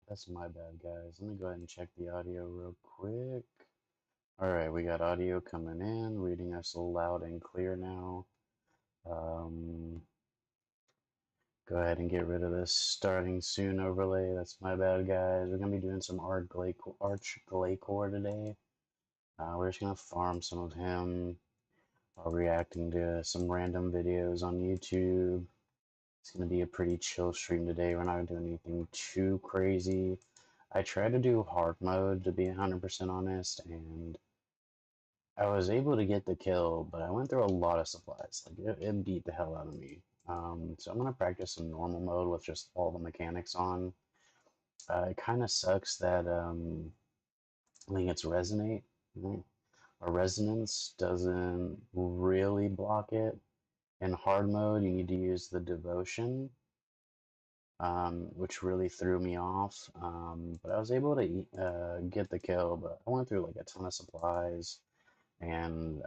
That's my bad, guys. Let me go ahead and check the audio real quick. Alright, we got audio coming in, reading us loud and clear now. Um, Go ahead and get rid of this starting soon overlay. That's my bad, guys. We're going to be doing some Arch glacor today. We're just going to farm some of him while reacting to some random videos on YouTube. It's going to be a pretty chill stream today. We're not doing anything too crazy. I tried to do hard mode, to be 100% honest, and I was able to get the kill, but I went through a lot of supplies. Like, it beat the hell out of me. So I'm going to practice some normal mode with just all the mechanics on. It kind of sucks that I think it's resonate, right? Or resonance doesn't really block it. In hard mode, you need to use the devotion, which really threw me off. But I was able to get the kill, but I went through like a ton of supplies, and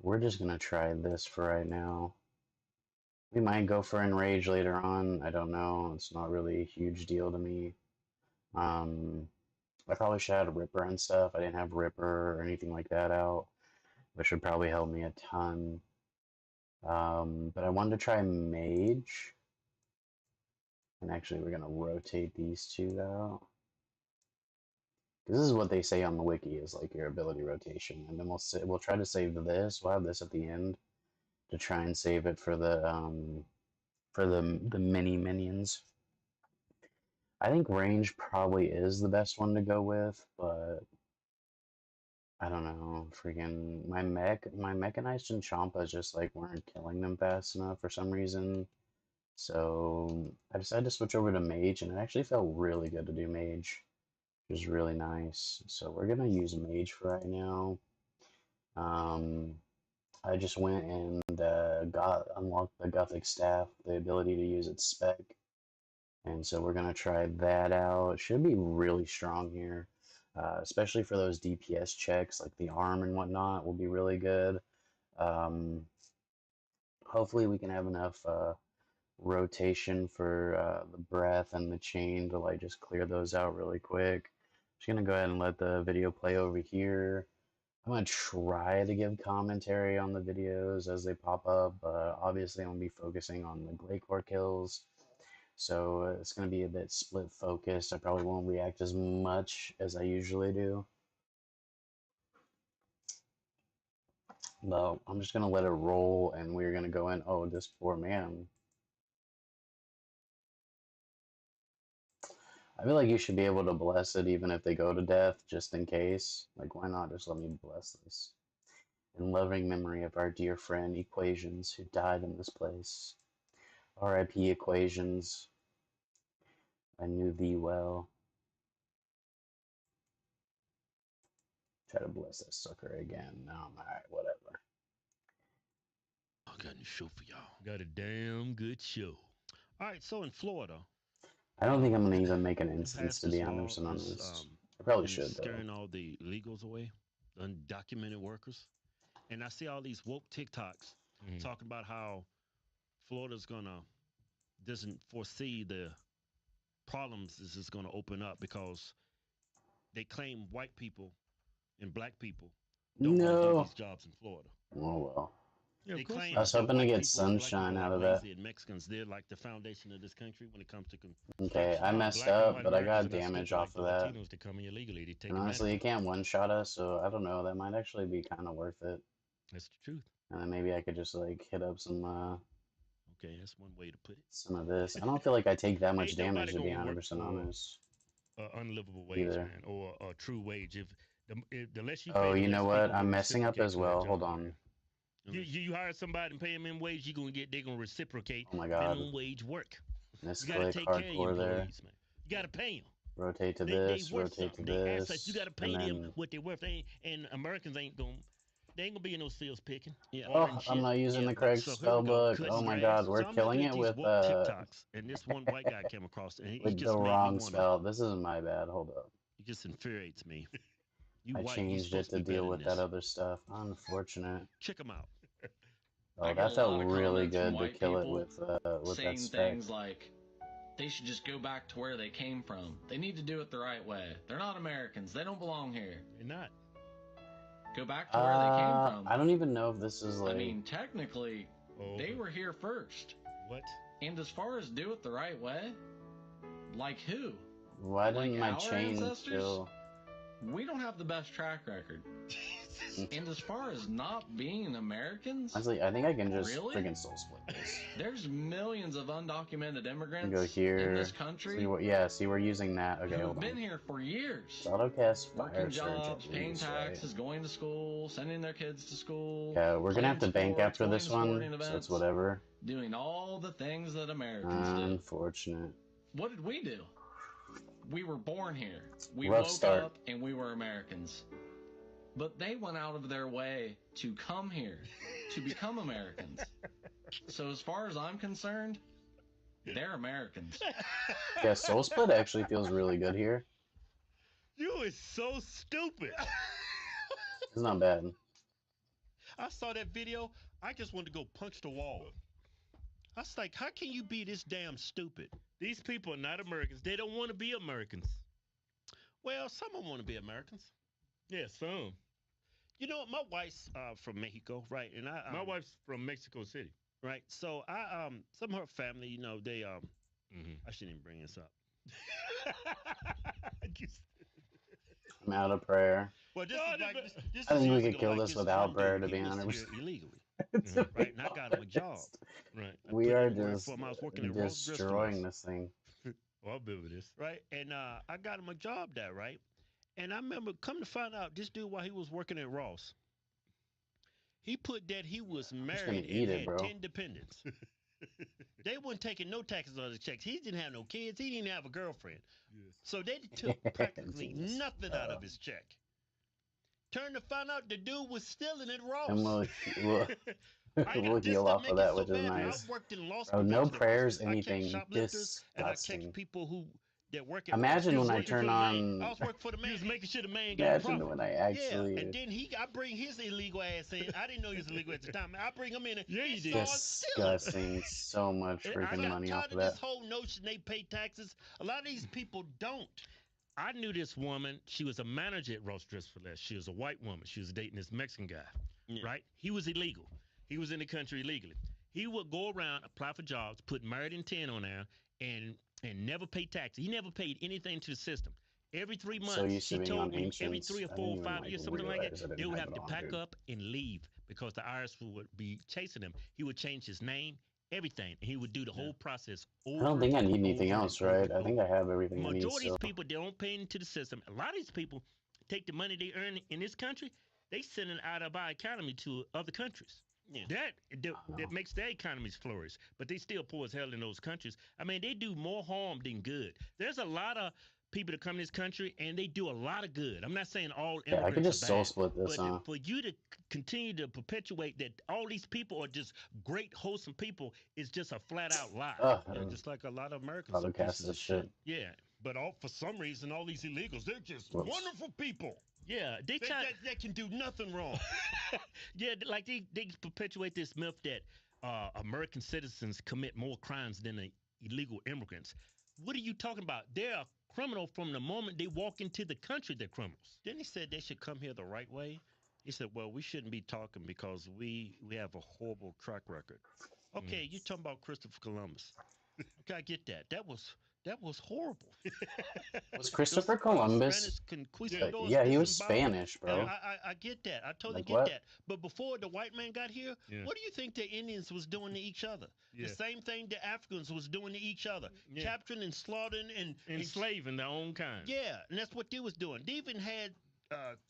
we're just gonna try this for right now. We might go for Enrage later on. I don't know. It's not really a huge deal to me. I probably should have Ripper and stuff. I didn't have Ripper or anything like that out, which would probably help me a ton. But I wanted to try Mage. And actually, we're going to rotate these two out. This is what they say on the wiki is like your ability rotation. And then we'll try to save this. We'll have this at the end to try and save it for the mini minions. I think range probably is the best one to go with, but I don't know. Freaking my mechanized and Champas just like weren't killing them fast enough for some reason. So I decided to switch over to Mage, and it actually felt really good to do Mage, which is really nice. So we're gonna use Mage for right now. I just went and got unlocked the Gothic Staff, the ability to use its spec. And so we're going to try that out. It should be really strong here, especially for those DPS checks, like the arm and whatnot will be really good. Um, Hopefully we can have enough rotation for the breath and the chain to like just clear those out really quick. Just going to go ahead and let the video play over here. I'm going to try to give commentary on the videos as they pop up, but obviously I'm going to be focusing on the glacor kills. So it's going to be a bit split focused. I probably won't react as much as I usually do. But I'm just going to let it roll and we're going to go in. Oh, this poor man. I feel like you should be able to bless it even if they go to death, just in case. Like, why not just let me bless this? In loving memory of our dear friend Equations who died in this place. R.I.P. Equations. I knew thee well. Try to bless that sucker again. No, alright, whatever. I got a show for y'all. Got a damn good show. All right, so in Florida, I don't think I'm gonna even make an they instance passed to be this law 100% that's honest. I probably been should though. scaring all the illegals away, the undocumented workers. And I see all these woke TikToks talking about how Florida's gonna doesn't foresee the problems this is gonna open up because they claim white people and black people don't want to do No. these jobs in Florida. Oh well. Yeah, they claim I was that hoping to white get people and black sunshine people are out like of that. lazy and Mexicans. They're like the foundation of this country when it comes to Okay, construction. I messed Black and up, white but I Americans got are not damage stupid like off the of that. Latinos that come in illegally. They take And advantage honestly, of you them. can't one-shot us, so I don't know. That might actually be kind of worth it. That's the truth. And then maybe I could just like hit up some Okay, that's one way to put some of this. I don't feel like I take that much Ain't damage nobody to be gonna work 100% for honest an unlivable wage, either. man, or a true wage. If the less you pay, Oh, the you know less what? people I'm will messing up reciprocate as for that well. Hold job, on. man. You hire somebody and pay them in wage, they're gonna reciprocate Oh my god. minimum wage work. You gotta Misclick take care of your hardcore there. employees, man. You gotta pay them. Rotate to They this, worth rotate to something. They assets. You this, gotta and pay them then what they're worth. And Americans ain't gonna. They ain't gonna be in those fields picking, watering oh, I'm shit. not using the But correct so here we spell go, book. Oh cutting my grass. god, we're So I'm killing looking at it these with woke TikToks, and this one white guy came across, and he with the just made me wrong wanna. spell. This is my bad. Hold up. He just infuriates me. You I white, you changed it supposed to to be better deal than with that this. other stuff. Unfortunate. Check him out. Oh, I get a that felt lot of really comments from good to white kill it people with that saying spec. things like they should just go back to where they came from. They need to do it the right way. They're not Americans. They don't belong here. They're not. Go back to where they came from. I don't even know if this is like. I mean, technically, they were here first. What? And as far as do it the right way, like who? Why didn't like my chain still? We don't have the best track record. And as far as not being Americans, Honestly, I think I can just freaking soul split this. There's millions of undocumented immigrants go here. in this country. See, we're using that. Okay, who've hold on. been here for years. AutoCast Fire working Surge jobs, paying taxes, right? going to school, sending their kids to school. Yeah, we're gonna have to bank sports, after this one, events, so it's whatever. Doing all the things that Americans do. Unfortunate. What did we do? We were born here. We Rough woke start. up and we were Americans. But they went out of their way to come here, to become Americans. So as far as I'm concerned, they're Americans. Yeah, Soul Split actually feels really good here. You is so stupid. It's not bad. I saw that video. I just wanted to go punch the wall. I was like, how can you be this damn stupid? These people are not Americans. They don't want to be Americans. Well, some of them want to be Americans. Yeah, some. You know, my wife's from Mexico, right? And my wife's from Mexico City, right? So some of her family, you know, they I shouldn't even bring this up. I'm out of prayer. Well, this I think we is could kill like this without prayer, to be honest. Illegally, right? And I got him a job. Right. We are just destroying this thing. Well, I'll build with this. Right. And I got him a job there, right? And I remember, come to find out, this dude, while he was working at Ross, he put that he was married and had 10 dependents. They weren't taking no taxes on his checks. He didn't have no kids. He didn't have a girlfriend. Yes. So they took practically nothing out of his check. Turned to find out the dude was stealing at Ross. And we'll heal off of that, which is nice. I worked in law school. Oh, no prayers, anything. Disgusting. And I catch people who that work at Imagine when I turn on. I was working for the man. He was making sure the man got Imagine profit. when I actually. Yeah, and then I bring his illegal ass in. I didn't know he was illegal at the time. I bring him in. And yeah, you did. Disgusting. So much freaking money off of that. This whole notion they pay taxes. A lot of these people don't. I knew this woman. She was a manager at Ross Dress for Less. She was a white woman. She was dating this Mexican guy. Right? He was illegal. He was in the country illegally. He would go around, apply for jobs, put married intent on there, and never pay taxes. He never paid anything to the system. Every 3 months, she told me every 3 or 4 or 5 years, something like that, they would have to pack up and leave because the IRS would be chasing them. He would change his name, everything, and he would do the whole process over. I don't think I need anything else, right? I think I have everything I need. Majority of these people, they don't pay into the system. A lot of these people take the money they earn in this country, they send it out of our economy to other countries. Yeah. That makes their economies flourish, but they still poor as hell in those countries. I mean, they do more harm than good. There's a lot of people that come to this country and they do a lot of good. I'm not saying all immigrants I could just are soul bad, split this, but for you to continue to perpetuate that all these people are just great, wholesome people is just a flat out lie. Just like a lot of Americans are pieces of shit. Yeah, but for some reason, all these illegals, they're just wonderful people. Yeah, they can do nothing wrong. Yeah, like they perpetuate this myth that American citizens commit more crimes than the illegal immigrants. What are you talking about? They're a criminal from the moment they walk into the country. They're criminals. Then he said they should come here the right way. He said, well, we shouldn't be talking because we have a horrible track record. Okay, you're talking about Christopher Columbus. Okay, I get that. That was horrible. Was Christopher Columbus? Yeah, he was Spanish, bro. I get that. I totally get that. But before the white man got here, what do you think the Indians was doing to each other? The same thing the Africans was doing to each other. Capturing and slaughtering and enslaving their own kind. Yeah, and that's what they was doing. They even had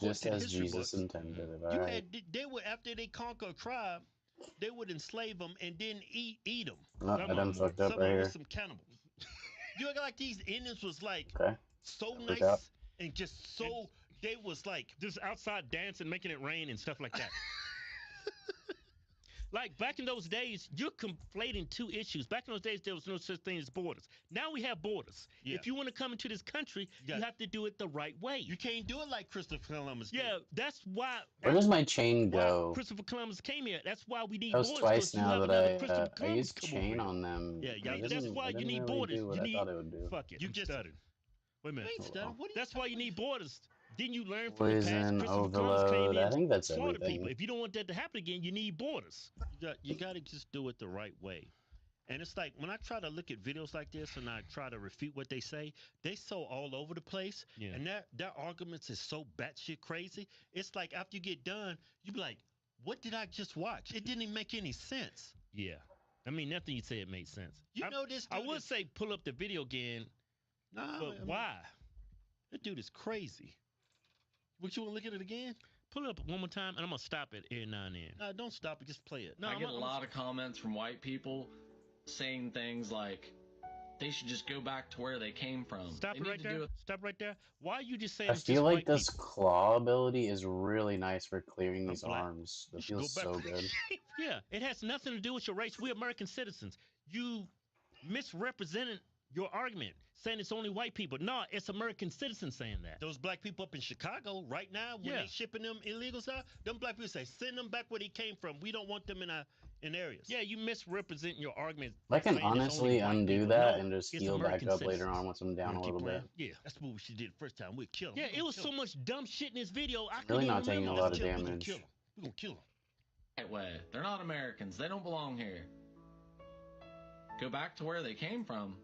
just as Jesus intended it. They would, after they conquer a tribe, they would enslave them and then eat them. Oh, I done fucked up right here. Some cannibals. You act like these Indians was like so nice and just so they was like just outside dancing, making it rain and stuff like that. Like back in those days, you're conflating two issues. Back in those days, there was no such thing as borders. Now we have borders. Yeah. If you want to come into this country, you have to do it the right way. You can't do it like Christopher Columbus did. Yeah, that's why. Where does my chain go? Christopher Columbus came here. That's why we need That was borders. twice 'Cause you now have that another Christopher I Columbus used come chain over on them. here. Yeah, It that's didn't- why it you didn't need really borders. do what You I need. thought it would do. Fuck it. You I'm just- stuttered. Wait a You minute. ain't stuttering. What are you That's why you talking need borders. Didn't you learn from the past? Poison, Christopher Columbus came overload. here I think that's and slaughtered everything. people. If you don't want that to happen again, you need borders. You got to just do it the right way. And it's like when I try to look at videos like this and I try to refute what they say, they so all over the place. Yeah. And their arguments is so batshit crazy. It's like after you get done, you be like, what did I just watch? It didn't even make any sense. Yeah. I mean, nothing you said made sense. You know this I dude would is- say pull up the video again, Nah, but I mean, why? That dude is crazy. Would you want to look at it again? Pull it up one more time, and I'm gonna stop it every now and then. No, don't stop it. Just play it. No, I I'm get a I'm- lot of comments from white people saying things like they should just go back to where they came from. Stop They it need right to there. do it. Stop right there. Why are you just saying? I it's feel just like white this people? claw ability is really nice for clearing these black. arms. That You should go feels back so to- good. Yeah, it has nothing to do with your race. We're American citizens. You misrepresented your argument, saying it's only white people. No, it's American citizens saying that. Those black people up in Chicago right now, when Yeah. they shipping them illegals out, them black people say, send them back where they came from. We don't want them in areas. Yeah, you misrepresent your argument. I can saying it's only honestly white undo people. that No, and just it's heal American back up later citizens. on once I'm down a Wanna keep little bit. playing? Yeah. That's what we should did the first time. We'd kill them. Yeah, it was so much dumb shit in this video. I Really couldn't not even taking a remember. lot of We're gonna damage. kill them. We're gonna kill them. Right way. They're not Americans. They don't belong here. Go back to where they came from.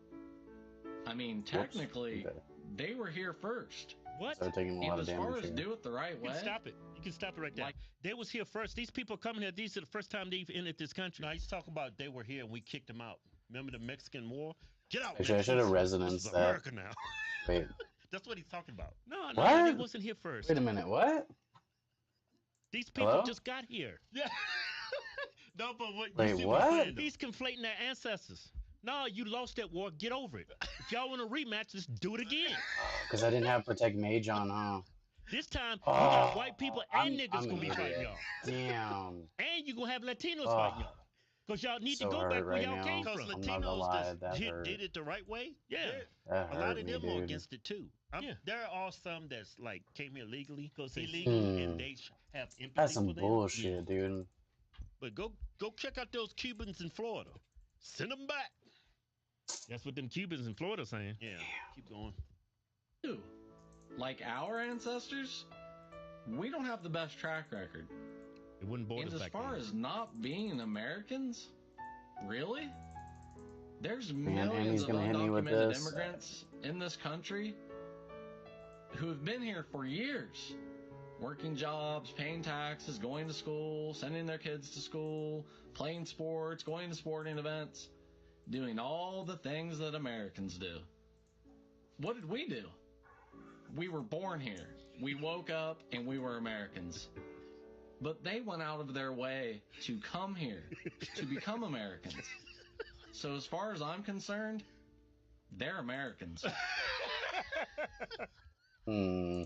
I mean, technically, Okay. they were here first. What? Started taking a And lot of as far damage as here. do it the right You way, can stop it. You can stop it right there. Like- They was here first. These people coming here. These are the first time they've entered this country. No, he's talking about they were here and we kicked them out. Remember the Mexican War? Get out. Actually, I should have Mexicans. resonance This is that. America now. Wait, That's what he's talking about. No, What? they wasn't here first. wait a minute. What? These people Hello? just got here. Yeah. No, but what? Wait, you see what? I'm saying, though? He's conflating their ancestors. No, you lost that war. Get over it. If y'all want a rematch, let's do it again. Because I didn't have protect mage on, huh? This time, you got Oh, white people I'm- and niggas I'm gonna an be fighting idiot. y'all. Damn. And you gonna have Latinos Oh, fighting y'all. Because y'all need so to go hurt back where right y'all now. came Because from. I'm not gonna lie, Latinos that just hurt. did it the right way. Yeah. That A lot hurt of me, them are dude. against it too. Yeah. There are some that's like came here legally, they- illegal, and they have empathy That's some for them. bullshit, dude. But go check out those Cubans in Florida. Send them back. That's what them Cubans in Florida saying. Yeah, keep going. too. Like our ancestors, we don't have the best track record. It wouldn't bore And us as back far then. as not being Americans, really? There's Man, and millions he's of gonna hit me with undocumented this. immigrants in this country who have been here for years, working jobs, paying taxes, going to school, sending their kids to school, playing sports, going to sporting events, doing all the things that Americans do. What did we do? We were born here. We woke up and we were Americans. But they went out of their way to come here, to become Americans. So as far as I'm concerned, they're Americans. Hmm.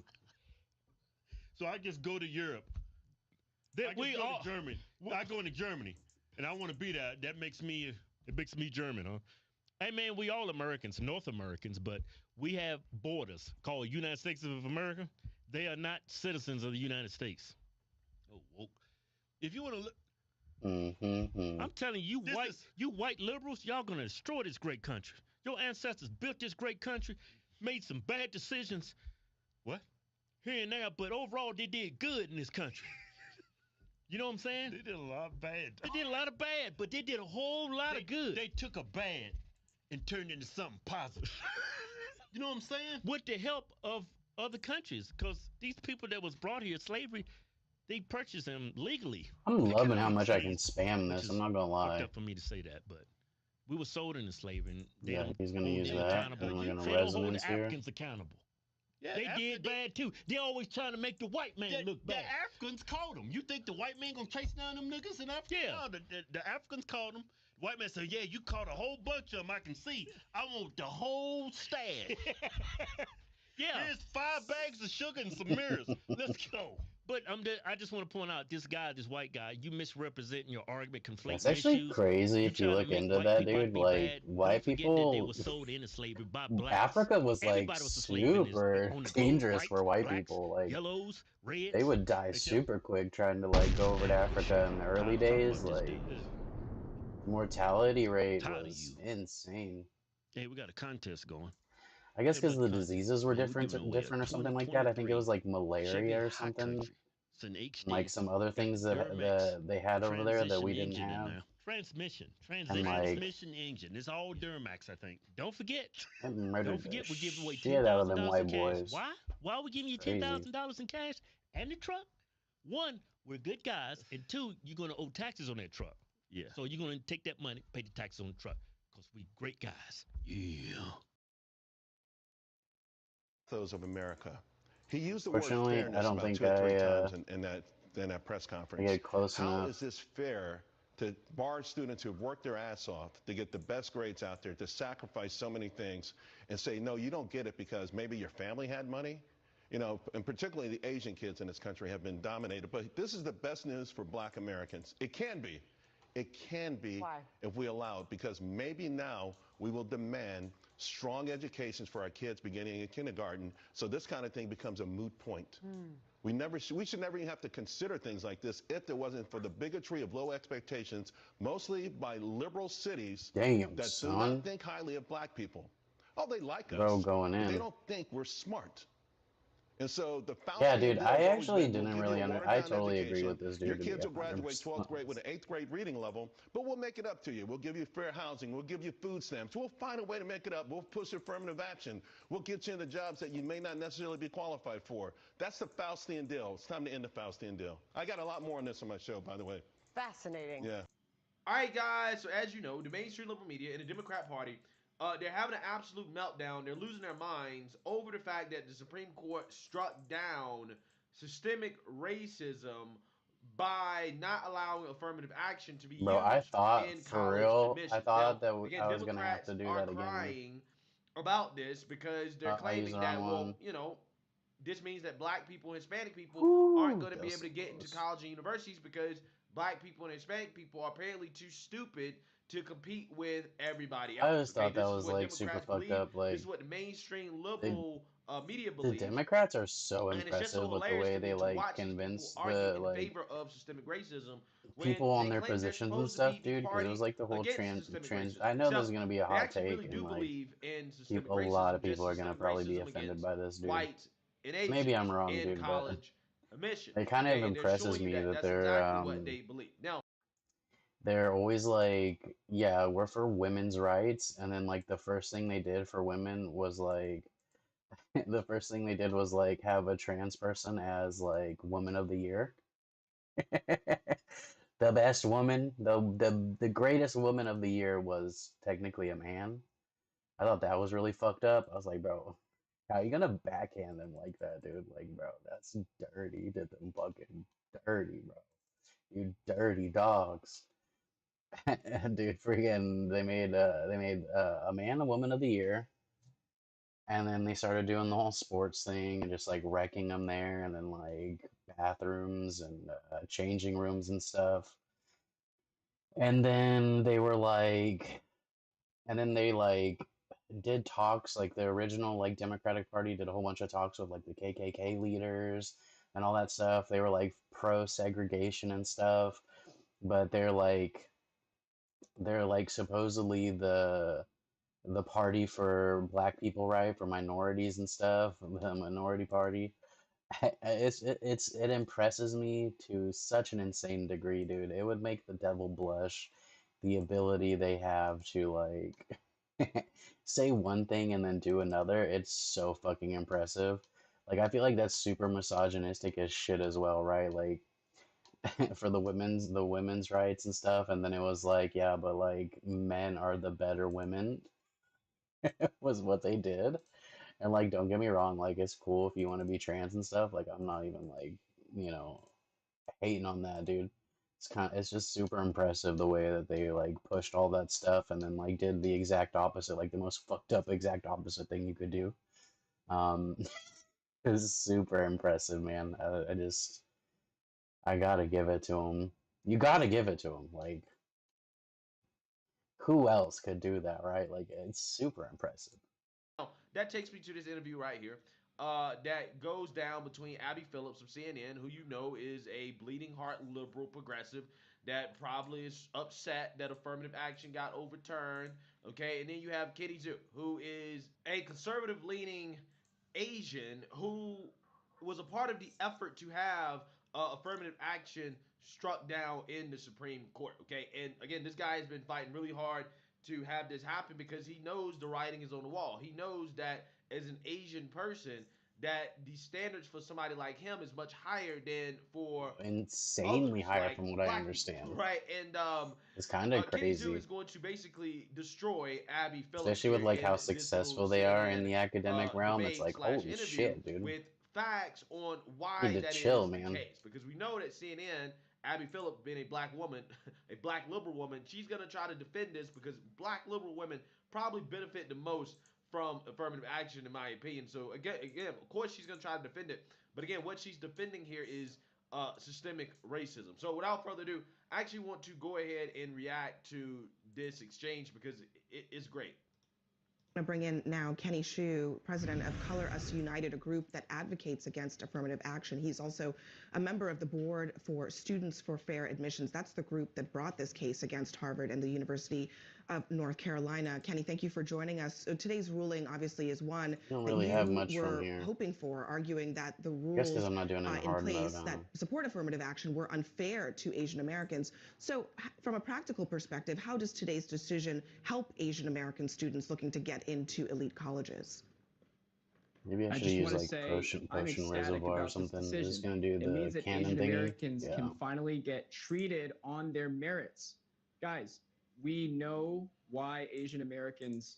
So I just go to Europe. That I we just go all to Germany. I go into Germany, and I want to be that. That makes me. It makes me German, huh? Hey man, we all Americans, North Americans, but we have borders called United States of America. They are not citizens of the United States. Oh, woke. If you want to look, Mm-hmm. I'm telling you, This white is- you white liberals, y'all gonna destroy this great country. Your ancestors built this great country, made some bad decisions. What? Here and now, but overall they did good in this country. You know what I'm saying? they did a lot of bad. They did a lot of bad, but they did a whole lot of good. They took a bad and turned into something positive. You know what I'm saying? With the help of other countries, because these people that was brought here, slavery, they purchased them legally. I'm They loving could've how been much I can slaves, spam which this. is I'm not gonna Fucked lie. up for me to say that, but we were sold into slavery. And they Yeah, don't he's gonna hold use them that, accountable. and we're gonna They don't hold the resonance here. Africans accountable. Yeah, They after did bad too. They always trying to make the white man The, look the bad. Africans caught them. You think the white man gonna chase down them niggas in Africa? Yeah. No, the Africans caught them. The white man said, "Yeah, you caught a whole bunch of them. I can see. I want the whole stash." Yeah. Here's 5 bags of sugar and some mirrors. Let's go. But I just want to point out this guy, this white guy, you misrepresenting your argument, That's conflating actually issues. crazy You if you trying to look make into white that, people out to dude. be Like, bad. Don't white forget that they people, were sold into slavery by blacks. Africa was like Everybody was a slave in this super on the globe. dangerous for Whites, white blacks, people. Like, yellows, they reds. would die Like, yo, super quick trying to like go over to Africa in the early tired of talking days. about this Like, dude. mortality rate Tired of was you. insane. Hey, we got a contest going. I guess Hey, because about the the contest. diseases were Man, we're giving away a different or something like that. I think it 2023 was like Chevy malaria or High something, Country. It's an and like HD. some other Got things the Duramax that they had over there that transition we didn't engine in have. there. Transmission. And like, Transmission engine. It's all Duramax, I think. Don't forget. it Don't murdered the forget, we're giving away shit out of them $10,000 in white cash. boys. Why? Why are we giving you Crazy. $10,000 in cash and the truck? One, we're good guys, and two, you're gonna owe taxes on that truck. Yeah. So you're gonna take that money, pay the taxes on the truck, cause we great guys. Yeah. Those of America. He used the word Fortunately, I fairness don't about think 2 or 3 I times in that press I conference. get close How enough. is this fair to bar students who've worked their ass off to get the best grades out there, to sacrifice so many things, and say, no, you don't get it because maybe your family had money? You know, and particularly the Asian kids in this country have been dominated. But this is the best news for black Americans. It can be. It can be. Why? If we allow it, because maybe now we will demand strong educations for our kids beginning in kindergarten, so this kind of thing becomes a moot point. We should never even have to consider things like this if there wasn't for the bigotry of low expectations, mostly by liberal cities Damn, that do son. not think highly of black people. Oh, they like Bro, us, going but they in. don't think we're smart. And so the Yeah, Faustian dude, deal I has always actually been, we'll didn't give really you a I watered-down totally agree education. with this dude. Your To be kids will graduate 100% 12th grade with an 8th grade reading level, but we'll make it up to you. We'll give you fair housing. We'll give you food stamps. We'll find a way to make it up. We'll push affirmative action. We'll get you into jobs that you may not necessarily be qualified for. That's the Faustian deal. It's time to end the Faustian deal. I got a lot more on this on my show, by the way. Fascinating. Yeah. All right, guys. So as you know, the mainstream liberal media and the Democrat Party, they're having an absolute meltdown. They're losing their minds over the fact that the Supreme Court struck down systemic racism by not allowing affirmative action to be Bro, I used thought in for college real, admissions. I Now, thought that again, I was gonna have Democrats to do are that again. crying about this because they're I used claiming the that, wrong well, one. you know, this means that black people and Hispanic people aren't Whew, going to be that's able to get into close. college and universities because black people and Hispanic people are apparently too stupid to compete with everybody I else. just thought This that is was what like super Democrats fucked believe. up. Like, This is what the mainstream they, liberal media the believes. Democrats are so And it's just so impressive with the hilarious way to me they to like watch these people convince argue the in like favor of systemic racism when people on they their claim they're positions and supposed to be stuff, the dude. Because it was party like the whole against systemic trans. racism. I know this is Except gonna be a they hot actually really take, do and like believe in systemic a lot racism, of just people are gonna systemic probably be racism offended against by this, dude. whites and Maybe I'm Asians wrong, in dude, but college admissions. it kind of And they're impresses showing you me that that that's exactly what they believe. Now, they're always like, yeah, we're for women's rights, and then like the first thing they did for women was like the first thing they did was like have a trans person as like woman of the year. The best woman, the greatest woman of the year was technically a man. I thought that was really fucked up. I was like, bro, how you gonna backhand them like that, dude? Like, bro, that's dirty. You did them fucking dirty, bro. You dirty dogs. Dude, freaking, they made a man a woman of the year, and then they started doing the whole sports thing and just like wrecking them there, and then like bathrooms and changing rooms and stuff. And then they were like, and then they like did talks like the original like Democratic Party did a whole bunch of talks with like the KKK leaders and all that stuff. They were like pro segregation and stuff, but they're like supposedly the party for black people, right? For minorities and stuff, the minority party. It impresses me to such an insane degree, dude. It would make the devil blush, the ability they have to like say one thing and then do another. It's so fucking impressive. Like I feel like that's super misogynistic as shit as well, right? Like for the women's rights and stuff, and then it was like, yeah, but like men are the better women was what they did. And like, don't get me wrong, like it's cool if you want to be trans and stuff. Like I'm not even like, you know, hating on that, dude. It's just super impressive the way that they like pushed all that stuff and then like did the exact opposite, like the most fucked up exact opposite thing you could do. Um, it was super impressive, man. I gotta give it to him. You gotta give it to him. Like, who else could do that, right? Like, it's super impressive. That takes me to this interview right here. That goes down between Abby Phillips of CNN, who you know is a bleeding heart liberal progressive that probably is upset that affirmative action got overturned. Okay, and then you have Kitty Zhu, who is a conservative leaning Asian who was a part of the effort to have affirmative action struck down in the Supreme Court. Okay, and again, this guy has been fighting really hard to have this happen because he knows the writing is on the wall. He knows that as an Asian person, that the standards for somebody like him is much higher than for Insanely others, higher like from what I black people, understand. right? And It's kind of Kitty Zhu crazy, is going to basically destroy Abby Phillips especially with here like in how this little successful they are in CNN the academic realm. It's debate like, slash holy interview shit, dude. with facts on Need why to that chill, is the man. case. Because we know that CNN, Abby Phillips being a black woman, a black liberal woman, she's gonna try to defend this because black liberal women probably benefit the most from affirmative action, in my opinion. So again, of course, she's gonna try to defend it. But again, what she's defending here is systemic racism. So without further ado, I actually want to go ahead and react to this exchange because it's great. To bring in now Kenny Xu, president of Color Us United, a group that advocates against affirmative action. He's also a member of the board for Students for Fair Admissions. That's the group that brought this case against Harvard and the University of North Carolina. Kenny, thank you for joining us. So today's ruling obviously is one Don't that really have you much from were here. hoping for, arguing that the I guess because rules I'm not doing it in in hard place mode. that support affirmative action were unfair to Asian Americans. So from a practical perspective, how does today's decision help Asian American students looking to get into elite colleges? Maybe I should just use want to like say Potion I'm ecstatic Reservoir or about this something. Is this decision. gonna do It means the that canon Asian thingy? Americans Yeah. can finally get treated on their merits. Guys, we know why Asian Americans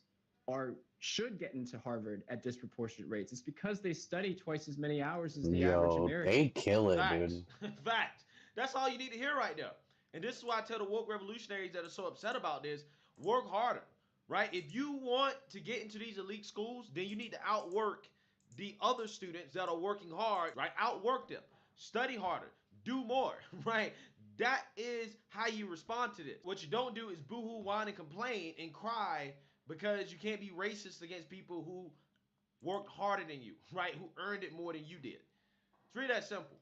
should get into Harvard at disproportionate rates. It's because they study twice as many hours as the average Yo, American. they kill it, Facts. dude. Fact. That's all you need to hear right there. And this is why I tell the woke revolutionaries that are so upset about this, work harder, right? If you want to get into these elite schools, then you need to outwork the other students that are working hard, right? Outwork them. Study harder. Do more, right? That is how you respond to this. What you don't do is boo-hoo, whine, and complain and cry because you can't be racist against people who worked harder than you, right? Who earned it more than you did. It's really that simple.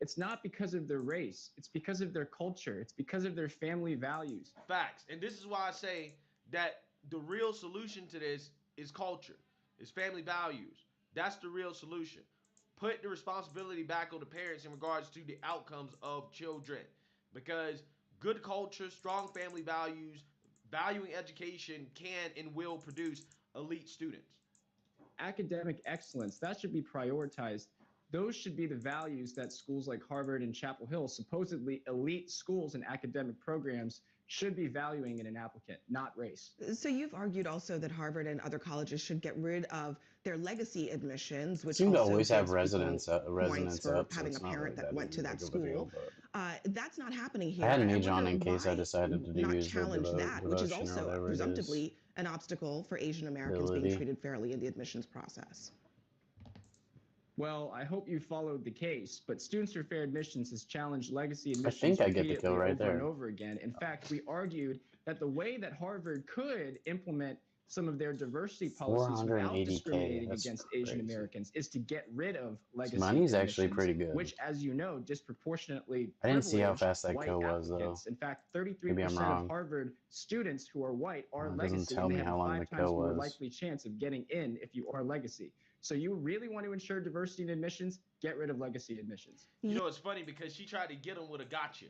It's not because of their race. It's because of their culture. It's because of their family values. Facts. And this is why I say that the real solution to this is culture, is family values. That's the real solution. Put the responsibility back on the parents in regards to the outcomes of children. Because good culture, strong family values, valuing education can and will produce elite students. Academic excellence, that should be prioritized. Those should be the values that schools like Harvard and Chapel Hill, supposedly elite schools and academic programs, should be valuing in an applicant, not race. So you've argued also that Harvard and other colleges should get rid of their legacy admissions, which Seem to also always have gives resonance people points for up, so having a it's not parent like that went to that big of a deal, school. but That's not happening here. I had I Mage on wonder in case I why decided to not use the challenge that, which is devotion or also whatever it is. presumptively an obstacle for Asian Americans being Ability. treated fairly in the admissions process. Well, I hope you followed the case, but Students for Fair Admissions has challenged legacy admissions think I get the kill repeatedly right over there. and over again. In fact, we argued that the way that Harvard could implement some of their diversity policies without 480K, discriminating that's against Asian crazy. Americans is to get rid of legacy Money's actually admissions, pretty good. which, as you know, disproportionately I didn't see how privilege fast that white kill was, though. applicants. In fact, Maybe I'm 33% wrong. of Harvard students who are white are It doesn't legacy, tell and they me have how a long the 5 times kill more was. likely chance of getting in if you are legacy. So you really want to ensure diversity in admissions? Get rid of legacy admissions. You know, it's funny because she tried to get him with a gotcha.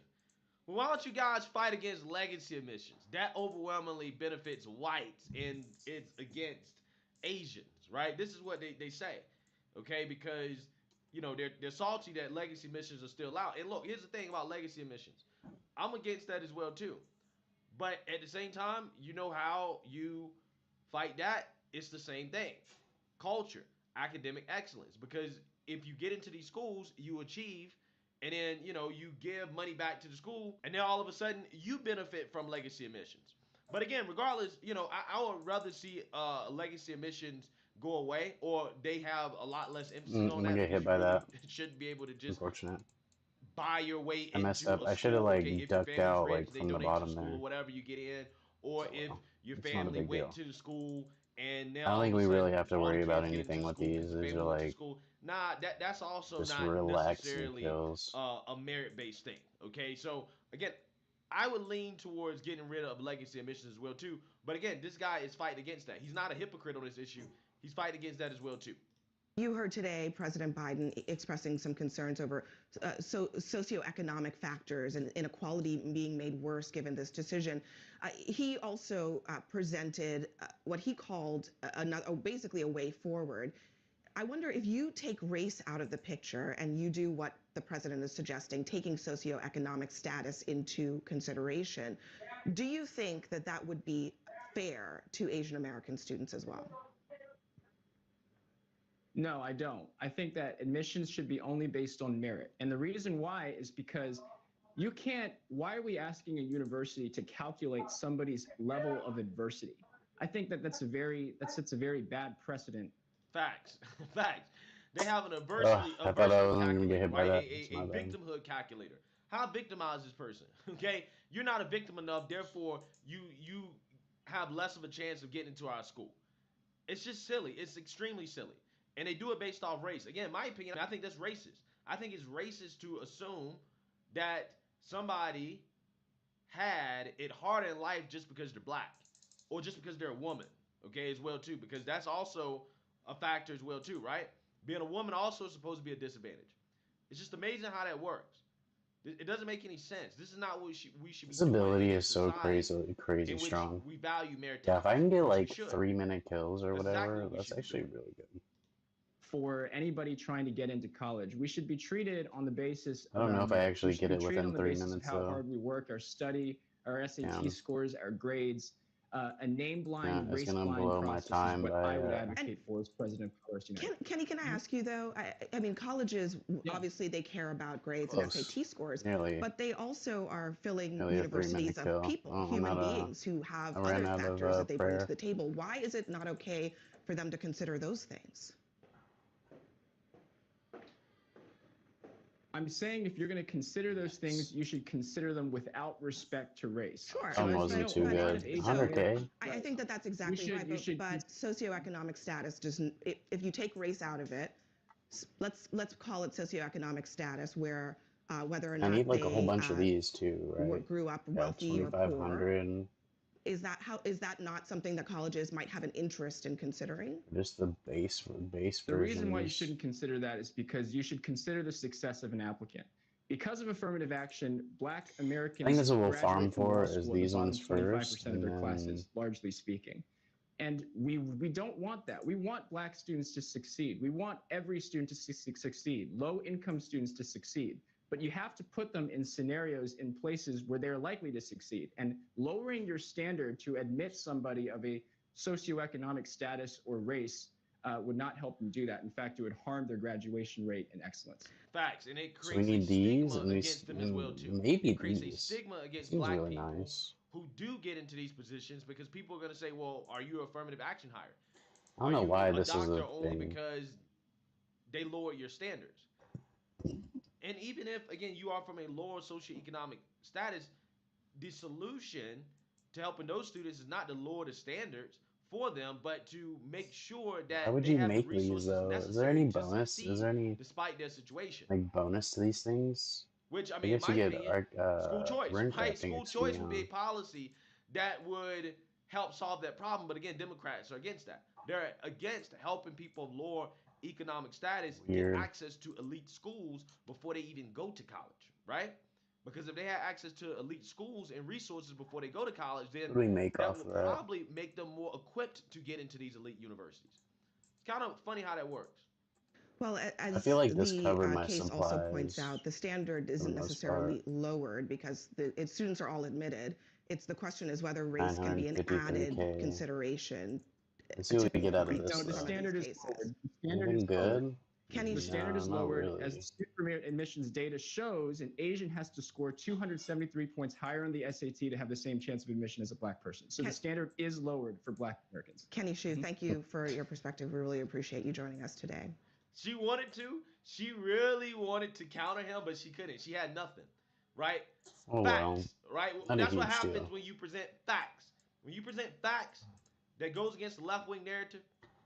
Well, why don't you guys fight against legacy admissions? That overwhelmingly benefits whites and it's against Asians, right? This is what they say, okay? Because, you know, they're salty that legacy admissions are still out. And look, here's the thing about legacy admissions. I'm against that as well, too. But at the same time, you know how you fight that? It's the same thing. Culture, academic excellence. Because if you get into these schools, you achieve, and then, you know, you give money back to the school, and then all of a sudden you benefit from legacy admissions. But again, regardless, you know, I would rather see legacy admissions go away, or they have a lot less emphasis I'm on gonna that get because hit you by really that. shouldn't be able to just Unfortunate. buy your way I messed into up. a I should have school. Okay, like if your ducked family's out rich, like they from the donate to the bottom school or there. whatever you get in, or Oh if well. your It's not a family big went deal. to the school and I now don't all think of a we really sudden have to all the worry about kids get into anything the with school these. because the These family are went to like school. Nah, that's also just not relaxing necessarily kills. a merit-based thing. Okay, so again, I would lean towards getting rid of legacy admissions as well too. But again, this guy is fighting against that. He's not a hypocrite on this issue. He's fighting against that as well too. You heard today President Biden expressing some concerns over socioeconomic factors and inequality being made worse given this decision. He also presented what he called basically a way forward. I wonder if you take race out of the picture and you do what the president is suggesting, taking socioeconomic status into consideration, do you think that that would be fair to Asian American students as well? No, I don't. I think that admissions should be only based on merit. And the reason why is because you can't, why are we asking a university to calculate somebody's level of adversity? I think that that sets a very bad precedent. Facts. Facts. They have an I adversity thought I wasn't gonna get calculator, hit by right? that. It's A my bad. victimhood calculator. How victimize this person? Okay, you're not a victim enough, therefore you have less of a chance of getting into our school. It's just silly. It's extremely silly, and they do it based off race. Again, in my opinion, I think that's racist. I think it's racist to assume that somebody had it hard in life just because they're black or just because they're a woman, okay, as well too, because that's also a factor as well too, right? Being a woman also is supposed to be a disadvantage. It's just amazing how that works. It doesn't make any sense. This is not what we should be This doing ability in a is so society crazy in which strong. we value meritocracy, Yeah, if I can get which we like should. 3-minute kills or That's exactly whatever, what we that's should be actually doing. really good. For anybody trying to get into college, we should be treated on the basis I of don't our know if I merit. actually We should get be it treated within on the 3 basis of minutes how though. hard we work, our study, our SAT Damn. scores, our grades. A name-blind, Yeah, it's gonna race-blind blow my process is time what by I would advocate for as president of Colorus United. Kenny, can I ask you though? I mean, colleges Yeah. obviously they care about grades close. and SAT scores, Nearly but they also are filling a 3-minute universities of kill. people, Oh, I'm human out of. beings who have I ran other out of factors that they bring to prayer. the table. Why is it not okay for them to consider those things? I'm saying if you're going to consider those things, you should consider them without respect to race. Sure. That one wasn't too good. 100K. I think that that's exactly right. But socioeconomic status doesn't. If you take race out of it, let's call it socioeconomic status, where whether or not I need like they, a whole bunch of these too, right? grew up wealthy or poor. 2,500. Is that not something that colleges might have an interest in considering? Just the base The reason why you versions. shouldn't consider that is because you should consider the success of an applicant. Because of affirmative action, Black Americans I think that's what we'll farm graduate from law for is school at these the bottom ones 25% first, of and their then classes, largely speaking. And we don't want that. We want Black students to succeed. We want every student to succeed, low-income students to succeed. But you have to put them in scenarios, in places where they're likely to succeed. And lowering your standard to admit somebody of a socioeconomic status or race would not help them do that. In fact, it would harm their graduation rate and excellence. Facts, and it so we creates need a these stigma and against them as well too. maybe It creates a these. stigma against Seems Black really people nice. who do get into these positions because people are going to say, "Well, are you affirmative action hire? I don't know Are you why a this is doctor a only thing. because they lower your standards?" And even if, again, you are from a lower socioeconomic status, the solution to helping those students is not to lower the standards for them, but to make sure that Why would they you have the make these resources though? Is there necessary any to bonus? succeed Is there any despite their situation. like bonus to these things? Which, I I mean, in guess my you get opinion, school choice, rent right? wrapping School XP choice would be a on. policy that would help solve that problem. But again, Democrats are against that. They're against helping people of lower economic status Weird. get access to elite schools before they even go to college, right? Because if they had access to elite schools and resources before they go to college, then What do we make that off will of that? probably make them more equipped to get into these elite universities. It's kind of funny how that works. Well, as feel like this the covered my case also points supplies out, the standard for the isn't most necessarily part. lowered because students are all admitted. It's the question is whether race can be an added 953K. consideration. Let's see what we get out of particularly this No, the though. standard is cases. lowered. The standard Anything is lowered. good? Kenny, The standard is not lowered really. as the student premier admissions data shows. An Asian has to score 273 points higher on the SAT to have the same chance of admission as a Black person. So the standard is lowered for Black Americans. Kenny Shu, thank you for your perspective. We really appreciate you joining us today. She wanted to. She really wanted to counter him, but she couldn't. She had nothing, right? Oh, Facts, well, right? not a That's what huge happens deal. when you present facts. When you present facts that goes against the left wing narrative,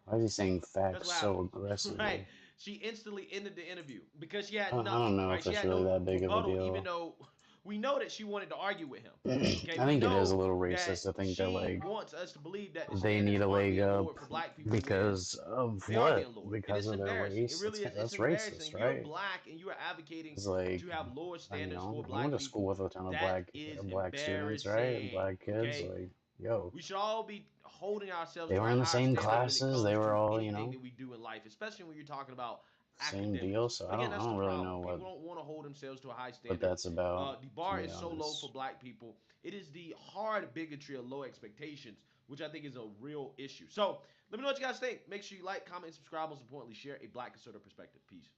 Why is he saying that's facts what so happens, aggressively? right? She instantly ended the interview because she had I nothing, don't know right? if She it's had really no that big of a rebuttal, even deal. though we know that she wanted to argue with him. Okay, I we think it know is a little that racist to think she that, like, wants us to believe that the they standards need a aren't leg being up lowered for Black people because of they are what? being lowered. Because It's of their embarrassing. It race? really is. That's It's embarrassing. racist, You're right? Black and you are advocating It's like, to have lower standards for I Black went to people. school with a ton of That black is students, right? embarrassing. Black kids, Okay, like, yo, we should all be holding ourselves they to were a in the higher same standard when it classes. comes They were to all, anything that we do in life, especially when you're talking about same academics. deal. So But again, I that's the don't really problem. know People don't want to hold themselves to a high what standard. that's about, The to bar be is so low for honest. Black people. It is the hard bigotry of low expectations, which I think is a real issue. So let me know what you guys think. Make sure you like, comment, subscribe. Most importantly, share a Black conservative perspective. Peace.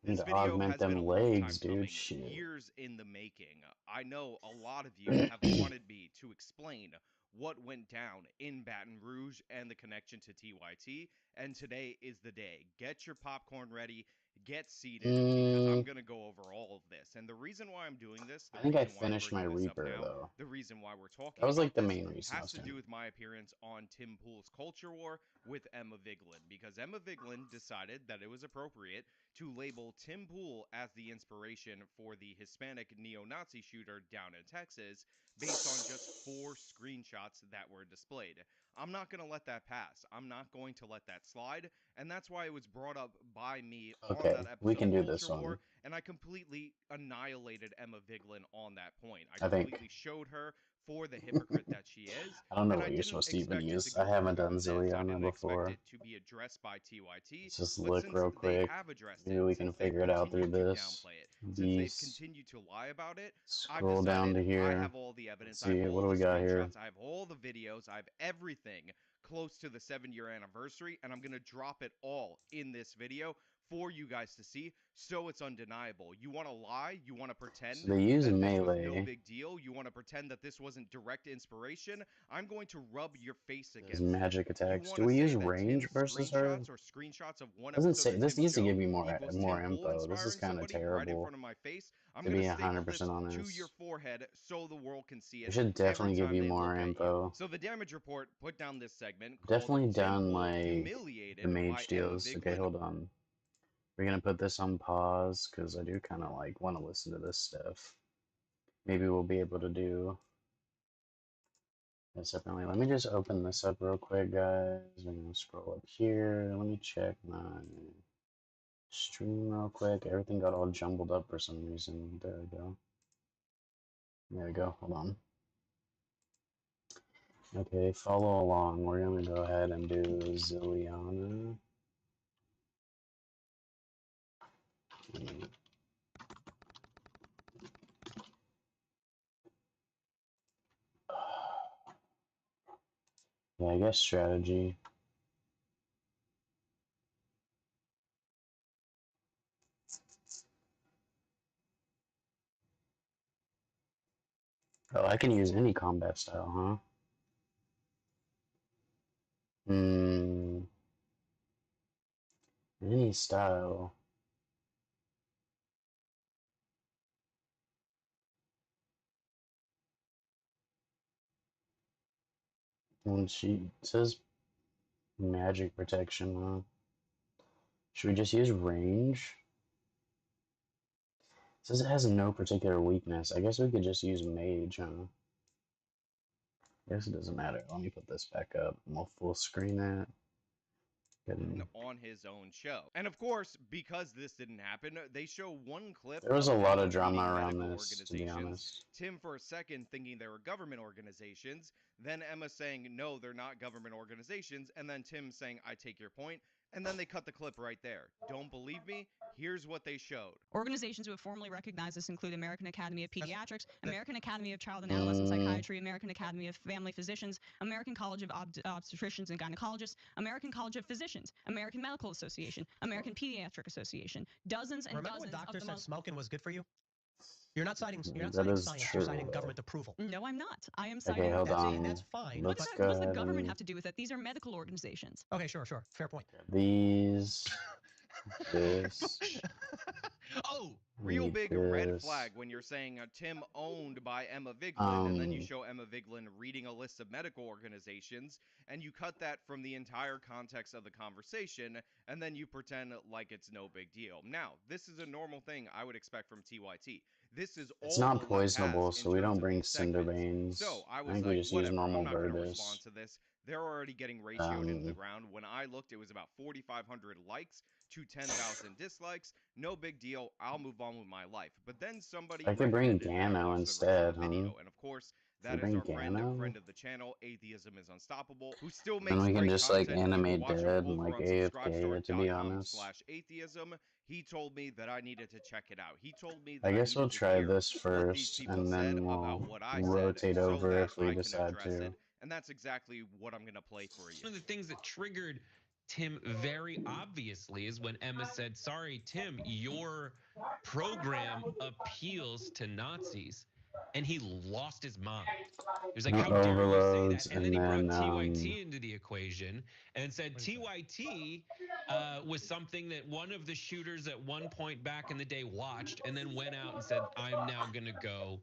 Need This to video augment has been a them long time legs, dude. coming, Shit. years in the making. I know a lot of you have wanted me to explain what went down in Baton Rouge and the connection to TYT, and today is the day. Get your popcorn ready, get seated, because I'm going to go over all of this. And the reason why I'm doing this, I think I finished my Reaper, though. the reason why we're talking That was like the about main this reason I has was to doing do it. with my appearance on Tim Pool's Culture War with Emma Vigeland, because Emma Vigeland decided that it was appropriate to label Tim Pool as the inspiration for the Hispanic neo-Nazi shooter down in Texas based on just 4 screenshots that were displayed. I'm not going to let that pass. I'm not going to let that slide, and that's why it was brought up by me on Okay, that episode we can do of this Culture one. War, and I completely annihilated Emma Vigeland on that point. I think. Completely showed her for the hypocrite that she is. I don't know And what I you're didn't supposed to even expect it use. to go I haven't through done this. I Zilliana didn't before. expect it to be addressed by TYT. Let's just But look since real they quick. have addressed Maybe it, we since can they've figure it out through continued to this. downplay it, since they've These. continued to lie about it, I've Scroll down decided to here. I have all the evidence. Let's I see, have what all do the we got here? screenshots. I have all the videos. I have everything close to the 7-year anniversary, and I'm going to drop it all in this video for you guys to see, so it's undeniable. You want to lie? You want to pretend So they use that melee. this was no big deal? You want to pretend that this wasn't direct inspiration? I'm going to rub your face There's against magic it. attacks. You Do want we to use say that range Tim's versus her? screenshots or screenshots of one Doesn't episode say. of This Tim's needs to show give me more equals more Tim Pool info. This is inspiring kind of somebody right in terrible. front of my face? I'm To going be to staple 100% this to honest. your forehead so the world can see We it should definitely every give time you they more look at you. info. So the damage report put down this segment called Definitely Tim done Pool like humiliated the by mage Emma deals. Okay, Vigeland. hold on. We're gonna put this on pause because I do kind of like want to listen to this stuff. Maybe we'll be able to do this separately. Let me just open this up real quick, guys. We're gonna scroll up here. Let me check my stream real quick. Everything got all jumbled up for some reason. There we go. There we go. Hold on. Okay, follow along. We're gonna go ahead and do Zilliana. Yeah, I guess strategy. Oh, I can use any combat style, huh? Any style. And she says magic protection, huh? Should we just use range? It says it has no particular weakness. I guess we could just use mage, huh? I guess it doesn't matter. Let me put this back up and we'll full screen it. On his own show. And of course, because this didn't happen, they show one clip. There was a lot Emma of drama reading around medical this, to be honest. Tim for a second thinking they were government organizations, then Emma saying, no, they're not government organizations, and then Tim saying, I take your point. And then they cut the clip right there. Don't believe me? Here's what they showed. Organizations who have formally recognized this include American Academy of Pediatrics, American Academy of Child and Adolescent Psychiatry, American Academy of Family Physicians, American College of Obstetricians and Gynecologists, American College of Physicians, American Medical Association, American Pediatric Association, dozens and Remember dozens when doctors of the said smoking was good for you? You're not citing That science, is you're true. citing government approval. No, I'm not. I am citing. Okay, hold on. That's fine. What Let's does go the ahead government and have to do with it? These are medical organizations. Okay, sure. Fair point. these. This. Oh, real Read big red this. flag when you're saying Tim owned by Emma Vigeland, and then you Um, show Emma Vigeland reading a list of medical organizations, and you cut that from the entire context of the conversation, and then you pretend like it's no big deal. Now, this is a normal thing I would expect from TYT. This is all It's not the left has poisonable, in so we terms don't of bring these segments. cinderbanes. So I I was think like, we just use whatever, normal I'm not going to Vertus. respond to this. They're already getting ratioed into the ground. When I looked, it was about 4,500 likes to 10,000 dislikes. No big deal. I'll move on with my life. But then somebody I could bring recommended that I Gano watch the rest of instead, the video. huh? And of course, Should that we is our bring friend Gano? of the channel, Atheism is Unstoppable, who still Then makes we can great just like content. You can animate watch him dead and over like on AFK it, to be honest. subscribestore.com/atheism. He told me that I needed to check it out. He told me that I guess we'll needed to try hear this what these first, people and said then about we'll what I rotate said, so over that if we I can decide address to. it. And that's exactly what I'm going to play for you. One of the things that triggered Tim very obviously is when Emma said, sorry, Tim, your program appeals to Nazis. And he lost his mind. He was like, how dare you say Overloads, that? And then he brought and TYT into the equation and said TYT was something that one of the shooters at one point back in the day watched and then went out and said, I'm now going to go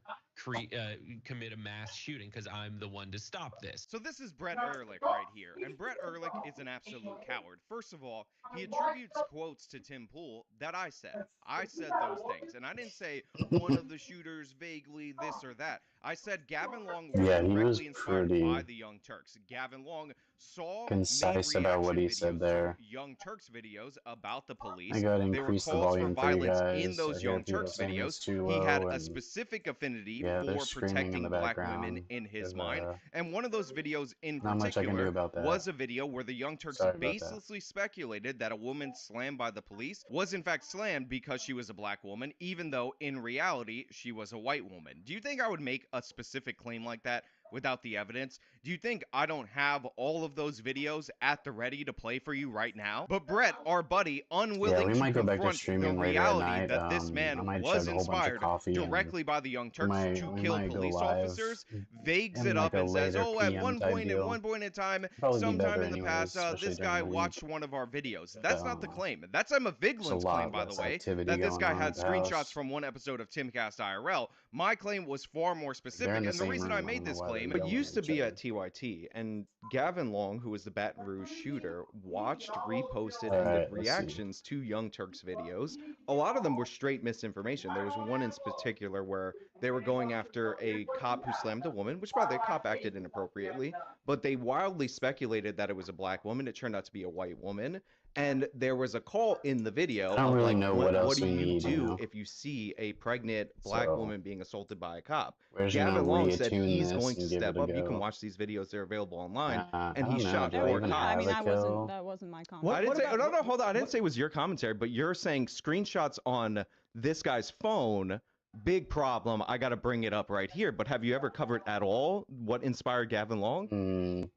commit a mass shooting because I'm the one to stop this. So this is Brett Ehrlich right here. And Brett Ehrlich is an absolute coward. First of all, he attributes quotes to Tim Pool that I said. I said those things. And I didn't say one of the shooters vaguely this or that. I said Gavin Long was Yeah, he was directly inspired pretty by the Young Turks. Gavin Long saw concise made about what he reaction said videos there. to Young Turks videos about the police. I gotta There were increase the calls for volume for you violence guys. in those I hear Young people Turks saying it's videos. too He had low, a and specific affinity yeah, they're for screaming in protecting the black women background. in his There's, mind. And one of those videos in not much I can do particular about that. was a video where the Young Turks Sorry about that. baselessly speculated that a woman slammed by the police was in fact slammed because she was a black woman, even though in reality she was a white woman. Do you think I would make a specific claim like that without the evidence? Do you think I don't have all of those videos at the ready to play for you right now? But Brett, our buddy, unwilling we to might go back to confront the streaming later at reality night. that this I man might was chug a whole bunch of inspired coffee and directly by the Young Turks we to kill might go police live officers, vagues in it like up a and says, later oh, at PM one type point deal. in time, Probably be sometime better in the anyways, past, especially this during guy the week. watched one of our videos. That's not the claim. That's Emma There's a Vigeland's lot claim, by the less way, activity that this going guy on had at the screenshots house. from one episode of Timcast IRL. My claim was far more specific, They're in the and the same reason room. I I made don't know this why they're claim yelling But at used to each be other. at TYT, and Gavin Long, who was the Baton Rouge shooter, watched, reposted, All and right, did let's see. reactions to Young Turks videos. A lot of them were straight misinformation. There was one in particular where they were going after a cop who slammed a woman, which by the way, the cop acted inappropriately, but they wildly speculated that it was a black woman. It turned out to be a white woman. And there was a call in the video I don't of really like, know what else do we you need, do you know? if you see a pregnant black So, woman being assaulted by a cop? we're just Gavin gonna Long said reattune he's this going to and give step it a up. You can go. watch these videos; they're available online. I And he don't know. shot Do I four even cops. have a kill? That wasn't my comment. I didn't What say. about- No, hold on. I didn't say it was your commentary, but you're saying screenshots on this guy's phone. Big problem. I got to bring it up right here. But have you ever covered at all what inspired Gavin Long?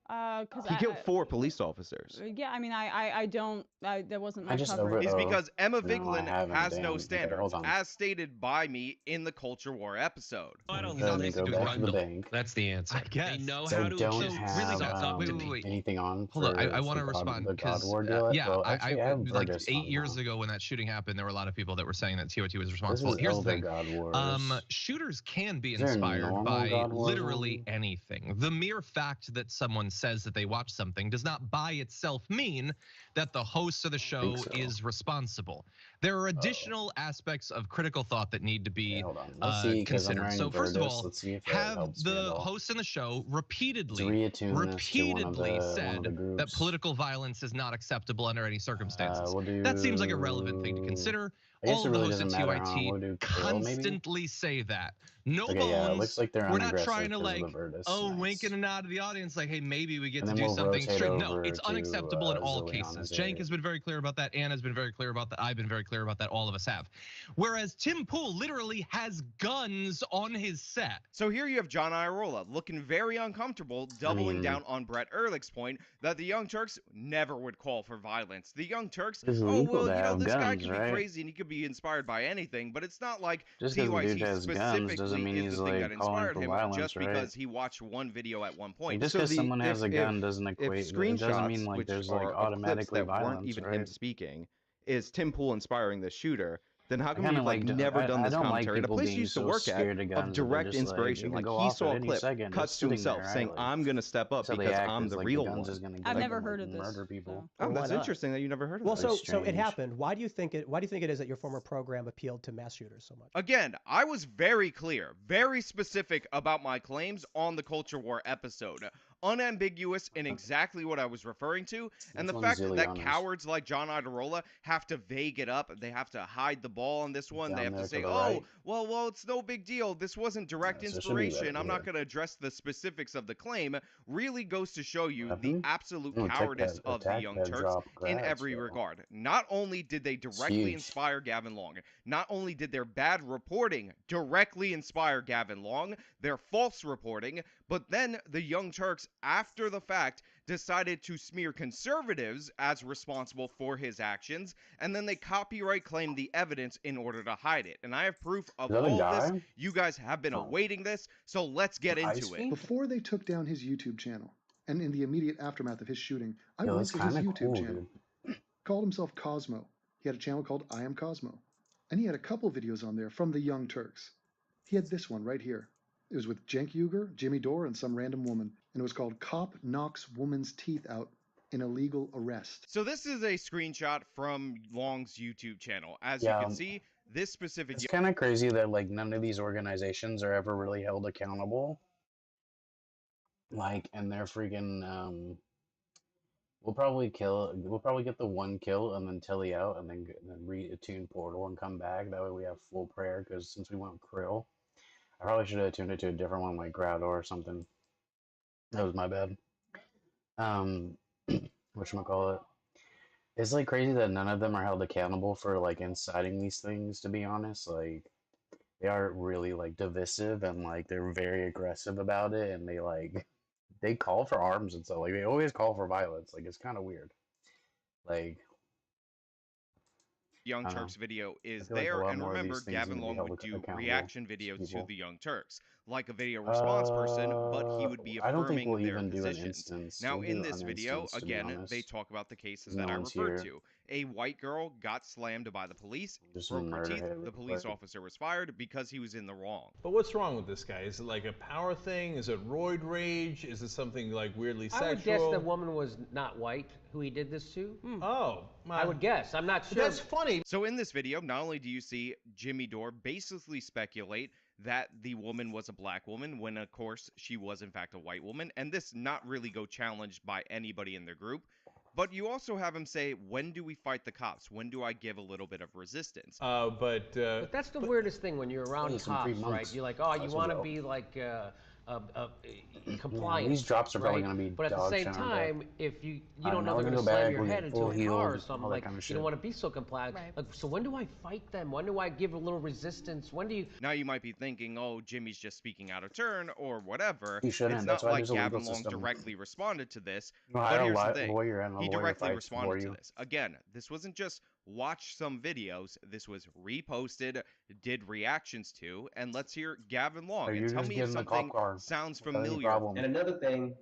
Because He killed 4 police officers. Yeah, I mean, I don't. That wasn't my I just coverage. Is Oh, because Emma no, I Vigeland haven't. has Damn. no Okay, standards, hold on. as stated by me in the Culture War episode. I don't Then think go they back to the Rundle. bank. That's the answer. I guess. They know So how to don't so have really stop wait, to wait, me. wait. anything on Hold on, for I want to the respond God because War deal. yeah, Well, actually, I have like Vertus 8 on years now. ago when that shooting happened, there were a lot of people that were saying that TOT was This responsible. is Here's the Elder thing. God Wars. Shooters can be Is there inspired normal by God Wars literally on? anything. The mere fact that someone says that they watch something does not by itself mean that the host of the show so. is responsible. There are additional aspects of critical thought that need to Okay, be hold on. Let's see, because I'm considered. wearing So first of Vertus. all, Let's see if that have helps me at the all. host in the show Let's repeatedly reattune this to one of repeatedly said the that groups. political violence is not acceptable under any circumstances. We'll do. That seems like a relevant thing to consider. I guess All it of the really hosts at doesn't matter, huh? TYT We'll do Kill, maybe? constantly say that. No Okay, bones. yeah, it looks like they're We're not unaggressive trying to because of like, the Virtus. oh, Nice. wink in and out of the audience, like, hey, maybe we get And to then do we'll something rotate straight. No, over it's to, unacceptable in all Ziliana's cases. area. Cenk has been very clear about that. Anna's been very clear about that. I've been very clear about that. All of us have. Whereas Tim Pool literally has guns on his set. So here you have John Irola looking very uncomfortable, doubling down on Brett Ehrlich's point that the Young Turks never would call for violence. The Young Turks, It's oh, illegal well, to you know, have this guy guns, can be right? crazy and he could be inspired by anything, but it's not like Just because the TYT dude has guns specifically doesn't mean is he's the thing like that calling inspired for him violence, just right? because he watched one video at one point. Just because someone has a gun doesn't equate. It doesn't mean like which there's are like of clips automatically that weren't violence, even right? him speaking, is Tim Pool inspiring the shooter, then how come kinda you've like like never done I this don't like commentary at a people place being you used to so work at scared of guns of that they're direct just like, inspiration? you can Like go he off saw at a any clip, second, cuts just to sitting himself there, saying, right? I'm gonna step up That's how they because act, I'm is the like real the guns one. is gonna get I've them never and, heard like, of this. murder people. So. Oh, that's not? interesting that you never heard of Well, that. so it happened. Why do you think it is that your former program appealed to mass shooters so much? Again, I was very clear, very specific about my claims on the Culture War episode. Unambiguous in exactly what I was referring to, and the fact that cowards like John Idarola have to vague it up, they have to hide the ball on this one, they have to say, oh, well, it's no big deal, this wasn't direct inspiration, I'm not going to address the specifics of the claim, really goes to show you the absolute cowardice of the Young Turks in every regard. Not only did they directly inspire Gavin Long, not only did their bad reporting directly inspire Gavin Long, their false reporting, but then the Young Turks, after the fact, decided to smear conservatives as responsible for his actions, and then they copyright claimed the evidence in order to hide it. And I have proof of all this. You guys have been awaiting this, so let's get into it. Before they took down his YouTube channel, and in the immediate aftermath of his shooting, I went to his YouTube channel. Called himself Cosmo. He had a channel called I Am Cosmo. And he had a couple videos on there from the Young Turks. He had this one right here. It was with Cenk Uygur, Jimmy Dore, and some random woman. And it was called Cop Knocks Woman's Teeth Out in Illegal Arrest. So this is a screenshot from Long's YouTube channel. As you can see, this specific... It's kind of crazy that like none of these organizations are ever really held accountable. Like, and they're freaking... We'll probably get the one kill and then Tilly out and then re-attune Portal and come back. That way we have full prayer, because since we went Krill, I probably should have attuned it to a different one like Growdor or something. That was my bad. Whatchamacallit. It's like crazy that none of them are held accountable for like inciting these things, to be honest. Like, they are really like divisive and like they're very aggressive about it, and they call for arms and stuff. Like, they always call for violence. Like, it's kind of weird. Like, Young Turks video is there, and remember, Gavin Long would do reaction videos to the Young Turks, like a video response person, but he would be affirming their positions. Now, in this video, again, they talk about the cases that I referred to. A white girl got slammed by the police, broke her teeth, the police officer was fired because he was in the wrong. But what's wrong with this guy? Is it like a power thing? Is it roid rage? Is it something like weirdly sexual? I would guess the woman was not white who he did this to. Oh. I would guess. I'm not sure. That's funny. So in this video, not only do you see Jimmy Dore basically speculate that the woman was a black woman, when of course she was in fact a white woman, and this not really go challenged by anybody in the group. But you also have him say, when do we fight the cops? When do I give a little bit of resistance? But that's the weirdest thing when you're around cops, right? You're like, oh, you want to be like compliant. These drops are probably going to be but at the dog same shit, time, if you don't know we're they're going to gonna go slam back, your we head get into full a car or healed, something, all that like kind of you shit. don't want to be so compliant. Like, so when do I fight them? When do I give a little resistance? When do you... Now you might be thinking, oh, Jimmy's just speaking out of turn or whatever. He shouldn't. It's That's not why like there's a legal Gavin Long system. directly responded to this. No, But here's the thing. lawyer and a He lawyer directly fights for responded to you. this. Again, this wasn't just watch some videos. This was reposted, did reactions to, and let's hear Gavin Long So and you're tell just me if giving the cop something car. sounds Without any familiar. problem. And another thing,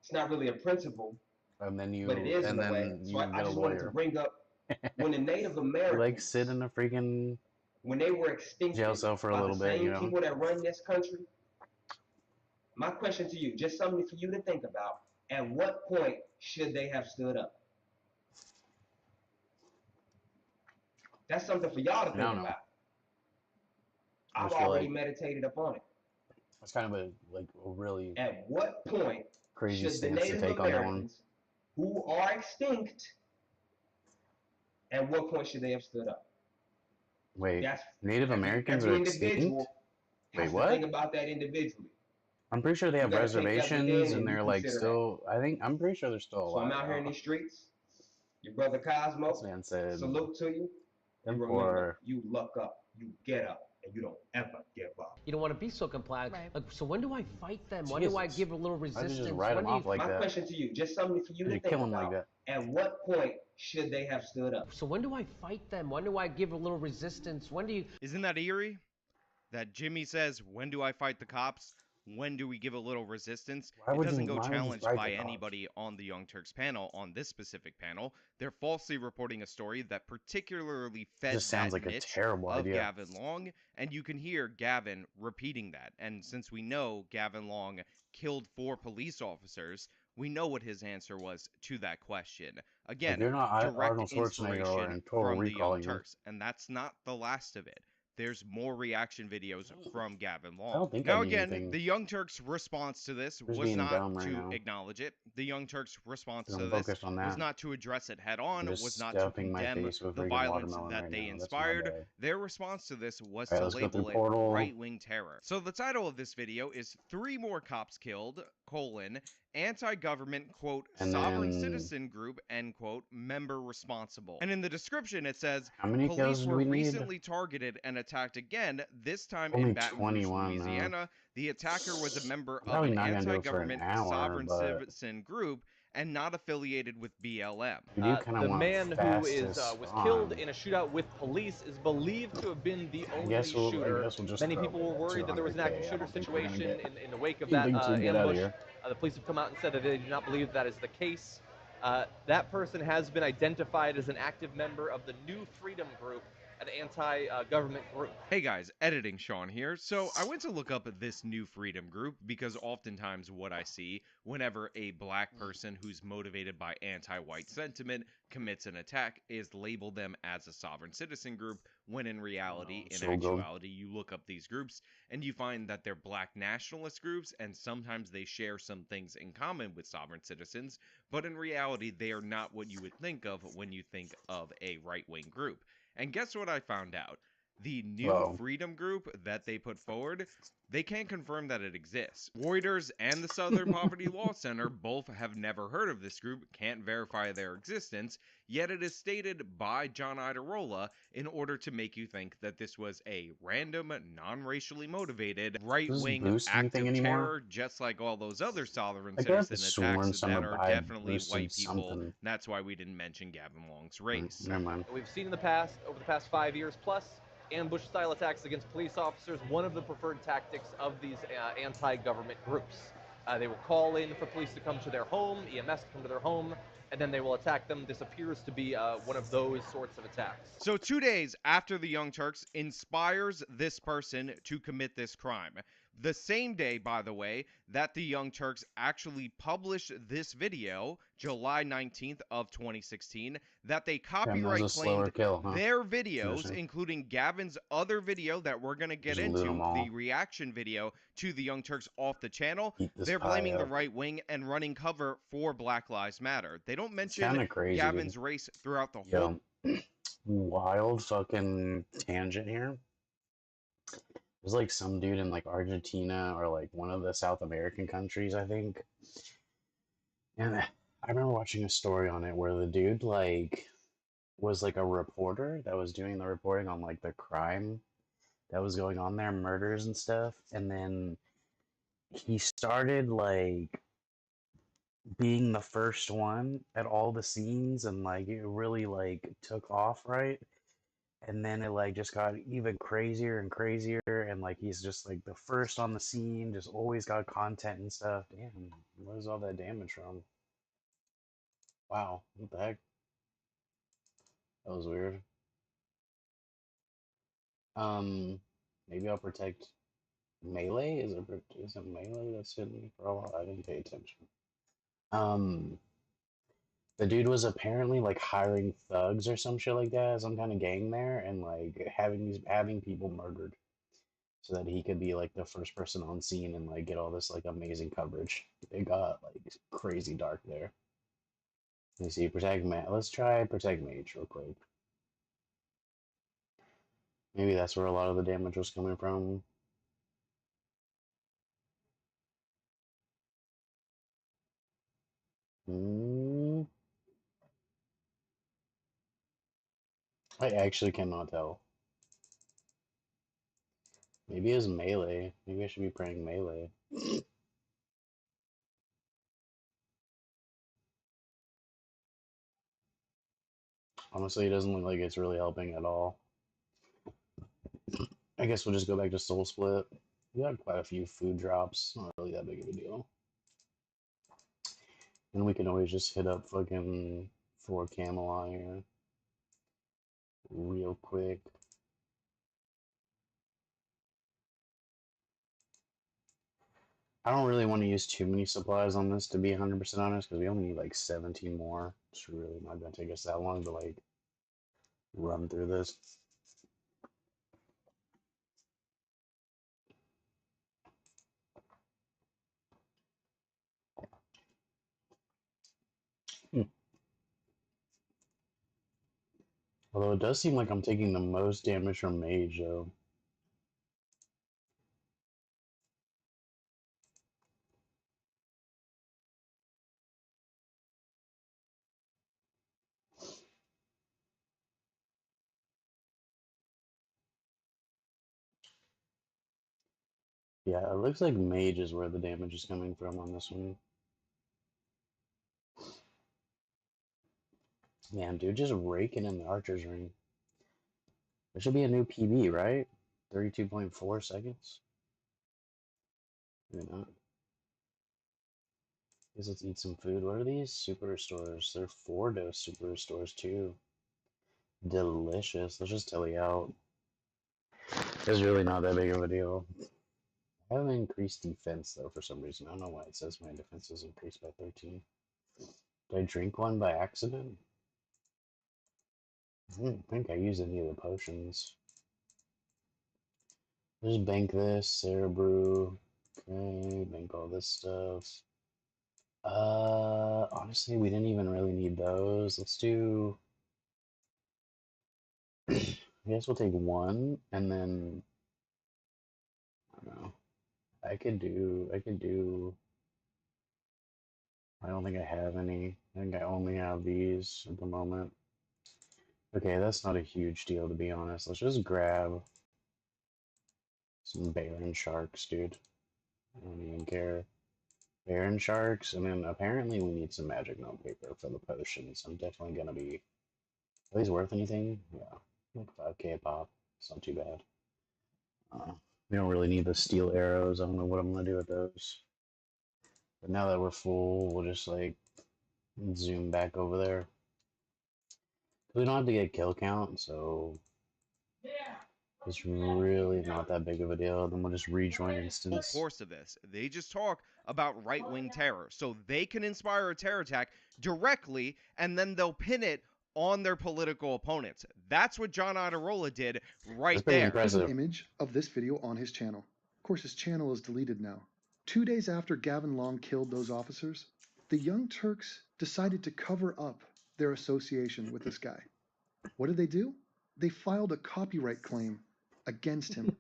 it's not really a principle, And then you, but it is and in a way. then So you I get a just wanted to lawyer. bring up when the Native You, Americans, like, sit in a freaking when they were extincted jail cell for a by little the bit, same you know? people that run this country, my question to you, just something for you to think about, at what point should they have stood up? That's something for y'all to think I don't know. about. I I've just feel already like meditated upon it. it's kind of a really At what point crazy should the stance to Native take on that one. Americans who are extinct, at what point should they have stood up? Wait, That's Native Americans every are extinct? individual Wait, has to what? think about that individually. I'm pretty sure they You have gotta take that reservations within and and you they're like consider still. I'm pretty sure they're still that. So I'm alive. out here in these streets. Your brother Cosmo, This man said, salute to you. You "Them remember, poor." you luck up, you get up, and you don't ever give up. You don't want to be so compliant. Right. Like, so when do I fight them? When do I Jesus. give a little Why'd you resistance? just write When him do off like My that? question to you, just something for you Why'd to you think kill him like about. that? At what point should they have stood up? So when do I fight them? When do I give a little resistance? When do you... Isn't that eerie? That Jimmy says, when do I fight the cops? When do we give a little resistance? It doesn't go challenged by anybody on the Young Turks panel, on this specific panel. They're falsely reporting a story that particularly fed Just sounds that like a niche terrible of idea. Gavin Long, and you can hear Gavin repeating that. And since we know Gavin Long killed 4 police officers, we know what his answer was to that question. Again, you're not direct Arnold Schwarzenegger or in inspiration Total from the Recall, Young you- Turks. And that's not the last of it. There's more reaction videos from Gavin Long. I don't think Now, I need again, anything. the Young Turks' response to this Just was being not dumb right to now. acknowledge it. The Young Turks' response Because to I'm this focused on was that. not to address it head on, I'm just was not to stuffing my condemn face with the freaking violence watermelon that right they now. That's my inspired. bad. Their response to this was Alright, to let's go through label it Portal. right-wing terror. So the title of this video is 3 more cops killed, anti-government, quote, And sovereign then- citizen group, end quote, member responsible. And in the description it says, How many kills police do were we need? recently targeted and attacked again, this time Only in Baton Rouge, 21, Louisiana. The attacker was a member of Probably an not gonna do it for an anti-government hour, sovereign but- citizen group and not affiliated with BLM. You do kinda The want man who is fastest was on. killed in a shootout with police is believed to have been the only we'll shooter. just Many throw people were worried that there was an active 200K. I shooter don't think we're gonna situation get in the wake of He that thinks he'll get out of ambush. here. The police have come out and said that they do not believe that is the case. That person has been identified as an active member of the New Freedom Group, an anti-government group. Hey guys, editing Sean here. So I went to look up this New Freedom Group because oftentimes what I see whenever a black person who's motivated by anti-white sentiment commits an attack is label them as a sovereign citizen group, when in reality, in So good. actuality, you look up these groups and you find that they're black nationalist groups, and sometimes they share some things in common with sovereign citizens, but in reality, they are not what you would think of when you think of a right-wing group. And guess what I found out? The New Freedom Group that they put forward, they can't confirm that it exists. Reuters and the Southern Poverty Law Center both have never heard of this group, can't verify their existence, yet it is stated by John Idarola in order to make you think that this was a random, non-racially motivated, right-wing Boost act anything of anymore? terror, just like all those other sovereign I could have citizen sworn attacks some that of are I definitely boosted white people. something. That's why we didn't mention Gavin Long's race. Never mind. We've seen in the past, over the past 5 years plus, ambush-style attacks against police officers, one of the preferred tactics of these anti-government groups. They will call in for police to come to their home, EMS to come to their home, and then they will attack them. This appears to be one of those sorts of attacks. So 2 days after the Young Turks inspires this person to commit this crime. The same day, by the way, that the Young Turks actually published this video, July 19th of 2016, that they copyright claimed their videos, including Gavin's other video that we're going to get into, the reaction video to the Young Turks off the channel. They're blaming the right wing and running cover for Black Lives Matter. They don't mention Gavin's race throughout the whole... Wild fucking tangent here. There's like some dude in like Argentina or like one of the South American countries, I think. And I remember watching a story on it where the dude like was like a reporter that was doing the reporting on like the crime that was going on there, murders and stuff. And then he started like being the first one at all the scenes, and like it really like took off, right? And then it like just got even crazier and crazier, and like he's just like the first on the scene, just always got content and stuff. Damn, where's all that damage from? Wow, what the heck? That was weird. Maybe I'll protect Melee. Is it Melee that's hidden for a while? I didn't pay attention. The dude was apparently like hiring thugs or some shit like that, some kind of gang there, and like having people murdered so that he could be like the first person on scene and like get all this like amazing coverage. It got like crazy dark there. Let's see, let's try protect mage real quick. Maybe that's where a lot of the damage was coming from. I actually cannot tell. Maybe it's melee. Maybe I should be praying melee. Honestly, it doesn't look like it's really helping at all. I guess we'll just go back to Soul Split. We got quite a few food drops. Not really that big of a deal. And we can always just hit up fucking 4 Camelot here. Real quick. I don't really want to use too many supplies on this, to be 100% honest, because we only need like 17 more. It's really not going to take us that long to like run through this. Although it does seem like I'm taking the most damage from Mage, though. Yeah, it looks like Mage is where the damage is coming from on this one. Man, dude, just raking in the Archer's Ring. There should be a new PB, right? 32.4 seconds? Maybe not. Guess let's eat some food. What are these? Super Restores. They're 4-dose Super Restores, too. Delicious. Let's just tell you out. It's really not that big of a deal. I have increased defense, though, for some reason. I don't know why it says my defense is increased by 13. Did I drink one by accident? I don't think I used any of the potions. Just bank this, Cerebrew. Okay, bank all this stuff. Honestly, we didn't even really need those. Let's do... I guess we'll take one, and then... I don't know. I could do... I don't think I have any. I think I only have these at the moment. Okay, that's not a huge deal, to be honest. Let's just grab some Baron Sharks, dude. I don't even care. Baron Sharks, and then apparently we need some magic note paper for the potions. I'm definitely gonna be... Are these worth anything? Yeah, like 5k a pop. It's not too bad. We don't really need the steel arrows. I don't know what I'm gonna do with those. But now that we're full, we'll just like zoom back over there. We don't have to get kill count, so it's really not that big of a deal. Then we'll just rejoin instance. The course of this, they just talk about right-wing terror, so they can inspire a terror attack directly, and then they'll pin it on their political opponents. That's what John Iderola did right there. There's an image of this video on his channel. Of course, his channel is deleted now. 2 days after Gavin Long killed those officers, the Young Turks decided to cover up their association with this guy. What did they do? They filed a copyright claim against him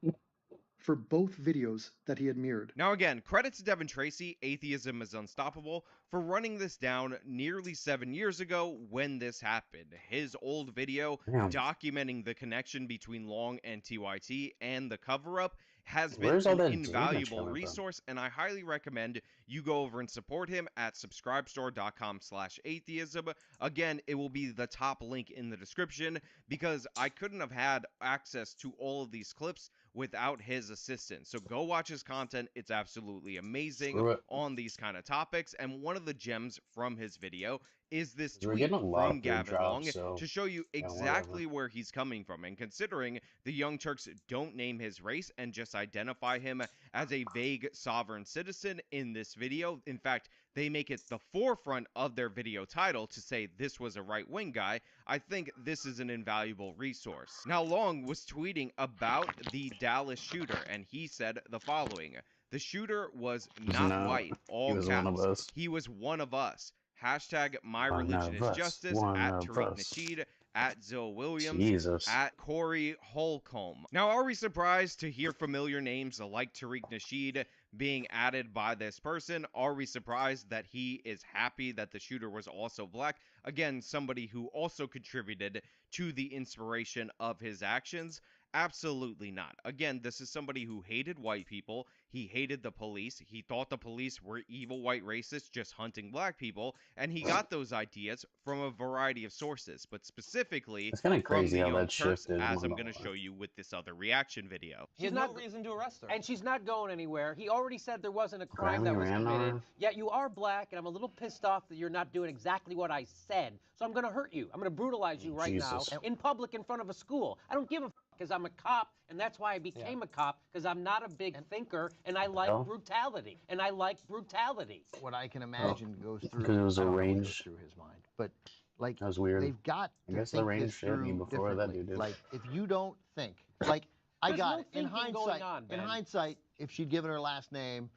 for both videos that he had mirrored. Now again, credit to Devin Tracy, Atheism is Unstoppable, for running this down nearly 7 years ago when this happened. His old video documenting the connection between Long and TYT and the cover-up has been an invaluable resource, and I highly recommend you go over and support him at subscribestore.com/atheism. Again, it will be the top link in the description because I couldn't have had access to all of these clips without his assistance. So go watch his content. It's absolutely amazing on these kind of topics. And one of the gems from his video is this tweet from Gavin Long to show you exactly where he's coming from. And considering the Young Turks don't name his race and just identify him as a vague sovereign citizen in this video, in fact, they make it the forefront of their video title to say this was a right-wing guy, I think this is an invaluable resource. Now, Long was tweeting about the Dallas shooter, and he said the following: "The shooter was not white, all caps. He was one of us. Hashtag my religion is justice, at Tariq Nasheed, at Zoe Williams, Jesus. at Corey Holcomb. Now, are we surprised to hear familiar names like Tariq Nasheed being added by this person? Are we surprised that he is happy that the shooter was also black? Again, somebody who also contributed to the inspiration of his actions? Absolutely not. Again, this is somebody who hated white people. He hated the police. He thought the police were evil white racists just hunting black people. And he got those ideas from a variety of sources, but specifically It's kind of from crazy the how Young that Turks, shifted. as I'm going to show you with this other reaction video. He has no reason to arrest her. And she's not going anywhere. He already said there wasn't a crime that was committed. Yet you are black, and I'm a little pissed off that you're not doing exactly what I said. So I'm going to hurt you. I'm going to brutalize you right now in public in front of a school. I don't give a because I'm a cop, and that's why I became a cop, because I'm not a big thinker, and I like brutality. And I like brutality. What I can imagine goes through. Because it was I don't know what goes arranged. through his mind, but like That was weird. they've got I to guess the think range this hit me through before that differently. dude did. Like if you don't think, like I There's got no it. thinking going on, Ben. In hindsight, if she'd given her last name,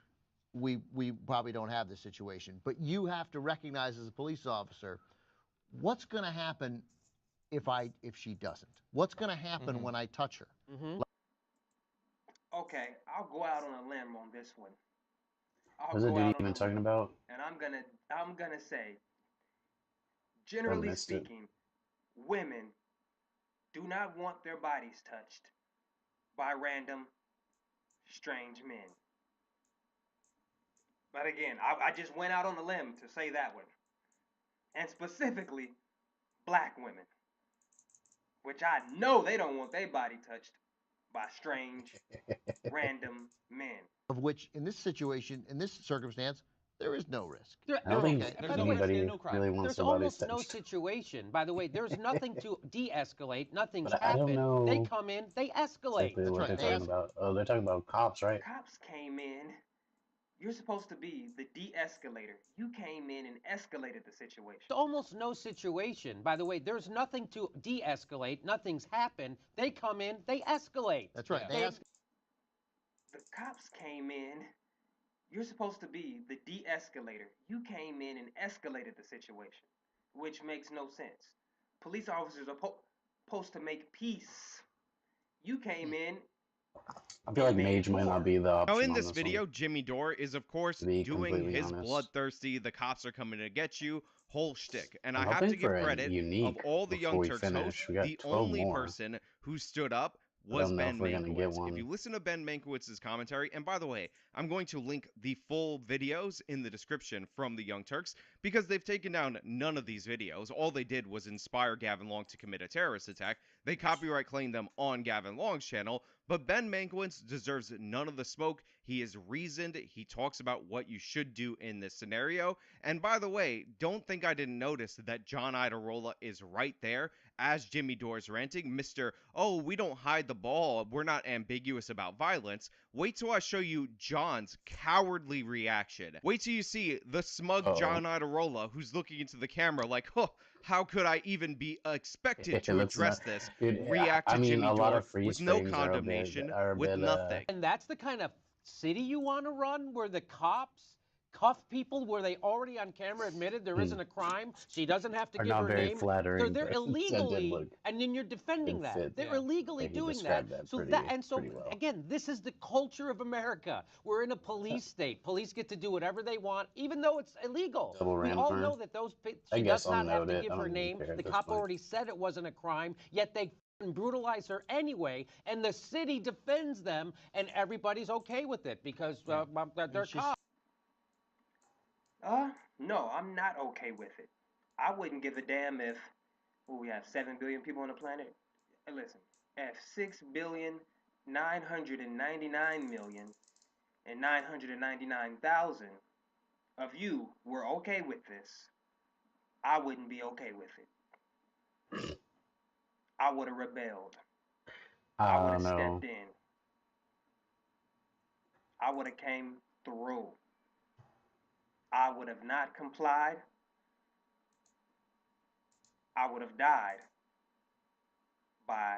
we probably don't have this situation. But you have to recognize as a police officer, what's going to happen if she doesn't? What's going to happen when I touch her? Okay, I'll go out on a limb on this one. What was the dude even talking about? And I'm gonna say, generally speaking, women do not want their bodies touched by random, strange men. But again, I just went out on a limb to say that one. And specifically, black women. Which I know they don't want their body touched by strange, random men. Of which, in this situation, in this circumstance, there is no risk. I don't think anybody really wants There's their bodies almost no touched. situation. By the way, there's nothing to de-escalate. Nothing's But I don't happened. know They come in, they escalate. exactly what they're talking about. Oh, they're talking about cops, right? Cops came in. You're supposed to be the de-escalator. You came in and escalated the situation. There's almost no situation. By the way, there's nothing to de-escalate. Nothing's happened. They come in, they escalate. That's right. The cops came in. You're supposed to be the de-escalator. You came in and escalated the situation, which makes no sense. Police officers are supposed to make peace. You came in. I feel like Mage might not be the option. Now, in on this video, one, Jimmy Dore is, of course, to be doing completely his honest. bloodthirsty, the cops are coming to get you, whole shtick. And I'm I have hoping to give for a credit unique of all the before Young we Turks finish. hosts, We got the 12 only more. person who stood up I was don't know Ben if we're gonna get Mankiewicz. one. If you listen to Ben Mankiewicz's commentary, and by the way, I'm going to link the full videos in the description from the Young Turks, because they've taken down none of these videos. All they did was inspire Gavin Long to commit a terrorist attack. They copyright claimed them on Gavin Long's channel, but Ben Mankiewicz deserves none of the smoke. He is reasoned. He talks about what you should do in this scenario. And by the way, don't think I didn't notice that John Idarola is right there as Jimmy Dore's ranting. Mr. Oh, we don't hide the ball. We're not ambiguous about violence. Wait till I show you John's cowardly reaction. Wait till you see the smug John Idarola who's looking into the camera like, huh, how could I even be expected to address this? React to I mean, Jimmy a lot Dore of freeze with no frames are a bit- condemnation, are a with bit, nothing. And that's the kind of city you want to run, where the cops cuff people, where they already on camera admitted there isn't a crime. She doesn't have to Are give not her very name. flattering, They're but that did illegally, look and then you're defending that. fit. They're Yeah. illegally Like, he doing that. described that So pretty- that, and so pretty well. again, this is the culture of America. We're in a police state. Police get to do whatever they want, even though it's illegal. Double We ram all firm. know that those. I She guess does I'll not have note to it. give I her don't name. care at The this cop point. already said it wasn't a crime. Yet they brutalize her anyway, and the city defends them, and everybody's okay with it because they're cops. No, I'm not okay with it. I wouldn't give a damn if we have 7 billion people on the planet. And listen, if 6,999,999,000 of you were okay with this, I wouldn't be okay with it. I would have rebelled. I would have stepped in. I would have came through. I would have not complied. I would have died by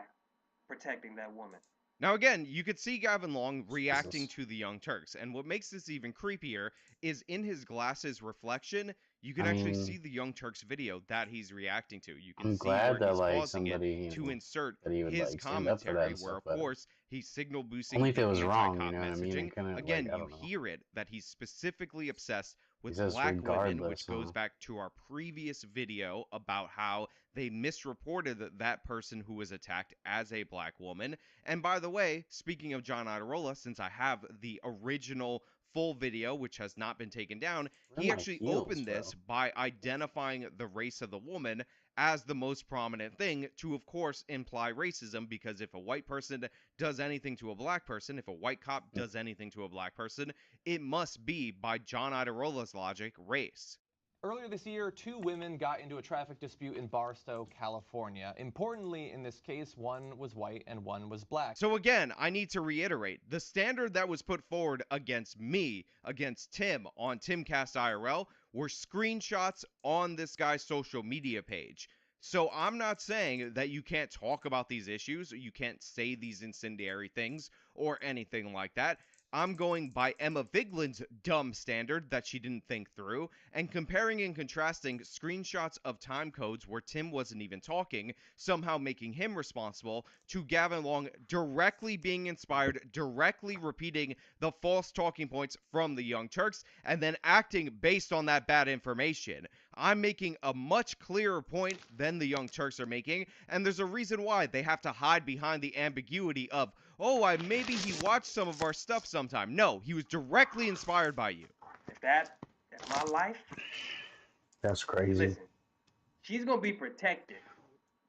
protecting that woman. Now, again, you could see Gavin Long reacting to the Young Turks, and what makes this even creepier is in his glasses reflection, You can I actually mean, see the Young Turks video that he's reacting to. You can I'm see glad where that he's like pausing somebody, it to insert that he would his like stand up for that commentary, and where stuff, of but course he's signal boosting only if the it was wrong, you anti-cop know what I mean? I messaging. couldn't Again, like, I you don't know. hear it that he's specifically obsessed He with says black women, regardless, which goes huh? back to our previous video about how they misreported that person who was attacked as a black woman. And by the way, speaking of John Iadarola, since I have the original full video, which has not been taken down, Where are he my actually heels, opened bro? this by identifying the race of the woman as the most prominent thing to, of course, imply racism, because if a white person does anything to a black person, if a white cop does anything to a black person, it must be, by John Iadarola's logic, race. Earlier this year, 2 women got into a traffic dispute in Barstow, California. Importantly, in this case, one was white and one was black. So again, I need to reiterate, the standard that was put forward against me, against Tim, on Timcast IRL, were screenshots on this guy's social media page. So I'm not saying that you can't talk about these issues, or you can't say these incendiary things, or anything like that. I'm going by Emma Viglin's dumb standard that she didn't think through, and comparing and contrasting screenshots of time codes where Tim wasn't even talking, somehow making him responsible, to Gavin Long directly being inspired, directly repeating the false talking points from the Young Turks, and then acting based on that bad information. I'm making a much clearer point than the Young Turks are making, and there's a reason why they have to hide behind the ambiguity of, oh, maybe he watched some of our stuff sometime. No, he was directly inspired by you. If that's my life, That's crazy. listen, she's gonna be protected.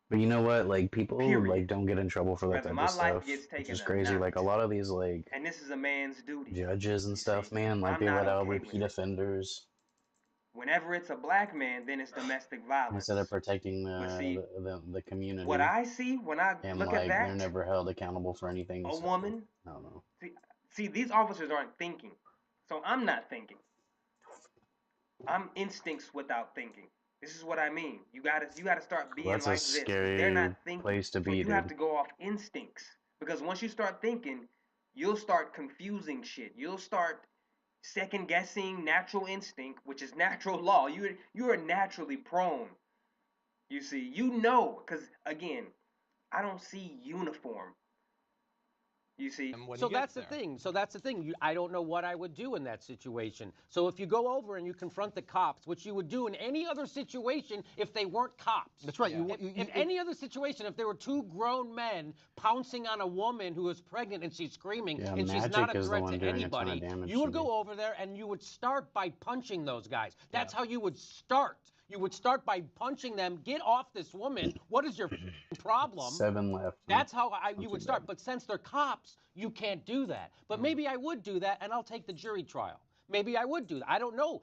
But you know what? Like people Period. like don't get in trouble for that Whether type my of life stuff, gets which taken is or crazy. not. Like a lot of these like And this is a man's duty. judges and stuff, man. Like I'm they not let out okay with repeat it. offenders Whenever it's a black man, then it's domestic violence. instead of protecting But see, the community. what I see when I and look like at they're that, never held accountable for anything. a So, woman. I don't know. See, these officers aren't thinking, so I'm not thinking. I'm instincts without thinking. This is what I mean. You gotta start being That's like a this. scary They're not thinking. place to So be, you have dude. to go off instincts, because once you start thinking, you'll start confusing shit. You'll start second guessing natural instinct, which is natural law. You are naturally prone. You see, because again, I don't see uniform. You see, So that's the thing. I don't know what I would do in that situation. So if you go over and you confront the cops, which you would do in any other situation if they weren't cops. That's right. In any other situation, if there were 2 grown men pouncing on a woman who is pregnant and she's screaming Yeah, and she's Magic not a is the threat one to doing a ton of anybody, damage you would to go over there and you would start by punching those guys. That's how you would start. You would start by punching them. Get off this woman. What is your problem? 7 left. That's how you would start. But since they're cops, you can't do that. But maybe I would do that, and I'll take the jury trial. Maybe I would do that. I don't know.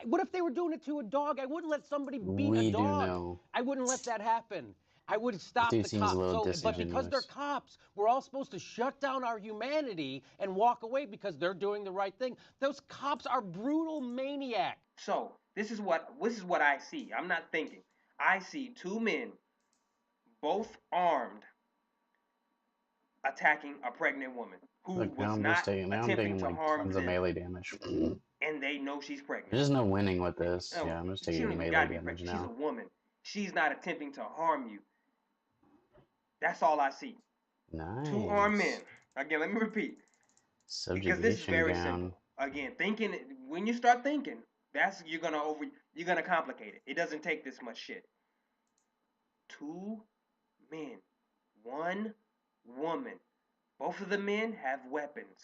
What if they were doing it to a dog? I wouldn't let somebody beat We a do dog. know. I wouldn't let that happen. I would stop This the dude seems a cops. little But because they're disingenuous. cops, we're all supposed to shut down our humanity and walk away because they're doing the right thing. Those cops are brutal maniacs. So this is what I see. I'm not thinking. I see 2 men, both armed, attacking a pregnant woman who Look, now was I'm not just taking, now I'm attempting taking to like harm tons of them, melee damage. and they know she's pregnant. There's no winning with this. No, Yeah, I'm just she taking don't even melee gotta be damage pregnant. now. She's a woman. She's not attempting to harm you. That's all I see. Nice. 2 armed men. Again, let me repeat. Because this is Subjugation very down. simple. Again, thinking, when you start thinking, you're gonna complicate it. It doesn't take this much shit. 2 men, 1 woman. Both of the men have weapons,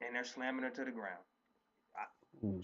and they're slamming her to the ground.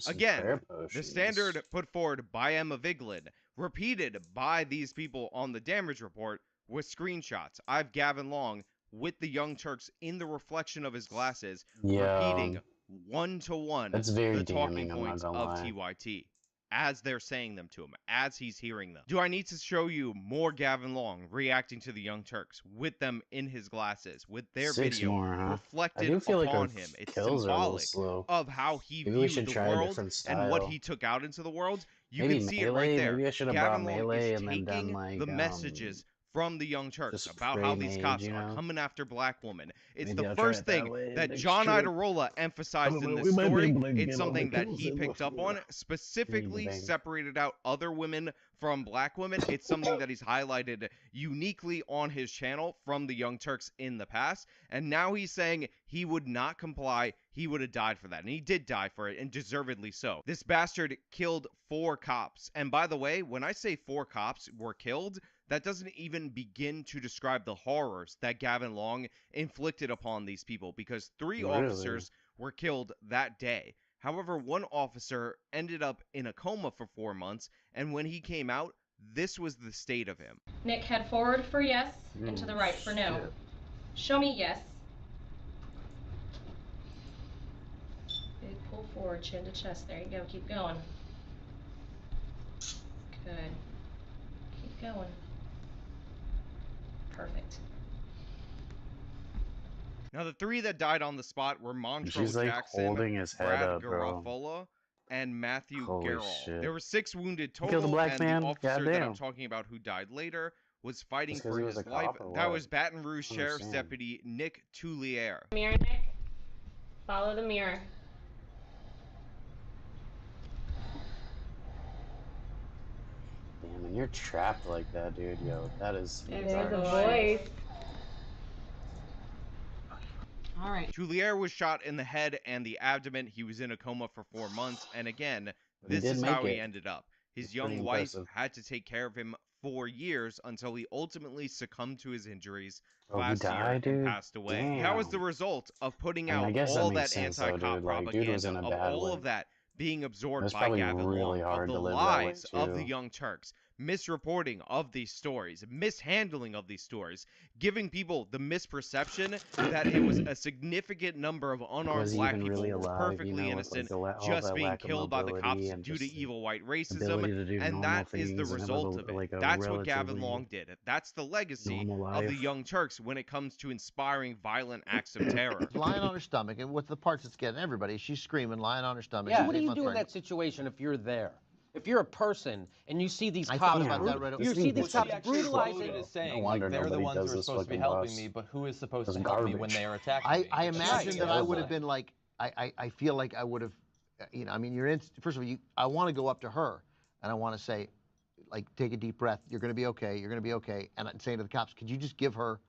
Again, the standard put forward by Emma Viglin, repeated by these people on the damage report, with screenshots. I've Gavin Long with the Young Turks in the reflection of his glasses, repeating one-to-one That's very the talking damning, I'm not points gonna of lie. TYT as they're saying them to him, as he's hearing them. Do I need to show you more Gavin Long reacting to the Young Turks with them in his glasses, with their 6 video more, huh? I reflected do feel like upon our him? It's kills are a little symbolic slow. of how he Maybe we viewed should the try a world different and what style. he took out into the world. You Maybe can see melee? it right there. Maybe I should have Gavin brought Long melee is and then done taking like the messages from the Young Turks Just about how frame these age, cops you are know? coming after black women. It's Maybe the I'll try first it that thing way that next John trip. Idarola emphasized in We this might be story. able to It's get something on the that he kills picked up in. on, specifically bang. separated out other women from black women. It's something that he's highlighted uniquely on his channel from the Young Turks in the past. And now he's saying he would not comply. He would have died for that. And he did die for it, and deservedly so. This bastard killed 4 cops. And by the way, when I say 4 cops were killed, that doesn't even begin to describe the horrors that Gavin Long inflicted upon these people, because 3 Really? officers were killed that day. However, 1 officer ended up in a coma for 4 months, and when he came out, this was the state of him. Nick, head forward for yes, and to the right for no. Shit. Show me yes. Big pull forward, chin to chest. There you go. Keep going. Good. Keep going. Perfect. Now, the 3 that died on the spot were Montreux She's like Jackson, holding his head Brad up, bro. Garofalo, and Matthew Holy Garrell. shit. There were 6 wounded Killed total, a black and man? the officer that I'm Goddamn. talking about who died later was fighting Just 'cause for he was his a life. cop or That what? was Baton Rouge I don't Sheriff's understand. Deputy Nick Toulier. Mirror, Nick. Follow the mirror. Damn, and you're trapped like that, dude. Yo, that is. There's bizarre the shit. voice. All right. Toulier was shot in the head and the abdomen. He was in a coma for 4 months. And again, But he this did is make how he it. ended up. His That's young pretty wife impressive. had to take care of him for years until he ultimately succumbed to his injuries Oh, he last year died, and dude? passed away. That was the Damn. result of putting I mean, I out guess that all makes that sense, though, anti-cop dude. Like, dude propaganda, was in a of bad all way. of that being absorbed It's by probably Gavin really Long, hard of the to live that way, lies of the too. Young Turks, misreporting of these stories, mishandling of these stories, giving people the misperception that it was a significant number of unarmed Was he black even people really who were alive, perfectly you know, with, like, innocent, the all just that being lack of killed by the cops mobility and due to just evil white ability racism, to do and normal that is the things and result live of it. like a That's what Gavin relatively Long did. That's the legacy normal of the life. Young Turks when it comes to inspiring violent acts of terror. Lying on her stomach, and with the parts that's getting everybody, she's screaming, lying on her stomach. Yeah, she's what do 8 you months do in pregnant. that situation if you're there? If you're a person and you see these I cops, thought about that right away. you see these cops She actually brutalizing. quoted as saying, No wonder like, they're the nobody ones does who are this supposed to be fucking helping bus. me, but who is supposed That's to help me when garbage. they are attacking me? I It's imagine just that I would terrible. have been like, I feel like I would have, you know, I mean, you're in, first of all, I want to go up to her and I want to say, like, take a deep breath. You're going to be okay. You're going to be okay. And I'm saying to the cops, could you just give her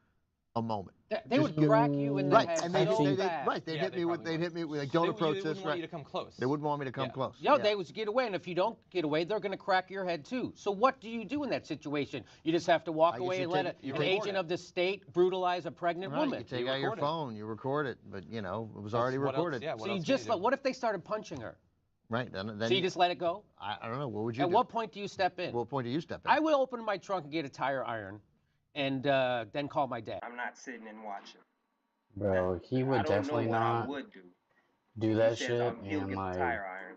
a moment? They would crack you in the right, head and so fast. right, they'd Yeah, hit they me with, probably they'd hit me with, like, don't approach They this. wouldn't want Right. you to come close. They wouldn't want me to come close. No, they would get away, and if you don't get away, they're going to crack your head too. So what do you do in that situation? You just have to walk away and let an agent of the state brutalize a pregnant Right, woman. you take out your phone, you record it, but you know it was already what else- recorded. so you just let, what if they started punching her? Right, then So you just let it go? I don't know. What would you At do? what point do you step in? What point do you step in? I would open my trunk and get a tire iron, and then call my dad. I'm not sitting and watching. Bro, he would I don't definitely know what not I would do. do that He says, shit he'll and get the like. tire iron.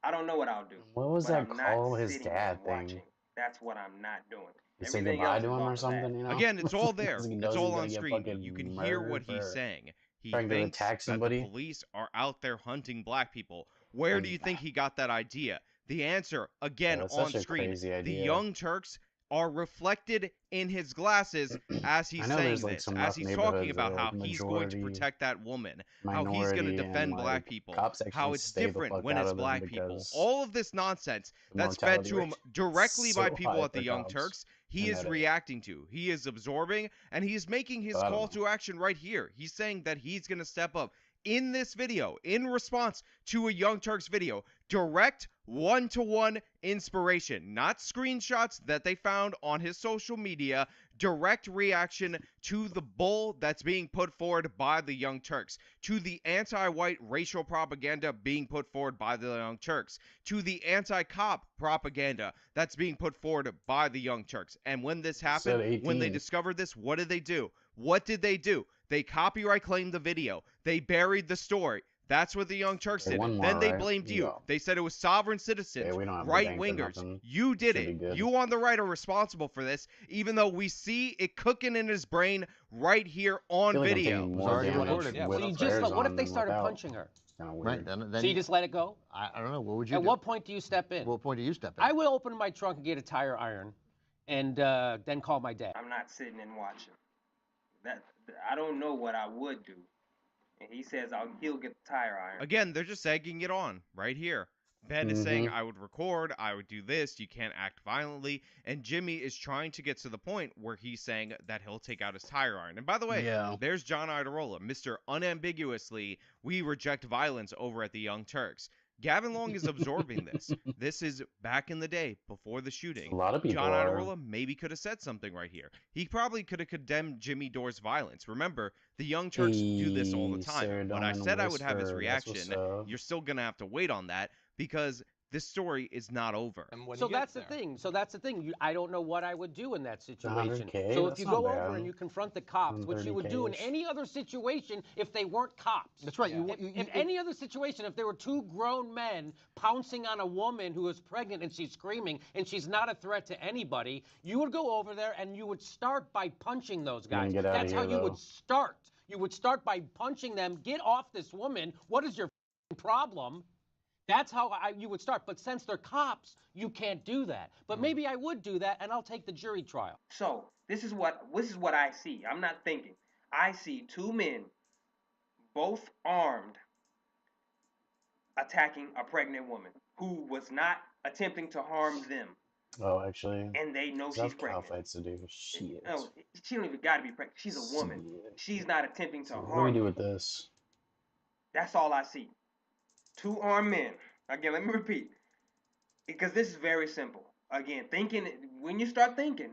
I don't know what I'll do. What was but that I'm not call his sitting dad and thing? watching. That's what I'm not doing. You say Everything goodbye else to is him off or of something, that. you know? Again, it's all there. Because he It's knows all he's on gonna get screen. fucking You can hear what murdered he's for saying. He trying to thinks attack that somebody. the police are out there hunting black people. Where do you think he got that idea? The answer, again, that's on such a screen. crazy The idea. Young Turks are reflected in his glasses as he's I know saying there's, like, this, some as rough he's neighborhoods talking that about are, how like, he's going to majority protect that woman, how he's going to minority defend and, black like, people, cops actually how it's stay the different fuck when out it's of them black people. because All of this nonsense the that's fed mortality to him rate directly by so people high at the for Young cops Turks, he in is that area. reacting to. He is absorbing, and he's making his So I don't call know. to action right here. He's saying that he's going to step up in this video, in response to a Young Turks video, direct one-to-one inspiration, not screenshots that they found on his social media, direct reaction to the bull that's being put forward by the Young Turks, to the anti-white racial propaganda being put forward by the Young Turks, to the anti-cop propaganda that's being put forward by the Young Turks. And when this happened, when they 18. discovered this, what did they do? What did they do? They copyright claimed the video. They buried the story. That's what the Young Turks Okay, did. one Then more, they right? blamed you. Yeah. They said it was sovereign citizens, Okay, we don't have to right bank or wingers. nothing. You did Should be it. good. You on the right are responsible for this, even though we see it cooking in his brain right here on feel like I'm video. taking more damage So with you just flares let, what if on they than started without. punching her? Kinda Right, weird. then So you just let it go? I don't know. What would you At do? what point do you step in? What point do you step in? I would open my trunk and get a tire iron, and then call my dad. I'm not sitting and watching. That I don't know what I would do. And he says he'll get the tire iron. Again, they're just egging it on right here. Ben is saying, I would record, I would do this, you can't act violently. And Jimmy is trying to get to the point where he's saying that he'll take out his tire iron. And by the way, there's John Iadarola, Mr. Unambiguously, we reject violence over at the Young Turks. Gavin Long is absorbing this. This is back in the day, before the shooting. A lot of people John are. Iadarola maybe could have said something right here. He probably could have condemned Jimmy Dore's violence. Remember, the Young Turks do this all the time. When I said I would have his reaction, you're still going to have to wait on that because this story is not over. So that's the thing. I don't know what I would do in that situation. 100K? So if That's you not go bad. over and you confront the cops, which you would do in 130K. any other situation if they weren't cops. That's right. In any other situation, if there were two grown men pouncing on a woman who is pregnant and she's screaming and she's not a threat to anybody, you would go over there and you would start by punching those guys. Get outta That's how here, you though. would start. You would start by punching them. Get off this woman. What is your problem? That's how you would start. But since they're cops, you can't do that. But maybe I would do that, and I'll take the jury trial. So this is what I see. I'm not thinking. I see two men, both armed, attacking a pregnant woman who was not attempting to harm them. Oh, actually. And they know That's she's pregnant. cow fights to do. Shit. No, she don't even got to be pregnant. She's a woman. She's not attempting to What do we harm do them. with this? That's all I see. Two armed men. Again, let me repeat. Because this is very simple. Again, when you start thinking,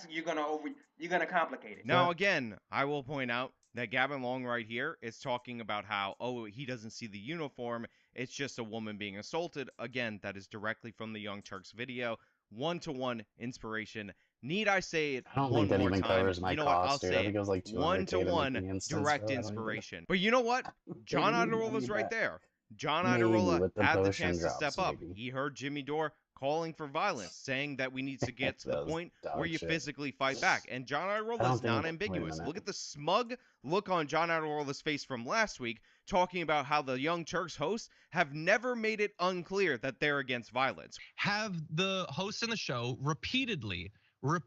you're gonna complicate it. Now, again, I will point out that Gavin Long right here is talking about how, he doesn't see the uniform. It's just a woman being assaulted. Again, that is directly from the Young Turks video. One-to-one inspiration. Need I say it I don't one think that more even time? covers my You know what? I'll cost, dude. I say think it was like 200K to make one-to-one the instance, direct bro. I don't even- inspiration. But you know what? John Maybe Iadarola is right that. there. John Maybe Iadarola with the had the potion chance to drops, step up. maybe. He heard Jimmy Dore calling for violence, saying that we need to get to the That was point dog where you shit. physically fight back. And John I Iadarola don't is think- not wait a ambiguous. minute. Look at the smug look on John Iadarola face from last week, talking about how the Young Turks hosts have never made it unclear that they're against violence. Have the hosts in the show repeatedly what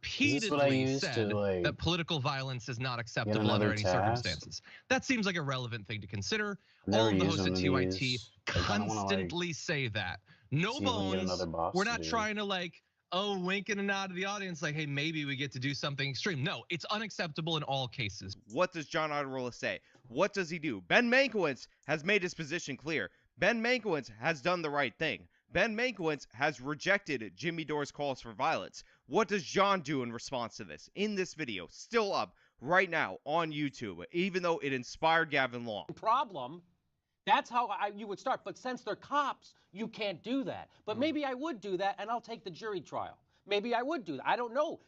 I used to, said like, that political violence is not acceptable under another any task? circumstances. That seems like a relevant thing to consider. I've never All of the used hosts at one of TYT these. Like, I don't wanna, like, constantly say that. No see if we can get bones. another boss We're to not do. trying to wink and a nod to the audience like, hey, maybe we get to do something extreme. No, it's unacceptable in all cases. What does John Iadarola say? What does he do? Ben Mankiewicz has made his position clear. Ben Mankiewicz has done the right thing. Ben Mankiewicz has rejected Jimmy Dore's calls for violence. What does John do in response to this? In this video, still up right now on YouTube, even though it inspired Gavin Long. Problem. That's how you would start. But since they're cops, you can't do that. But maybe I would do that, and I'll take the jury trial. Maybe I would do that. I don't know.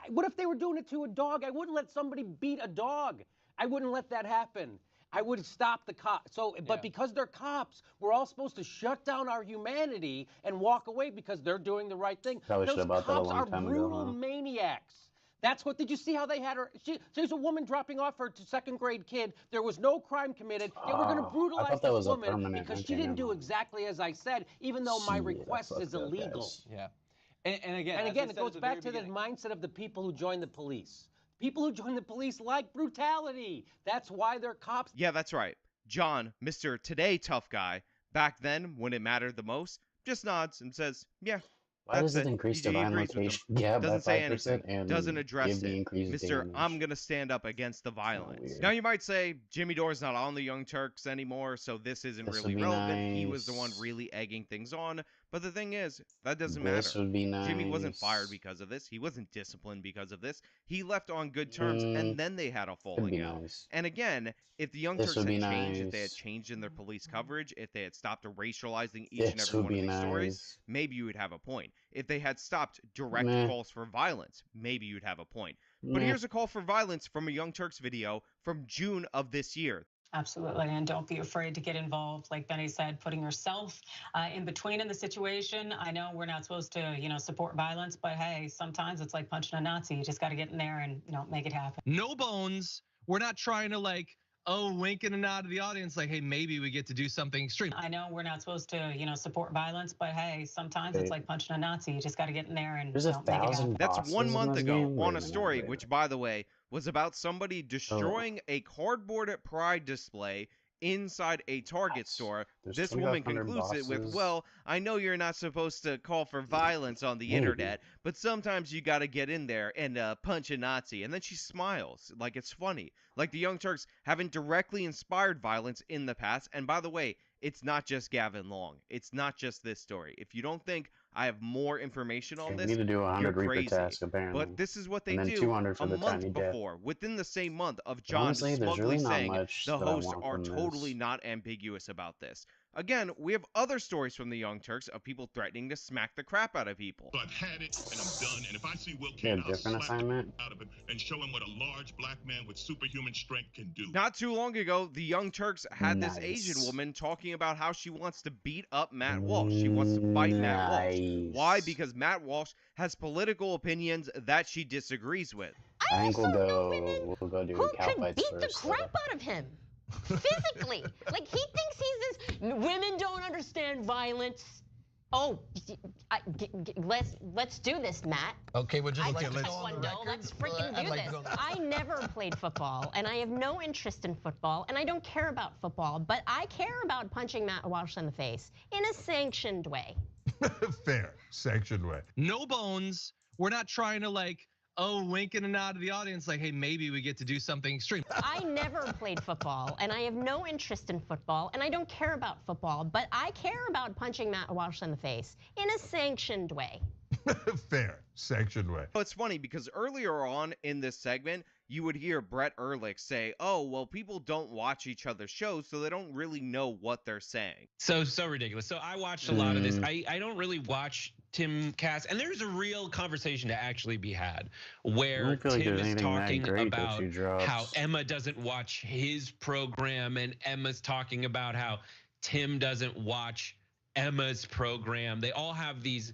What if they were doing it to a dog? I wouldn't let somebody beat a dog. I wouldn't let that happen. I would stop the cops. But because they're cops, we're all supposed to shut down our humanity and walk away because they're doing the right thing. Probably should have bought that a Those long cops are time ago, brutal huh? maniacs. Did you see how they had her? There's a woman dropping off her second grade kid. There was no crime committed. They were going to I brutalize thought that this was a woman permanent. because she Okay, didn't never do mind. exactly as I said, even though my Shit, I request is fucked up, illegal. guys. Yeah. And again, And as I again, said it at goes the back very to the beginning- mindset of the people who join the police. People who join the police like brutality. That's why they're cops. Yeah, that's right. John, Mr. Today tough guy, back then when it mattered the most, just nods and says, yeah. Why that's does it increase He divine agrees with them. location? Yeah, by Doesn't say 5% anything. and Doesn't address give the it. increased Mr. damage. I'm gonna stand up against the violence. weird. Now you might say Jimmy Dore's not on the Young Turks anymore, so this isn't This really would be relevant. He was the one nice. really egging things on. But the thing is, that doesn't This matter. would be Jimmy wasn't nice. fired because of this. He wasn't disciplined because of this. He left on good terms, and then they had a It'd falling be out. nice. And again, if the Young This Turks would had be changed, if they had nice. changed in their police coverage, if they had stopped racializing each and This every would one of be these stories, nice. maybe you would have a point. If they had stopped direct Meh. calls for violence, maybe you'd have a point. But Meh. here's a call for violence from a Young Turks video from June of this year. Absolutely, and don't be afraid to get involved. Like Benny said, putting yourself in between in the situation. I know we're not supposed to, support violence, but hey, sometimes it's like punching a Nazi. You just got to get in there and, make it happen. No bones. We're not trying to winking a nod to the audience, like, hey, maybe we get to do something extreme. I know we're not supposed to, support violence, but hey, sometimes it's like punching a Nazi. You just got to get in there and There's make it happen. That's 1 month ago on a story, which, by the way, was about somebody destroying a cardboard Pride display inside a Target store. This woman concludes it with, well, I know you're not supposed to call for violence on the internet, but sometimes you got to get in there and punch a Nazi. And then she smiles like it's funny. Like the Young Turks haven't directly inspired violence in the past. And by the way, it's not just Gavin Long. It's not just this story. If you don't think I have more information on this, need to do 100 you're Reaper crazy. tasks, apparently. But this is what they And then do 200 for a the month tiny death. before, within the same month of John Honestly, there's smugly really not saying much the that I hosts want are from this. totally not ambiguous about this. Again, we have other stories from the Young Turks of people threatening to smack the crap out of people. So I've had it and I'm done. And if I see Will Yeah, Kane, I'll different slap assignment. the out of him and show him what a large black man with superhuman strength can do. Not too long ago, the Young Turks had this Nice. Asian woman talking about how she wants to beat up Matt Walsh. She wants to fight Matt Walsh. Why? Because Matt Walsh has political opinions that she disagrees with. I think we'll go do Who cow could fights beat the first. crap out of him? Physically. Like, he thinks he's this, women don't understand violence. Oh, let's do this, Matt. Okay, well, just I like like to go on the Taekwondo. record. Let's freaking I'd do like to this. go on the- I never played football, and I have no interest in football, and I don't care about football, but I care about punching Matt Walsh in the face in a sanctioned way. Fair, sanctioned way. No bones. We're not trying to winking a nod to the audience, like, hey, maybe we get to do something extreme. I never played football, and I have no interest in football, and I don't care about football, but I care about punching Matt Walsh in the face in a sanctioned way. Fair, sanctioned way. It's funny because earlier on in this segment, you would hear Brett Ehrlich say, oh, well, people don't watch each other's shows, so they don't really know what they're saying. So ridiculous. So I watched a lot of this. I don't really watch Tim Cass, and there's a real conversation to actually be had where feel like Tim there's is anything that talking great that about she drops. how Emma doesn't watch his program, and Emma's talking about how Tim doesn't watch Emma's program. They all have these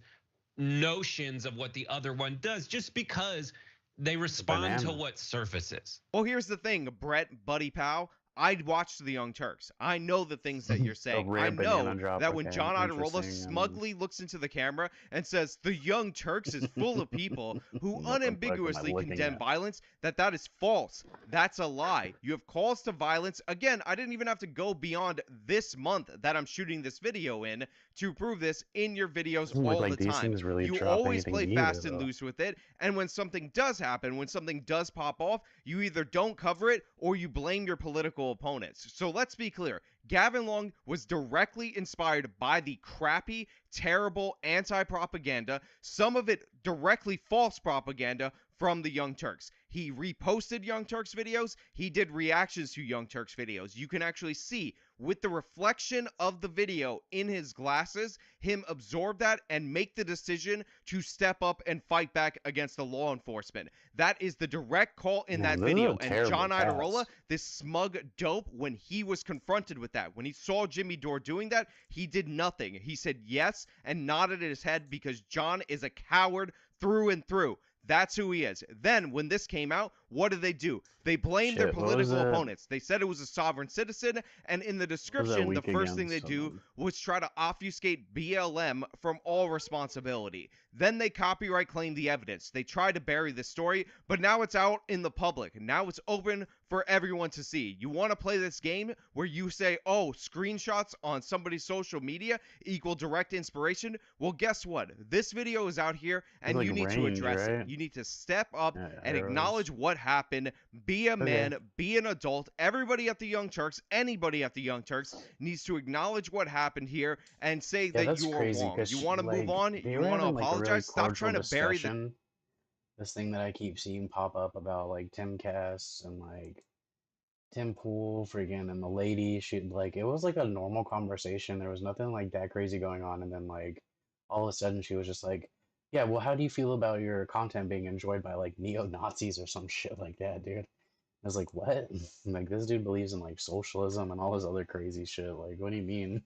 notions of what the other one does just because they respond to what surfaces. Well, here's the thing, Brett, Buddy Pow. I watched the Young Turks. I know the things that you're saying. rare I know banana drop, that when okay, John Idarola interesting, smugly looks into the camera and says the Young Turks is full of people who unambiguously looking condemn at? violence, that is false. That's a lie. You have calls to violence. Again, I didn't even have to go beyond this month that I'm shooting this video in to prove this in your videos all like the these time. things really You drop always anything play either, fast and though. loose with it, and when something does happen, when something does pop off, you either don't cover it or you blame your political opponents. So let's be clear. Gavin Long was directly inspired by the crappy, terrible anti-propaganda, some of it directly false propaganda from the Young Turks. He reposted Young Turks videos. He did reactions to Young Turks videos. You can actually see with the reflection of the video in his glasses, him absorb that and make the decision to step up and fight back against the law enforcement. That is the direct call in that those are video. And terrible John tasks. Idarola, this smug dope, when he was confronted with that, when he saw Jimmy Dore doing that, he did nothing. He said yes and nodded his head because John is a coward through and through. That's who he is. Then, when this came out, what did they do? They blamed their Shit, what was political that? opponents. They said it was a sovereign citizen, and in the description, the week first thing they against do was try to obfuscate BLM from all responsibility. Then they copyright claim the evidence. They tried to bury the story, but now it's out in the public. Now it's open for everyone to see. You want to play this game where you say, oh, screenshots on somebody's social media equal direct inspiration? Well, guess what? This video is out here, and like you need to range, address right? it. You need to step up and arrows. acknowledge what happened. Be a man, be an adult. Everybody at the Young Turks, anybody at the Young Turks needs to acknowledge what happened here and say that that's you are crazy, wrong. 'cause You want to move on? do You want to having, like, a really apologize? Stop trying to cordial bury the discussion? This thing that I keep seeing pop up about like Tim Cass and like Tim Pool freaking and the lady, she like it was like a normal conversation. There was nothing like that crazy going on, and then like all of a sudden she was just like, yeah, well, how do you feel about your content being enjoyed by like neo-Nazis or some shit like that, dude? I was like, what? Like, this dude believes in like socialism and all this other crazy shit. Like, what do you mean?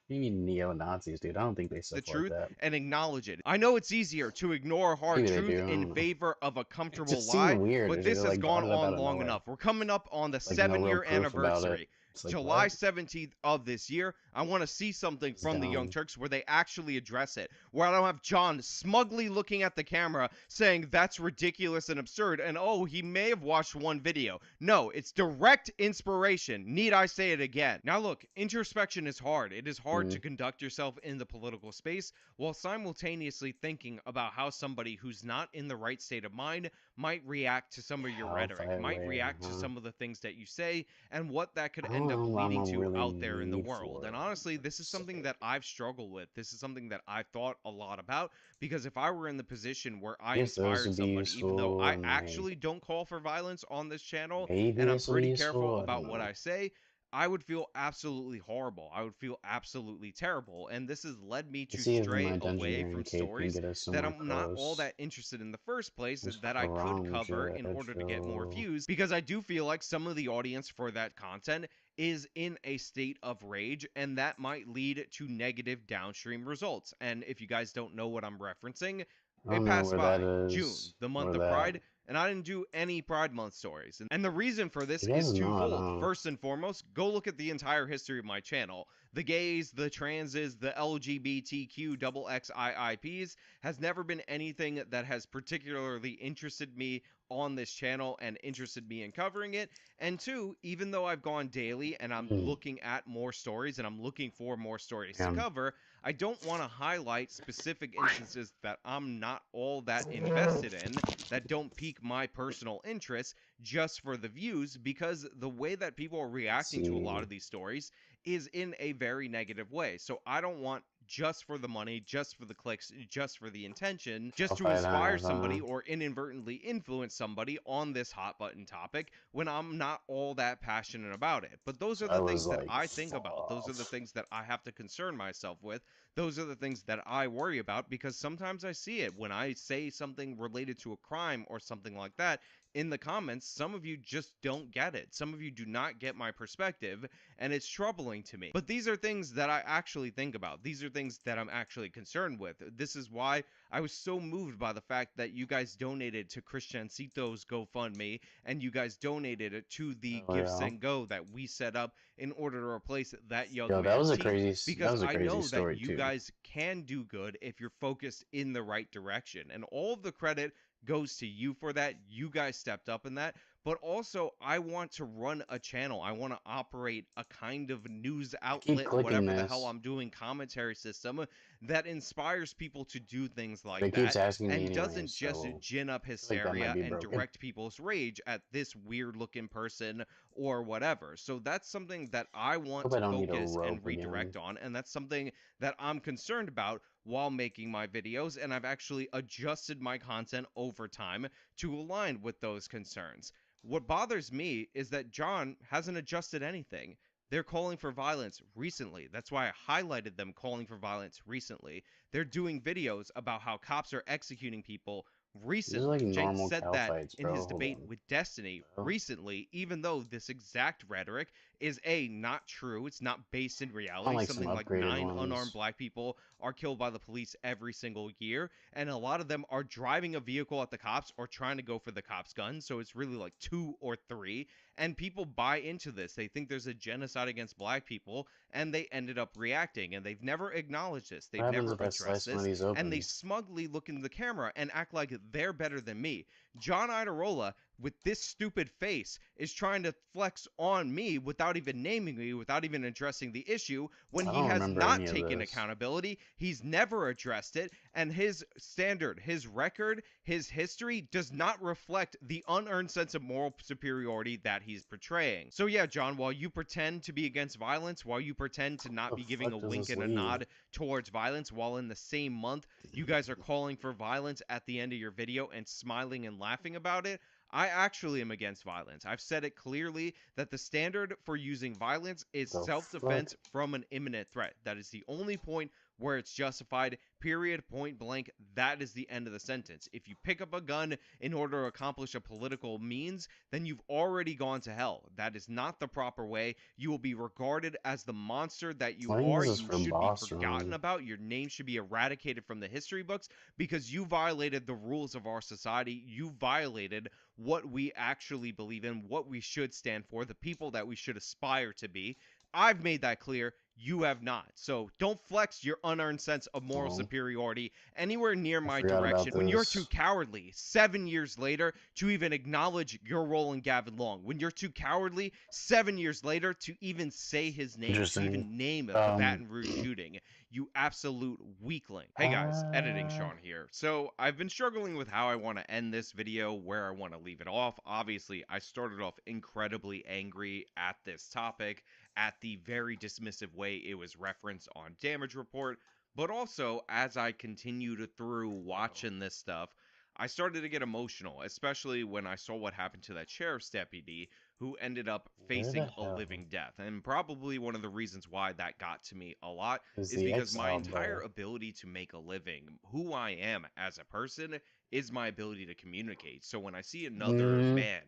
You mean neo-Nazis, dude? I don't think they the support truth that. and acknowledge it. I know it's easier to ignore hard Maybe they truth do, I in don't know. favor of a It comfortable just lie, seemed weird. but It this just, has like, gone brought it up out on of long nowhere. enough. We're coming up on the Like, no real 7-year proof about it. anniversary. It's like, July what? 17th of this year, I want to see something It's from the Young dumb. Turks where they actually address it. Where I don't have John smugly looking at the camera saying that's ridiculous and absurd, and oh, he may have watched one video. No, it's direct inspiration. Need I say it again? Now look, introspection is hard. It is hard to conduct yourself in the political space while simultaneously thinking about how somebody who's not in the right state of mind might react to some of your rhetoric, might react to some of the things that you say, and what that could end up leading to really out there in the need world. for And honestly, this is something that I've struggled with. This is something that I've thought a lot about, because if I were in the position where I Yes, those inspired would be somebody, even though useful, I and, like, actually don't call for violence on this channel, maybe and I'm this will be pretty useful, careful I about don't what know. I say, I would feel absolutely horrible. I would feel absolutely terrible. And this has led me to Let's see if stray my Dungeon away Baron from cape can stories get us that somewhere I'm not all close. that interested in the first place, There's that I could Karam, cover in order to get more Joe. views, because I do feel like some of the audience for that content is in a state of rage, and that might lead to negative downstream results. And if you guys don't know what I'm referencing, I don't it know passed where by that June, is. the month Where of that? Pride, and I didn't do any Pride Month stories. And the reason for this It is is not, twofold. huh? First and foremost, go look at the entire history of my channel. The gays, the transes, the LGBTQ XXIIPs has never been anything that has particularly interested me on this channel and interested me in covering it. And two, even though I've gone daily and I'm looking at more stories and I'm looking for more stories to cover, I don't want to highlight specific instances that I'm not all that invested in, that don't pique my personal interest just for the views, because the way that people are reacting to a lot of these stories is in a very negative way. So I don't want, just for the money, just for the clicks, just for the intention, just to inspire somebody or inadvertently influence somebody on this hot button topic when I'm not all that passionate about it. But those are the things that I think about. Those are the things that I have to concern myself with. Those are the things that I worry about, because sometimes I see it when I say something related to a crime or something like that in the comments. Some of you just don't get it. Some of you do not get my perspective, and it's troubling to me. But these are things that I actually think about. These are things that I'm actually concerned with. This is why I was so moved by the fact that you guys donated to Christiancito's GoFundMe, and you guys donated it to the Gifts and Go that we set up in order to replace that young Yo, that man's was a team, crazy, because I know story that you too. guys can do good if you're focused in the right direction. And all of the credit goes to you for that. You guys stepped up in that. But also, I want to run a channel. I want to operate a kind of news outlet, whatever the hell I'm doing, commentary system that inspires people to do things like It keeps that, asking me and anyway, doesn't just so gin up I feel like that might hysteria be and broken. direct people's rage at this weird looking person or whatever. So that's something that I want Hope I to don't need a focus and rope redirect on, and that's something that I'm concerned about while making my videos, and I've actually adjusted my content over time to align with those concerns. What bothers me is that John hasn't adjusted anything. They're calling for violence recently. That's why I highlighted them calling for violence recently. They're doing videos about how cops are executing people recently. like Jake normal said cow that fights, in bro. his Hold debate on. with Destiny Bro. recently, even though this exact rhetoric is not true. It's not based in reality. like some Something like upgraded 9 ones. unarmed black people are killed by the police every single year, and a lot of them are driving a vehicle at the cops or trying to go for the cops' gun. So it's really like 2 or 3, and people buy into this. They think there's a genocide against black people, and they ended up reacting, and they've never acknowledged this. They've What happens never if I addressed slice one of this, these and they open? smugly look into the camera and act like they're better than me. John Idarola, with this stupid face, is trying to flex on me without even naming me, without even addressing the issue, when I he don't has remember not any of taken this. accountability. He's never addressed it, and his standard, his record, his history does not reflect the unearned sense of moral superiority that he's portraying. So yeah, John, while you pretend to be against violence, while you pretend to not be giving a fuck does wink this and a lead? nod towards violence, while in the same month you guys are calling for violence at the end of your video and smiling and laughing about it, I actually am against violence. I've said it clearly that the standard for using violence is The self-defense from an imminent threat. That is the only point where it's justified, period, point blank, that is the end of the sentence. If you pick up a gun in order to accomplish a political means, then you've already gone to hell. That is not the proper way. You will be regarded as the monster that you I think are. this is You for should be boss forgotten room. about. Your name should be eradicated from the history books because you violated the rules of our society. You violated what we actually believe in, what we should stand for, the people that we should aspire to be. I've made that clear. You have not. So don't flex your unearned sense of moral superiority anywhere near my forgot about direction when you're this. too cowardly 7 years later to even acknowledge your role in Gavin Long. When you're too cowardly 7 years later to even say his name, to Interesting. even name the Baton Rouge shooting. You absolute weakling. Hey guys, editing Sean here. So I've been struggling with how I want to end this video, where I want to leave it off. Obviously, I started off incredibly angry at this topic, at the very dismissive way it was referenced on Damage Report, but also as I continued through watching this stuff, I started to get emotional, especially when I saw what happened to that sheriff's deputy who ended up facing a living death. And probably one of the reasons why that got to me a lot is because my entire ability to make a living, who I am as a person, is my ability to communicate. So when I see another man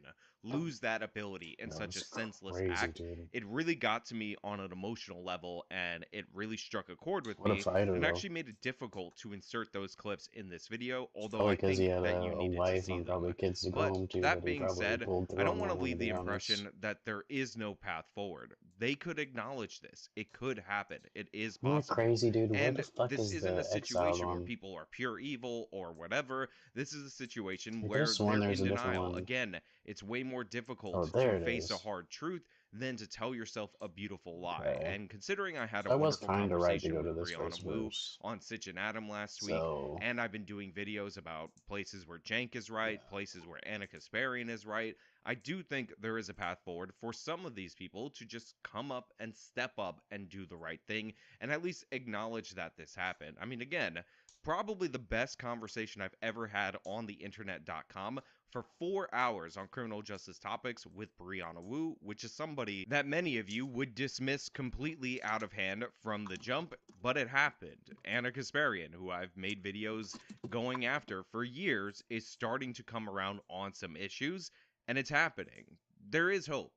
lose that ability in such a senseless act, it really got to me on an emotional level, and it really struck a chord with me, and actually made it difficult to insert those clips in this video, although I think that you needed to see them. Kids to go But home to, that being said, I don't want to leave the impression impression that there is no path forward. They could acknowledge this. It could happen. It is You're possible. crazy, dude. Where And the fuck this is isn't the a situation exile where on? people are pure evil or whatever. This is a situation I where could've sworn they're there's in a different denial. one. Again, it's way more difficult Oh, to there it face a is. hard truth than to tell yourself a beautiful lie. Okay. And considering I had a So I was wonderful kind of right to conversation go to with this Brianna first Wu verse. on Sitch and Adam last week, So and I've been doing videos about places where Jank is right, places where Anna Kasparian is right, I do think there is a path forward for some of these people to just come up and step up and do the right thing, and at least acknowledge that this happened. I mean, again, probably the best conversation I've ever had on the internet.com for 4 hours on criminal justice topics with Brianna Wu, which is somebody that many of you would dismiss completely out of hand from the jump, but it happened. Anna Kasparian, who I've made videos going after for years, is starting to come around on some issues, and it's happening. There is hope.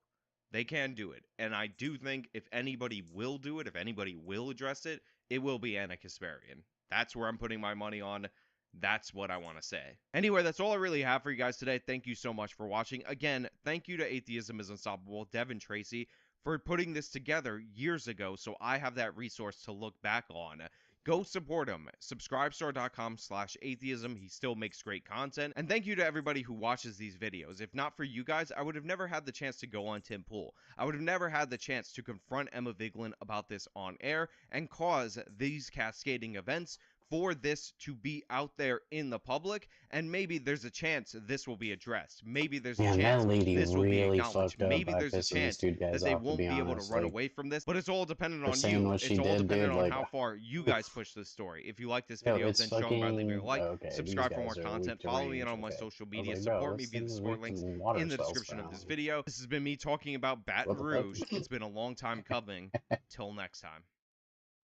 They can do it. And I do think if anybody will do it, if anybody will address it, it will be Anna Kasparian. That's where I'm putting my money on. That's what I want to say. Anyway, that's all I really have for you guys today. Thank you so much for watching. Again, thank you to Atheism is Unstoppable, Devin Tracy, for putting this together years ago, so I have that resource to look back on. Go support him. Subscribestar.com/atheism. He still makes great content. And thank you to everybody who watches these videos. If not for you guys, I would have never had the chance to go on Tim Pool. I would have never had the chance to confront Emma Vigeland about this on air and cause these cascading events for this to be out there in the public, and maybe there's a chance this will be addressed. Maybe there's a Man, chance that lady this will be really acknowledged. fucked up Maybe by there's a pissing chance these dude guys that they off, to won't be be able to honest. run Like, away from this, but it's all dependent for on saying you. what It's she all did, dependent dude, on like, how far you guys push this story. If you like this yo, video, it's then show me by leaving a like, okay, these subscribe for more guys are content, weak to follow me on range, all my okay. social I was media, like, bro, support me this via the thing's support weak links to water in the spells, description of fam. this video. This has been me talking about Baton What the fuck? Rouge. It's been a long time coming. Till next time.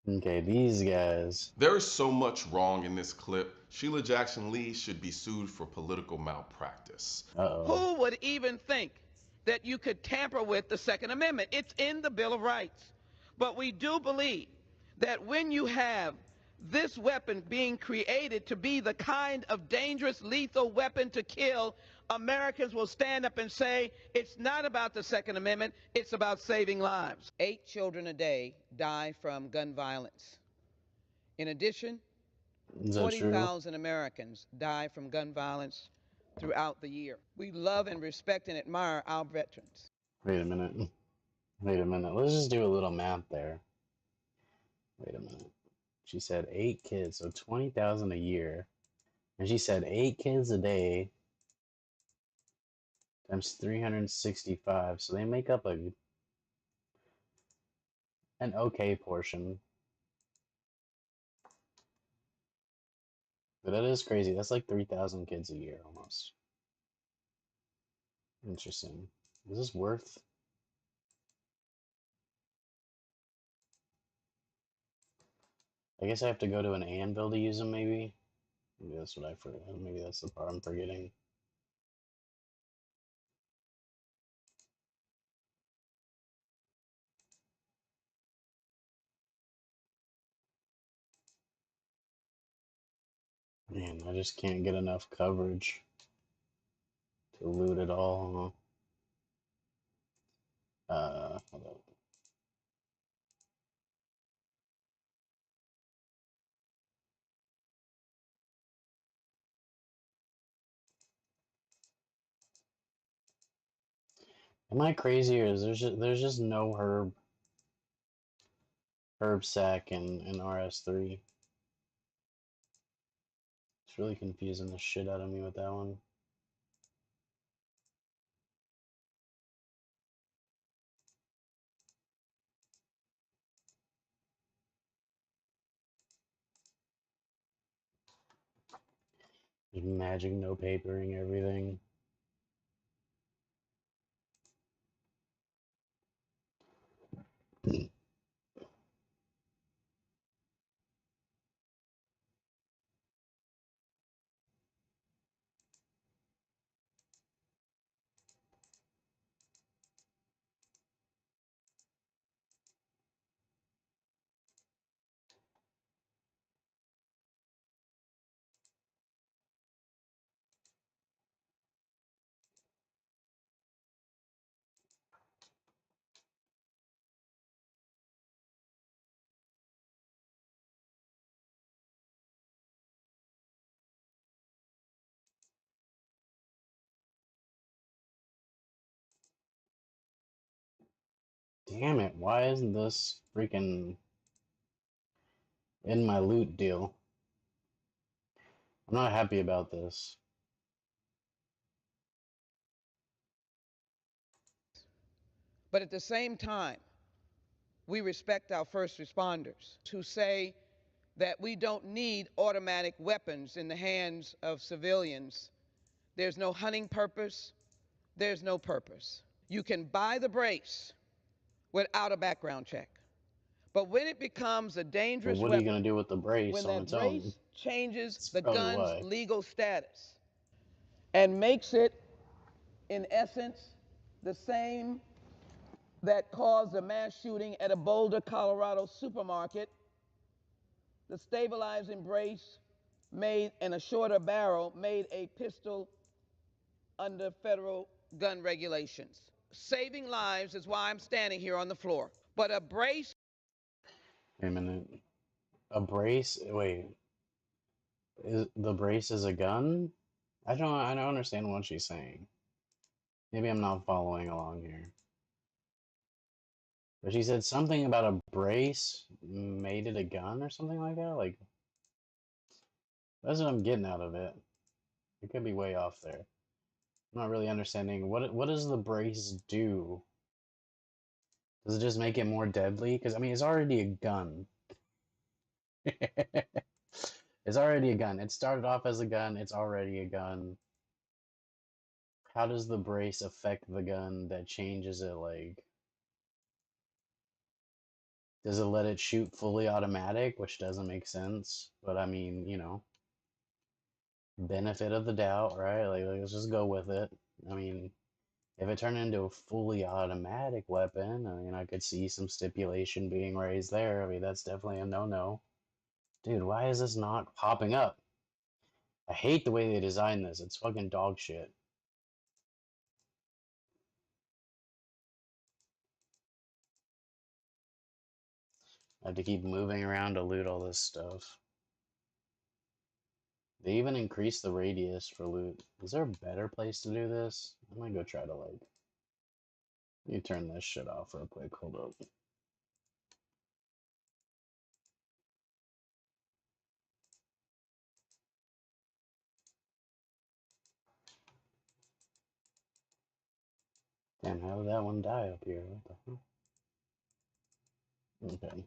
Okay, these guys. There is so much wrong in this clip. Sheila Jackson Lee should be sued for political malpractice. Who would even think that you could tamper with the Second Amendment? It's in the Bill of Rights. But we do believe that when you have this weapon being created to be the kind of dangerous, lethal weapon to kill, Americans will stand up and say, it's not about the Second Amendment, it's about saving lives. 8 children a day die from gun violence. In addition, Is that true? 40,000 Americans die from gun violence throughout the year. We love and respect and admire our veterans. Wait a minute. Wait a minute. Let's just do a little math there. Wait a minute. She said 8 kids, so 20,000 a year. And she said 8 kids a day times 365. So they make up an okay portion. But that is crazy. That's like 3,000 kids a year almost. Interesting. Is this worth I guess I have to go to an anvil to use them, maybe? Maybe that's what I forgot. Maybe that's the part I'm forgetting. Man, I just can't get enough coverage to loot it all. Hold on. Am I crazy, or is there's just no herb sack in RS3? It's really confusing the shit out of me with that one. Just magic, no papering, everything. Damn it, why isn't this freaking in my loot deal? I'm not happy about this. But at the same time, we respect our first responders who say that we don't need automatic weapons in the hands of civilians. There's no hunting purpose, there's no purpose. You can buy the brace without a background check. But when it becomes a But dangerous what are you weapon, gonna do with the brace when on that its own? brace changes That's the probably gun's why. legal status and makes it, in essence, the same that caused a mass shooting at a Boulder, Colorado supermarket, the stabilizing brace made and a shorter barrel made a pistol under federal gun regulations. Saving lives is why I'm standing here on the floor. But a brace. Wait a minute. A brace? Wait. The brace is a gun? I don't understand what she's saying. Maybe I'm not following along here. But she said something about a brace made it a gun or something like that? Like, that's what I'm getting out of it. It could be way off there. I'm not really understanding what does the brace do? Does it just make it more deadly? Because I mean, it's already a gun. It's already a gun. It started off as a gun. It's already a gun. How does the brace affect the gun that changes it? Like, does it let it shoot fully automatic, which doesn't make sense? But I mean, you know, benefit of the doubt, right? Like, let's just go with it. I mean, if it turned into a fully automatic weapon, I mean, I could see some stipulation being raised there. I mean, that's definitely a no-no. Dude, why is this not popping up? I hate the way they designed this. It's fucking dog shit. I have to keep moving around to loot all this stuff. They even increased the radius for loot. Is there a better place to do this? I might go try to, like... Let me turn this shit off real quick. Hold up. Damn, how did that one die up here? What the hell? Okay.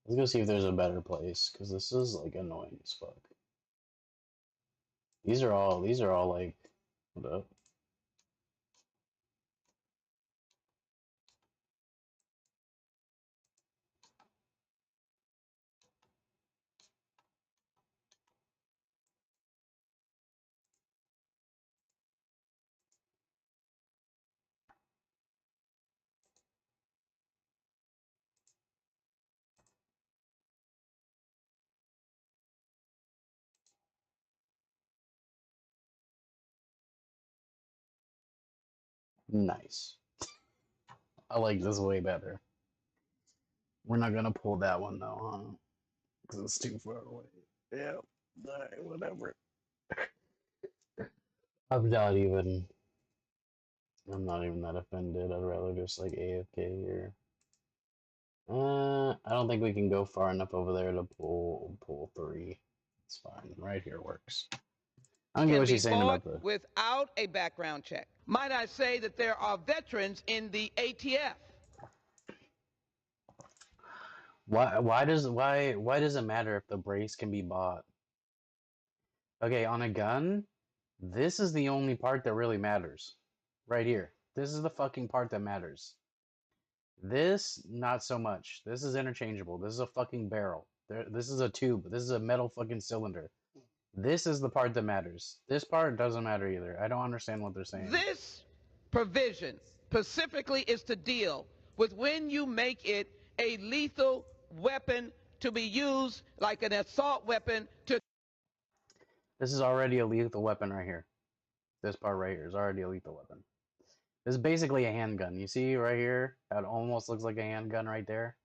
Let's go see if there's a better place, because this is, like, annoying as fuck. These are all, like... Hold up. Nice. I like this way better. We're not gonna pull that one though, huh? Because it's too far away. Yeah. Alright, whatever. I'm not even that offended. I'd rather just like AFK here. I don't think we can go far enough over there to pull 3. It's fine. Right here works. I don't get what she's saying about the. Without a background check. Might I say that there are veterans in the ATF? Why does it matter if the brace can be bought? Okay, on a gun, this is the only part that really matters. Right here. This is the fucking part that matters. This, not so much. This is interchangeable. This is a fucking barrel. This is a tube. This is a metal fucking cylinder. This is the part that matters. This part doesn't matter either. I don't understand what they're saying. This provision specifically is to deal with when you make it a lethal weapon to be used like an assault weapon to... This is already a lethal weapon right here. This part right here is already a lethal weapon. This is basically a handgun. You see right here? That almost looks like a handgun right there.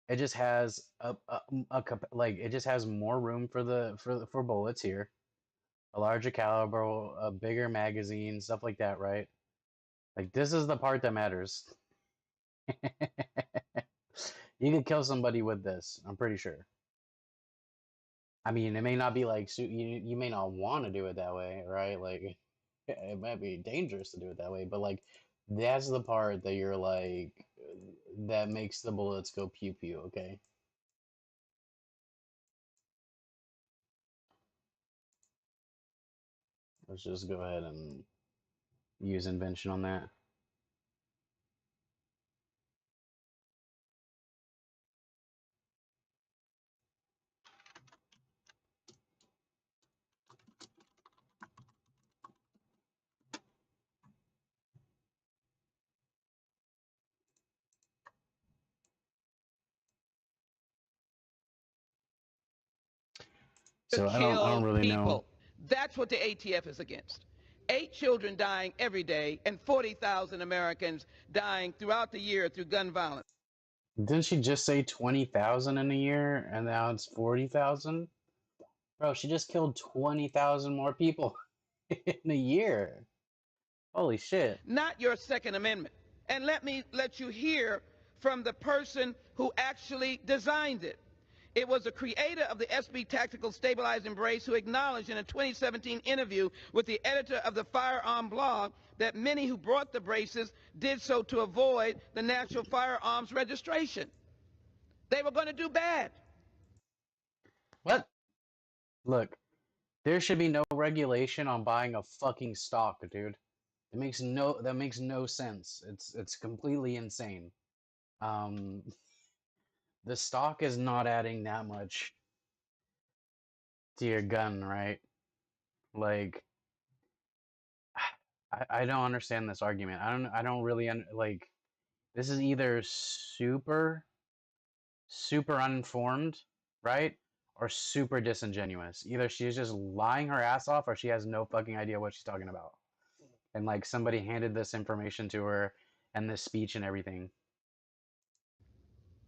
It just has it just has more room for bullets here. A larger caliber, a bigger magazine, stuff like that, right? Like this is the part that matters. You can kill somebody with this, I'm pretty sure. I mean, it may not be like you may not want to do it that way, right? Like it might be dangerous to do it that way, but like that's the part that you're like that makes the bullets go pew pew, okay? Let's just go ahead and use invention on that. So I don't really know. That's what the ATF is against. 8 children dying every day and 40,000 Americans dying throughout the year through gun violence. Didn't she just say 20,000 in a year and now it's 40,000? Bro, she just killed 20,000 more people in a year. Holy shit. Not your Second Amendment. And let you hear from the person who actually designed it. It was the creator of the SB Tactical Stabilizing Brace who acknowledged in a 2017 interview with the editor of the Firearm blog that many who brought the braces did so to avoid the National Firearms Registration. They were going to do bad. What? Look, there should be no regulation on buying a fucking stock, dude. That makes no sense. It's completely insane. The stock is not adding that much to your gun, right? Like, I don't understand this argument. I don't really like. This is either super uninformed, right, or super disingenuous. Either she's just lying her ass off, or she has no fucking idea what she's talking about. And like somebody handed this information to her, and this speech and everything.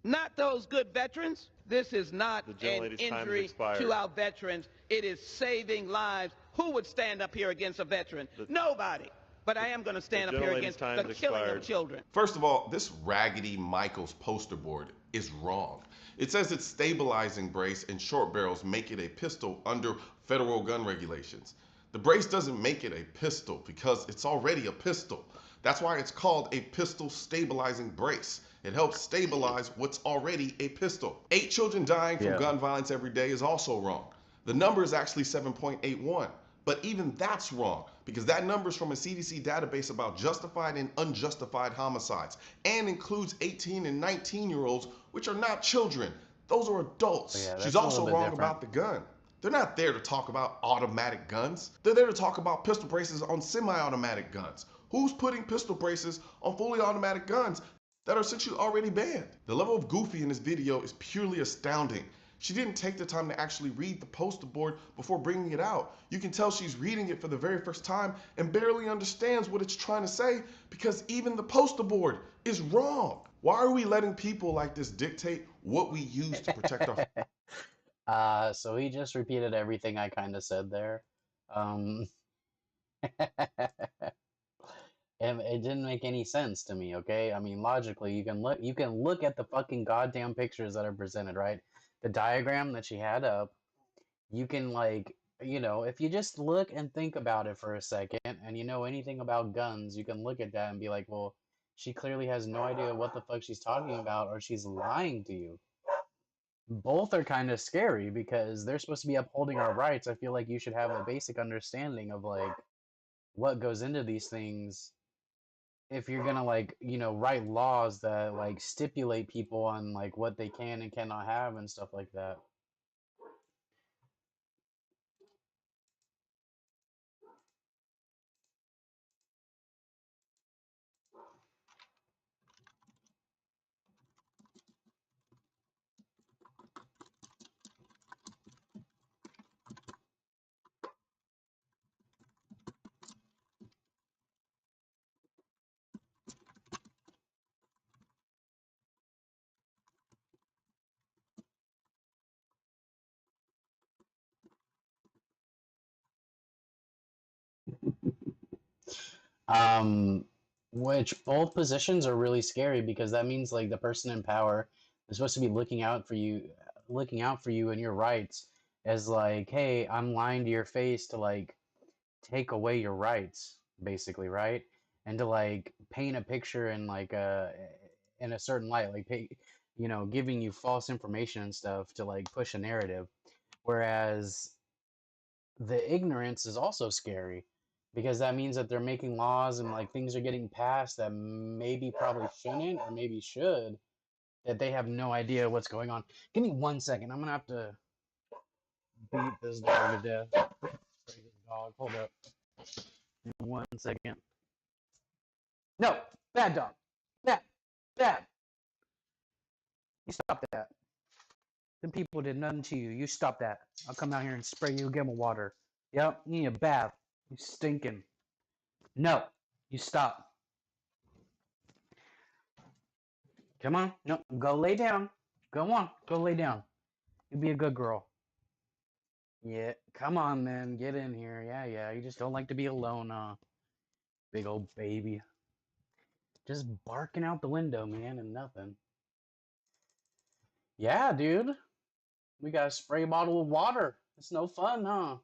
Not those good veterans. This is not an injury to our veterans. It is saving lives. Who would stand up here against a veteran? Nobody. But I am going to stand up here against the killing of children. First of all, this Raggedy Michaels poster board is wrong. It says its stabilizing brace and short barrels make it a pistol under federal gun regulations. The brace doesn't make it a pistol because it's already a pistol. That's why it's called a pistol stabilizing brace. It helps stabilize what's already a pistol. 8 children dying from gun violence every day is also wrong. The number is actually 7.81. But even that's wrong because that number is from a CDC database about justified and unjustified homicides and includes 18 and 19-year-olds, which are not children. Those are adults. She's also wrong about the gun. They're not there to talk about automatic guns. They're there to talk about pistol braces on semi-automatic guns. Who's putting pistol braces on fully automatic guns that are essentially already banned? The level of goofy in this video is purely astounding. She didn't take the time to actually read the poster board before bringing it out. You can tell she's reading it for the very first time and barely understands what it's trying to say because even the poster board is wrong. Why are we letting people like this dictate what we use to protect our... So he just repeated everything I kind of said there. And it didn't make any sense to me, okay? I mean, logically, you can look at the fucking goddamn pictures that are presented, right? The diagram that she had up, you can, like, you know, if you just look and think about it for a second and you know anything about guns, you can look at that and be like, well, she clearly has no idea what the fuck she's talking about, or she's lying to you. Both are kind of scary because they're supposed to be upholding our rights. I feel like you should have a basic understanding of, like, what goes into these things if you're gonna, like, you know, write laws that, like, stipulate people on, like, what they can and cannot have and stuff like that. Which both positions are really scary because that means, like, the person in power is supposed to be looking out for you and your rights as, like, hey, I'm lying to your face to, like, take away your rights, basically, right? And to, like, paint a picture in, like, in a certain light, like, you know, giving you false information and stuff to, like, push a narrative. Whereas the ignorance is also scary because that means that they're making laws and, like, things are getting passed that maybe probably shouldn't or maybe should, that they have no idea what's going on. Give me 1 second. I'm gonna have to beat this dog to death. Crazy dog. Hold up. Give me 1 second. No, bad dog. Bad. You stop that. Them people did nothing to you. You stop that. I'll come out here and spray you, give them water. Yep, you need a bath. You stinking. No, you stop. Come on. No, go lay down. Go on. Go lay down. You be a good girl. Yeah, come on then. Get in here. Yeah. You just don't like to be alone, big old baby. Just barking out the window, man, and nothing. Yeah, dude. We got a spray bottle of water. It's no fun, huh?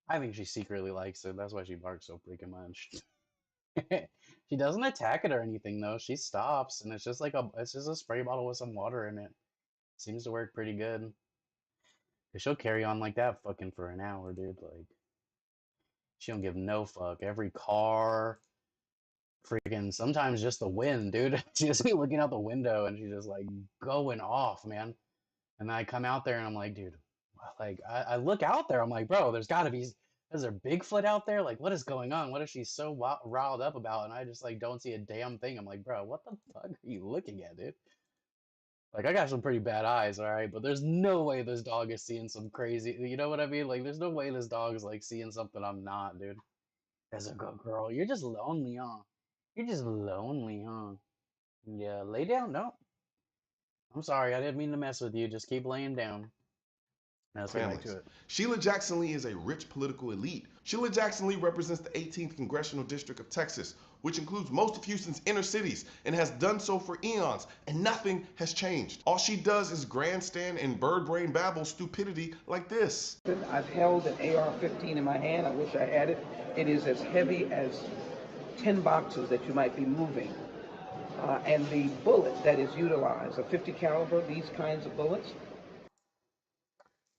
I think she secretly likes it. That's why she barks so freaking much. She doesn't attack it or anything though. She stops, and it's just a spray bottle with some water in it. Seems to work pretty good. Cause she'll carry on like that fucking for an hour, dude. Like, she don't give no fuck. Every car, freaking, sometimes just the wind, dude. She just be looking out the window and she's just like going off, man. And then I come out there and I'm like, dude, like, I look out there, I'm like, bro, is there Bigfoot out there? Like, what is going on? What is she so riled up about? And I just, like, don't see a damn thing. I'm like, bro, what the fuck are you looking at, dude? Like, I got some pretty bad eyes, all right? But there's no way this dog is seeing some crazy, you know what I mean? Like, there's no way this dog is, like, seeing something I'm not, dude. That's a good girl. You're just lonely, huh? You're just lonely, huh? Yeah, lay down. No. I'm sorry. I didn't mean to mess with you. Just keep laying down. Now let's get back to it. Sheila Jackson Lee is a rich political elite. Sheila Jackson Lee represents the 18th Congressional District of Texas, which includes most of Houston's inner cities, and has done so for eons, and nothing has changed. All she does is grandstand and bird brain babble stupidity like this. I've held an AR-15 in my hand. I wish I had it. It is as heavy as 10 boxes that you might be moving. And the bullet that is utilized, a 50 caliber, these kinds of bullets.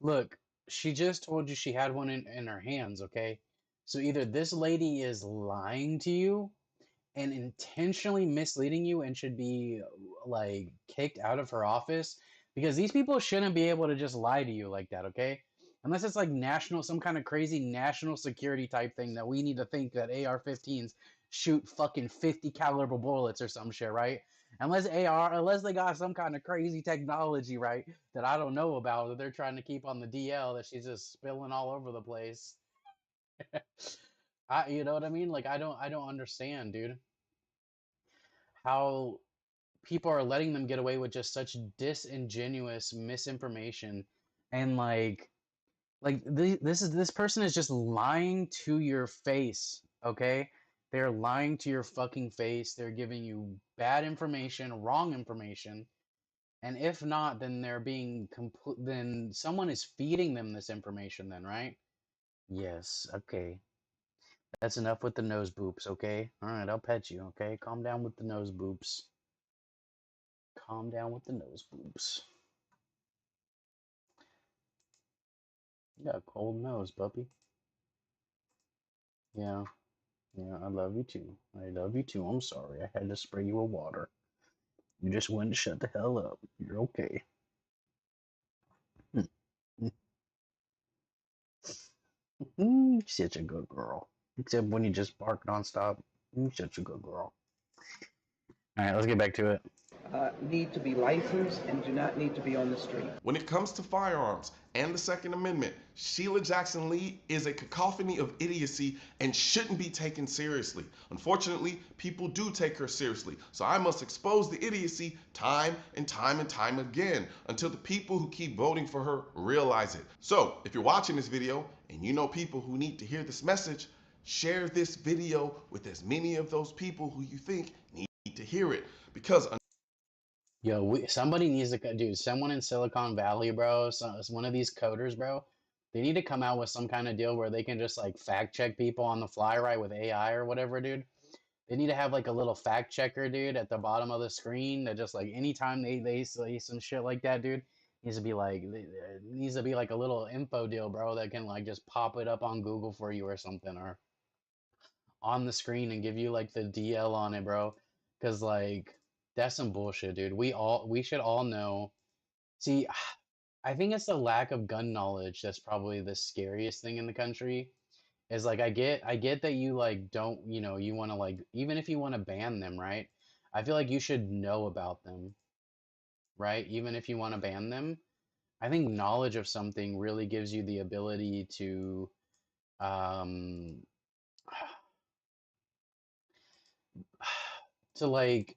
Look, she just told you she had one in her hands, okay? So either this lady is lying to you and intentionally misleading you and should be, like, kicked out of her office, because these people shouldn't be able to just lie to you like that, okay? Unless it's like some kind of crazy national security type thing that we need to think that AR-15s shoot fucking 50 caliber bullets or some shit, right? Unless they got some kind of crazy technology, right, that I don't know about, that they're trying to keep on the DL, that she's just spilling all over the place. You know what I mean? Like, I don't understand, dude, how people are letting them get away with just such disingenuous misinformation, and this person is just lying to your face, okay? They're lying to your fucking face. They're giving you bad information, wrong information, and if not, then they're being then someone is feeding them this information then, right? Yes, okay. That's enough with the nose boops, okay? All right, I'll pet you, okay? Calm down with the nose boops. Calm down with the nose boops. You got a cold nose, puppy. Yeah. Yeah, I love you too. I love you too. I'm sorry. I had to spray you with water. You just wouldn't shut the hell up. You're okay. Such a good girl. Except when you just bark nonstop. You're such a good girl. Alright, let's get back to it. Need to be licensed and do not need to be on the street. When it comes to firearms and the Second Amendment, Sheila Jackson Lee is a cacophony of idiocy and shouldn't be taken seriously. Unfortunately, people do take her seriously, so I must expose the idiocy time and time and time again until the people who keep voting for her realize it. So, if you're watching this video and you know people who need to hear this message, share this video with as many of those people who you think need to hear it, because Yo, somebody needs to, dude, someone in Silicon Valley, bro, one of these coders, bro, they need to come out with some kind of deal where they can just like fact check people on the fly, right, with AI or whatever, dude. They need to have like a little fact checker, dude, at the bottom of the screen that just like anytime they say some shit like that, dude, needs to be like a little info deal, bro, that can like just pop it up on Google for you or something, or on the screen and give you like the DL on it, bro. Cause like that's some bullshit, dude. We should all know. See, I think it's the lack of gun knowledge that's probably the scariest thing in the country. Is like I get that you like don't, you want to like, even if you want to ban them, right? I feel like you should know about them, right? Even if you want to ban them. I think knowledge of something really gives you the ability um to like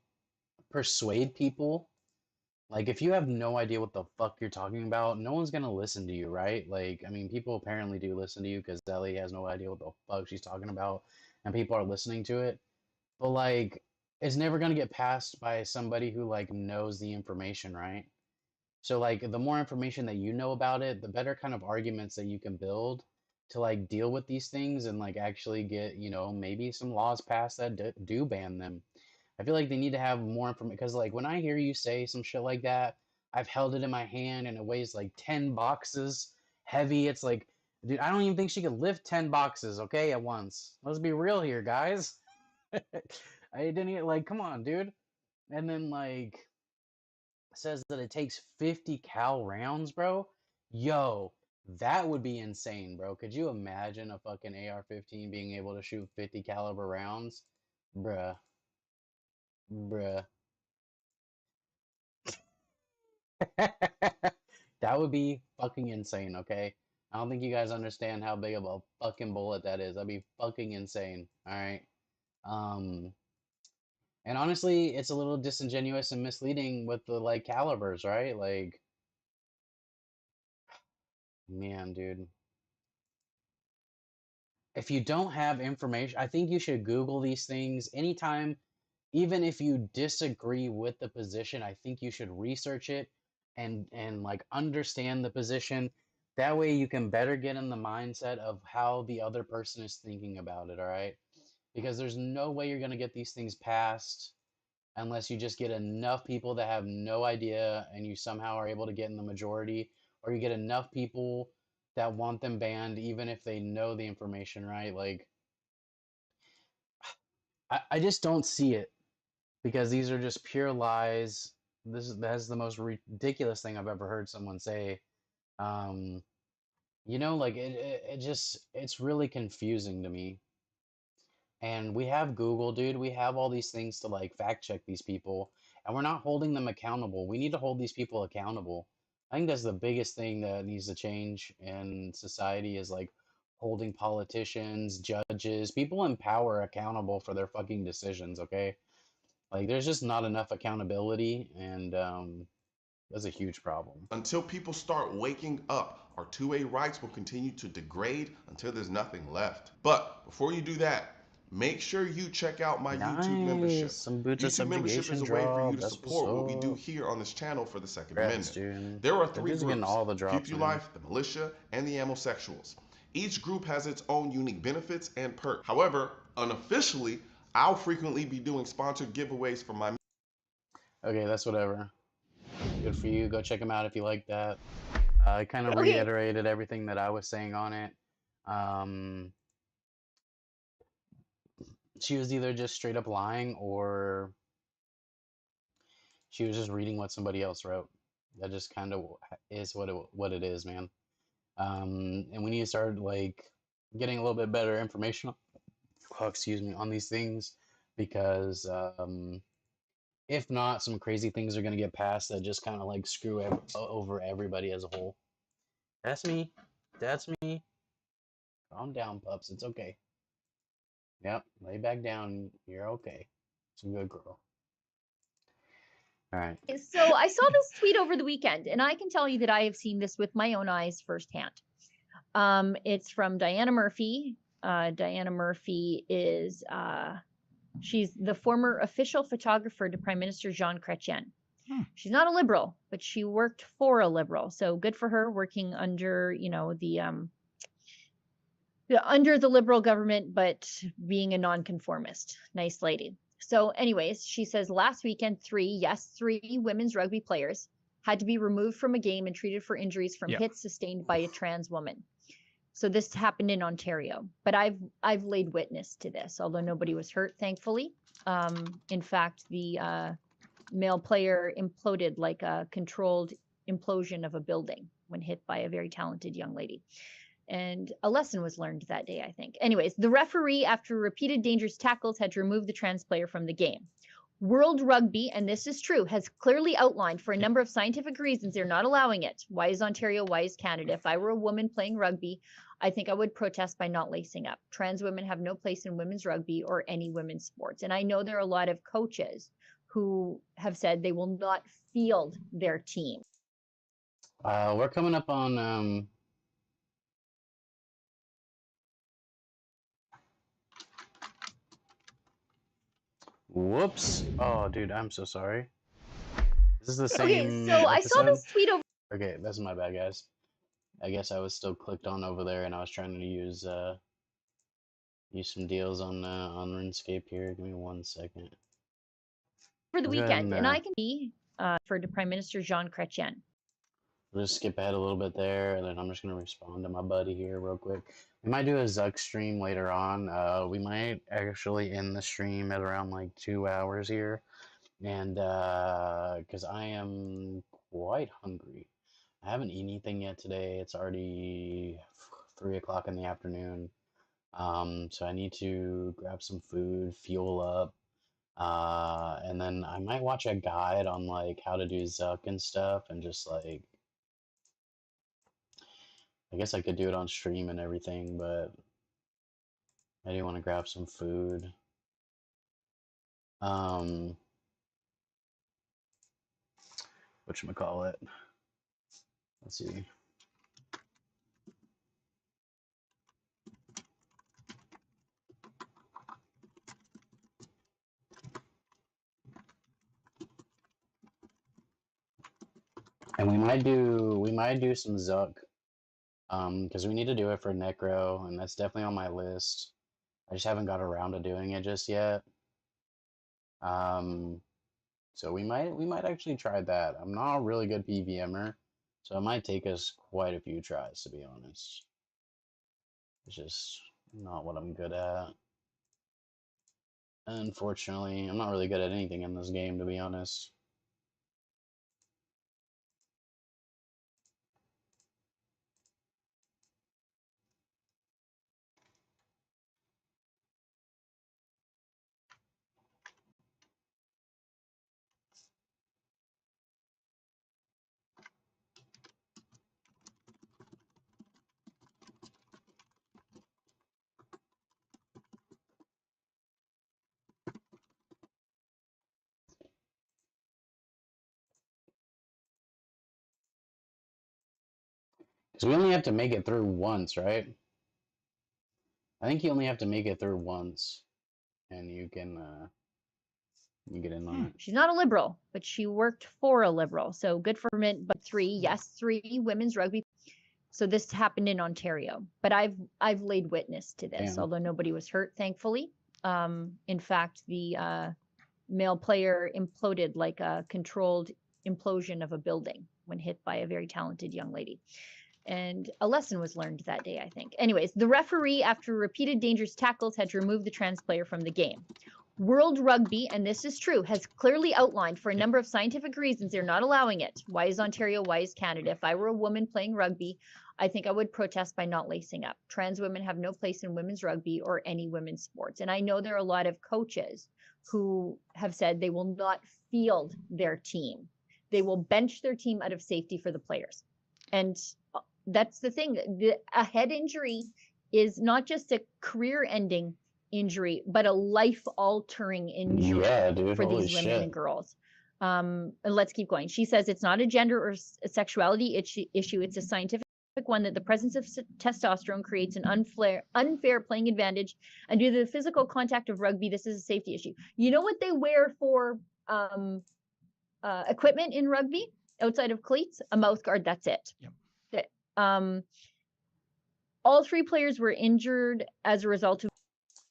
persuade people. Like, if you have no idea what the fuck you're talking about, no one's gonna listen to you, right? Like, I mean, people apparently do listen to you because Ellie has no idea what the fuck she's talking about, and people are listening to it. But like, it's never gonna get passed by somebody who like knows the information, right? So like, the more information that you know about it, the better kind of arguments that you can build to like deal with these things and like actually get, maybe some laws passed that do ban them. I feel like they need to have more information because, like, when I hear you say some shit like that, I've held it in my hand and it weighs like 10 boxes heavy. It's like, dude, I don't even think she could lift 10 boxes, okay, at once. Let's be real here, guys. I didn't even, like, come on, dude. And then, like, says that it takes 50 cal rounds, bro. Yo, that would be insane, bro. Could you imagine a fucking AR-15 being able to shoot 50 caliber rounds? Bruh. Bruh. That would be fucking insane, okay? I don't think you guys understand how big of a fucking bullet that is. That'd be fucking insane, alright? And honestly, it's a little disingenuous and misleading with the, like, calibers, right? Like, man, dude. If you don't have information, I think you should Google these things anytime. Even if you disagree with the position, I think you should research it and like understand the position. That way you can better get in the mindset of how the other person is thinking about it, all right? Because there's no way you're going to get these things passed unless you just get enough people that have no idea and you somehow are able to get in the majority, or you get enough people that want them banned even if they know the information, right? Like, I just don't see it, because these are just pure lies. That's the most ridiculous thing I've ever heard someone say. Like it's really confusing to me. And we have Google, dude. We have all these things to like fact check these people. and we're not holding them accountable. We need to hold these people accountable. I think that's the biggest thing that needs to change in society is like holding politicians, judges, people in power accountable for their fucking decisions, okay? Like there's just not enough accountability, and that's a huge problem. Until people start waking up, our two-way rights will continue to degrade until there's nothing left. But before you do that, make sure you check out my YouTube membership. Some boots of YouTube membership is a way for you to support what we do up. here on this channel for the Second Congrats, Amendment. dude. There are They're three just getting groups: all the drops, Keep You man. Life, the Militia, and the Amosexuals. Each group has its own unique benefits and perks. However, unofficially, I'll frequently be doing sponsored giveaways for my... Okay, that's whatever. Good for you. Go check them out if you like that. I kind of reiterated everything that I was saying on it. She was either just straight up lying or she was just reading what somebody else wrote. That just kind of is what it is, man. And we need to start like getting a little bit better information. Excuse me, on these things, because if not, some crazy things are gonna get passed that just kind of like screw over everybody as a whole. That's me. That's me. Calm down, pups. It's okay. Yep, lay back down. You're okay. It's a good girl. All right. So I saw this tweet over the weekend, and I can tell you that I have seen this with my own eyes firsthand. It's from Diana Murphy. Diana Murphy is she's the former official photographer to Prime Minister Jean Chrétien. She's not a liberal, but she worked for a liberal, so good for her, working under under the liberal government, but being a nonconformist. Nice lady. So anyways, she says last weekend, three women's rugby players had to be removed from a game and treated for injuries from hits sustained by a trans woman. So this happened in Ontario, but I've laid witness to this, although nobody was hurt, thankfully. In fact, the male player imploded like a controlled implosion of a building when hit by a very talented young lady. And a lesson was learned that day, I think. Anyways, the referee, after repeated dangerous tackles, had to remove the trans player from the game. World Rugby, and this is true, has clearly outlined for a number of scientific reasons they're not allowing it. Why is Ontario? Why is Canada? If I were a woman playing rugby, I think I would protest by not lacing up. Trans women have no place in women's rugby or any women's sports. And I know there are a lot of coaches who have said they will not field their team. We're coming up on whoops. Oh, dude, I'm so sorry. This is the same. Okay, so I saw this tweet over. Okay, that's my bad, guys. I guess I was still clicked on over there, and I was trying to use some deals on RuneScape here. Give me 1 second. For the weekend, and I can be for the Prime Minister Jean Chrétien. We'll just skip ahead a little bit there, and then I'm just gonna respond to my buddy here real quick. We might do a Zuck stream later on. We might actually end the stream at around like 2 hours here, and because I am quite hungry. I haven't eaten anything yet today. It's already 3 o'clock in the afternoon. So I need to grab some food, fuel up, and then I might watch a guide on like how to do Zuck and stuff, and just like, I guess I could do it on stream and everything, but I do want to grab some food. Whatchamacallit? Let's see. And we might do some Zuck. Because we need to do it for Necro, and that's definitely on my list. I just haven't got around to doing it just yet. So we might actually try that. I'm not a really good PVMer, so it might take us quite a few tries, to be honest. It's just not what I'm good at. Unfortunately, I'm not really good at anything in this game, to be honest. Because we only have to make it through once, right? I think you only have to make it through once, and you can you get in on it. She's not a liberal, but she worked for a liberal. So good for Mint. But three women's rugby. So this happened in Ontario, but I've laid witness to this, Damn. although nobody was hurt, thankfully. In fact, the male player imploded like a controlled implosion of a building when hit by a very talented young lady. And a lesson was learned that day, I think. Anyways, the referee, after repeated dangerous tackles, had to remove the trans player from the game. World Rugby, and this is true, has clearly outlined for a number of scientific reasons they're not allowing it. Why is Ontario? Why is Canada? If I were a woman playing rugby, I think I would protest by not lacing up. Trans women have no place in women's rugby or any women's sports. And I know there are a lot of coaches who have said they will not field their team. They will bench their team out of safety for the players. And that's the thing. A head injury is not just a career-ending injury, but a life-altering injury for these women and girls. And let's keep going. She says it's not a gender or a sexuality issue. It's a scientific one that the presence of testosterone creates an unfair playing advantage, and due to the physical contact of rugby, this is a safety issue. You know what they wear for equipment in rugby outside of cleats? A mouth guard. That's it. Yep. All three players were injured as a result of.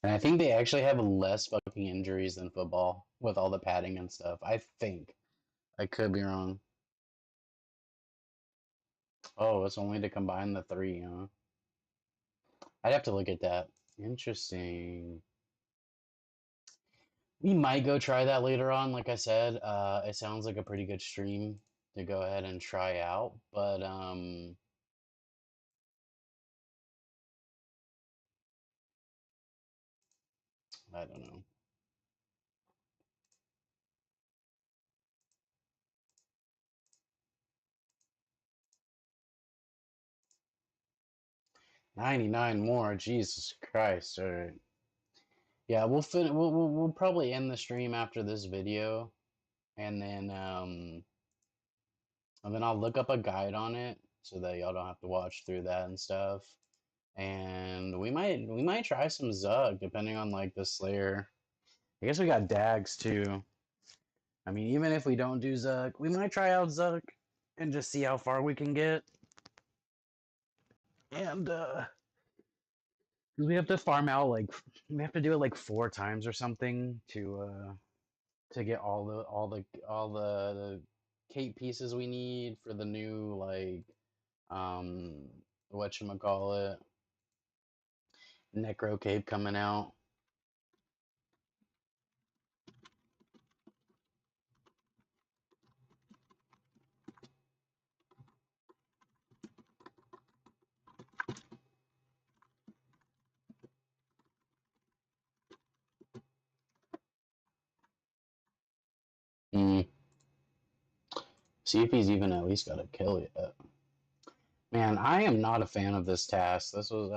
And I think they actually have less fucking injuries than football with all the padding and stuff. I think. I could be wrong. Oh, it's only to combine the three, huh? I'd have to look at that. Interesting. We might go try that later on. Like I said, it sounds like a pretty good stream to go ahead and try out. But I don't know. $99 more, Jesus Christ! All right. Yeah, we'll probably end the stream after this video, and then I'll look up a guide on it so that y'all don't have to watch through that and stuff. And we might try some Zug depending on like the Slayer. I guess we got Dags too. I mean, even if we don't do Zug, we might try out Zug and just see how far we can get. And we have to farm out like we have to do it like 4 times or something to get all the cape pieces we need for the new like whatchamacallit necro cape coming out. See if he's even at least got a kill yet. Man, I am not a fan of this task. This was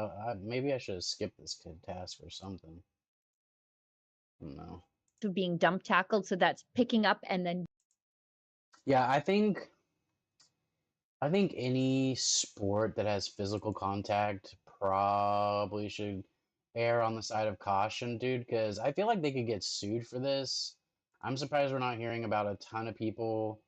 maybe I should have skipped this kid task or something. No. To being dump tackled, so that's picking up and then. Yeah, I think any sport that has physical contact probably should err on the side of caution, dude, because I feel like they could get sued for this. I'm surprised we're not hearing about a ton of people,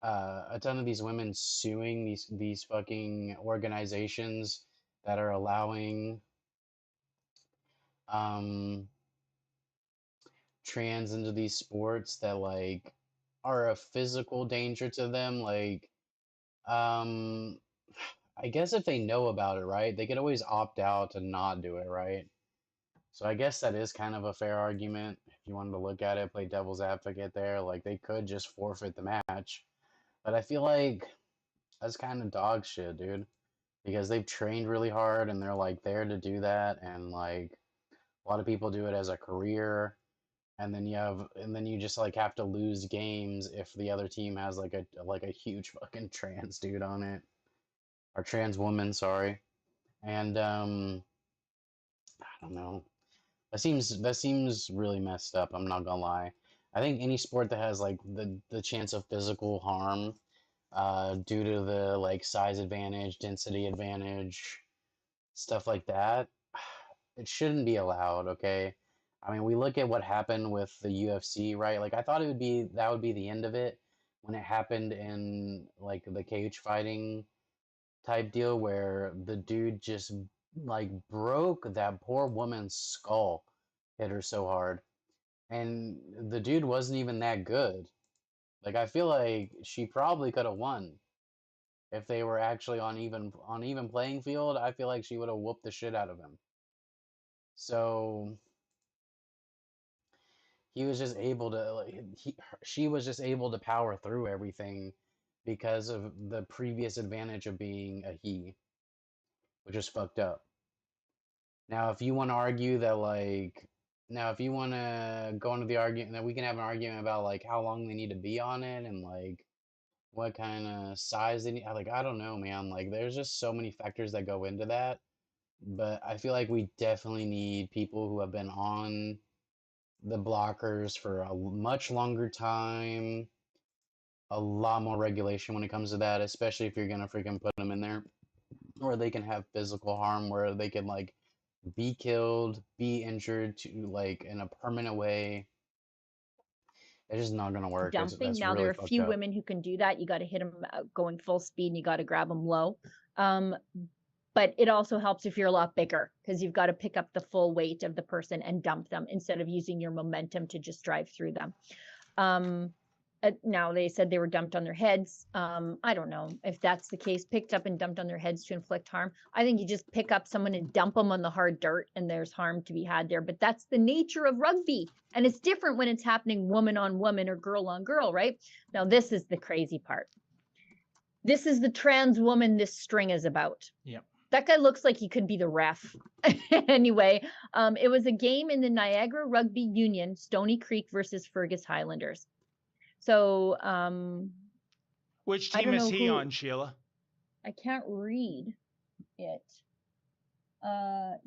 a ton of these women suing these fucking organizations that are allowing trans into these sports that like are a physical danger to them. Like, I guess if they know about it, right, they could always opt out to not do it, right? So I guess that is kind of a fair argument if you wanted to look at it, play devil's advocate there. Like they could just forfeit the match, but I feel like that's kind of dog shit, dude, because they've trained really hard and they're like there to do that, and like a lot of people do it as a career, and then you just like have to lose games if the other team has like a huge fucking trans dude on it, or trans woman, sorry, and I don't know. That seems really messed up. I'm not gonna lie. I think any sport that has like the chance of physical harm due to the like size advantage, density advantage, stuff like that. It shouldn't be allowed, okay? I mean, we look at what happened with the UFC, right? Like I thought it would be that would be the end of it when it happened in like the cage fighting type deal where the dude just like broke that poor woman's skull, hit her so hard. And the dude wasn't even that good. Like I feel like she probably could have won if they were actually on even playing field. I feel like she would have whooped the shit out of him. So he was just able to like she was just able to power through everything because of the previous advantage of being a he, which is fucked up. Now, if you want to argue that like now if you want to go into the argument that we can have an argument about like how long they need to be on it and like what kind of size they need, like I don't know, man. Like there's just so many factors that go into that. But I feel like we definitely need people who have been on the blockers for a much longer time, a lot more regulation when it comes to that, especially if you're gonna freaking put them in there, where they can have physical harm, where they can like be killed, be injured to like in a permanent way. It's just not gonna work. Dumping. That's Now really there are a fucked few up. women who can do that. You got to hit them going full speed, and you got to grab them low. But it also helps if you're a lot bigger because you've got to pick up the full weight of the person and dump them instead of using your momentum to just drive through them. Now they said they were dumped on their heads. I don't know if that's the case, picked up and dumped on their heads to inflict harm. I think you just pick up someone and dump them on the hard dirt and there's harm to be had there. But that's the nature of rugby. And it's different when it's happening woman on woman or girl on girl, right? Now, this is the crazy part. This is the trans woman this string is about. Yep. That guy looks like he could be the ref. Anyway, it was a game in the Niagara Rugby Union, Stony Creek versus Fergus Highlanders. So, which team is he on, Sheila? I can't read it. I'm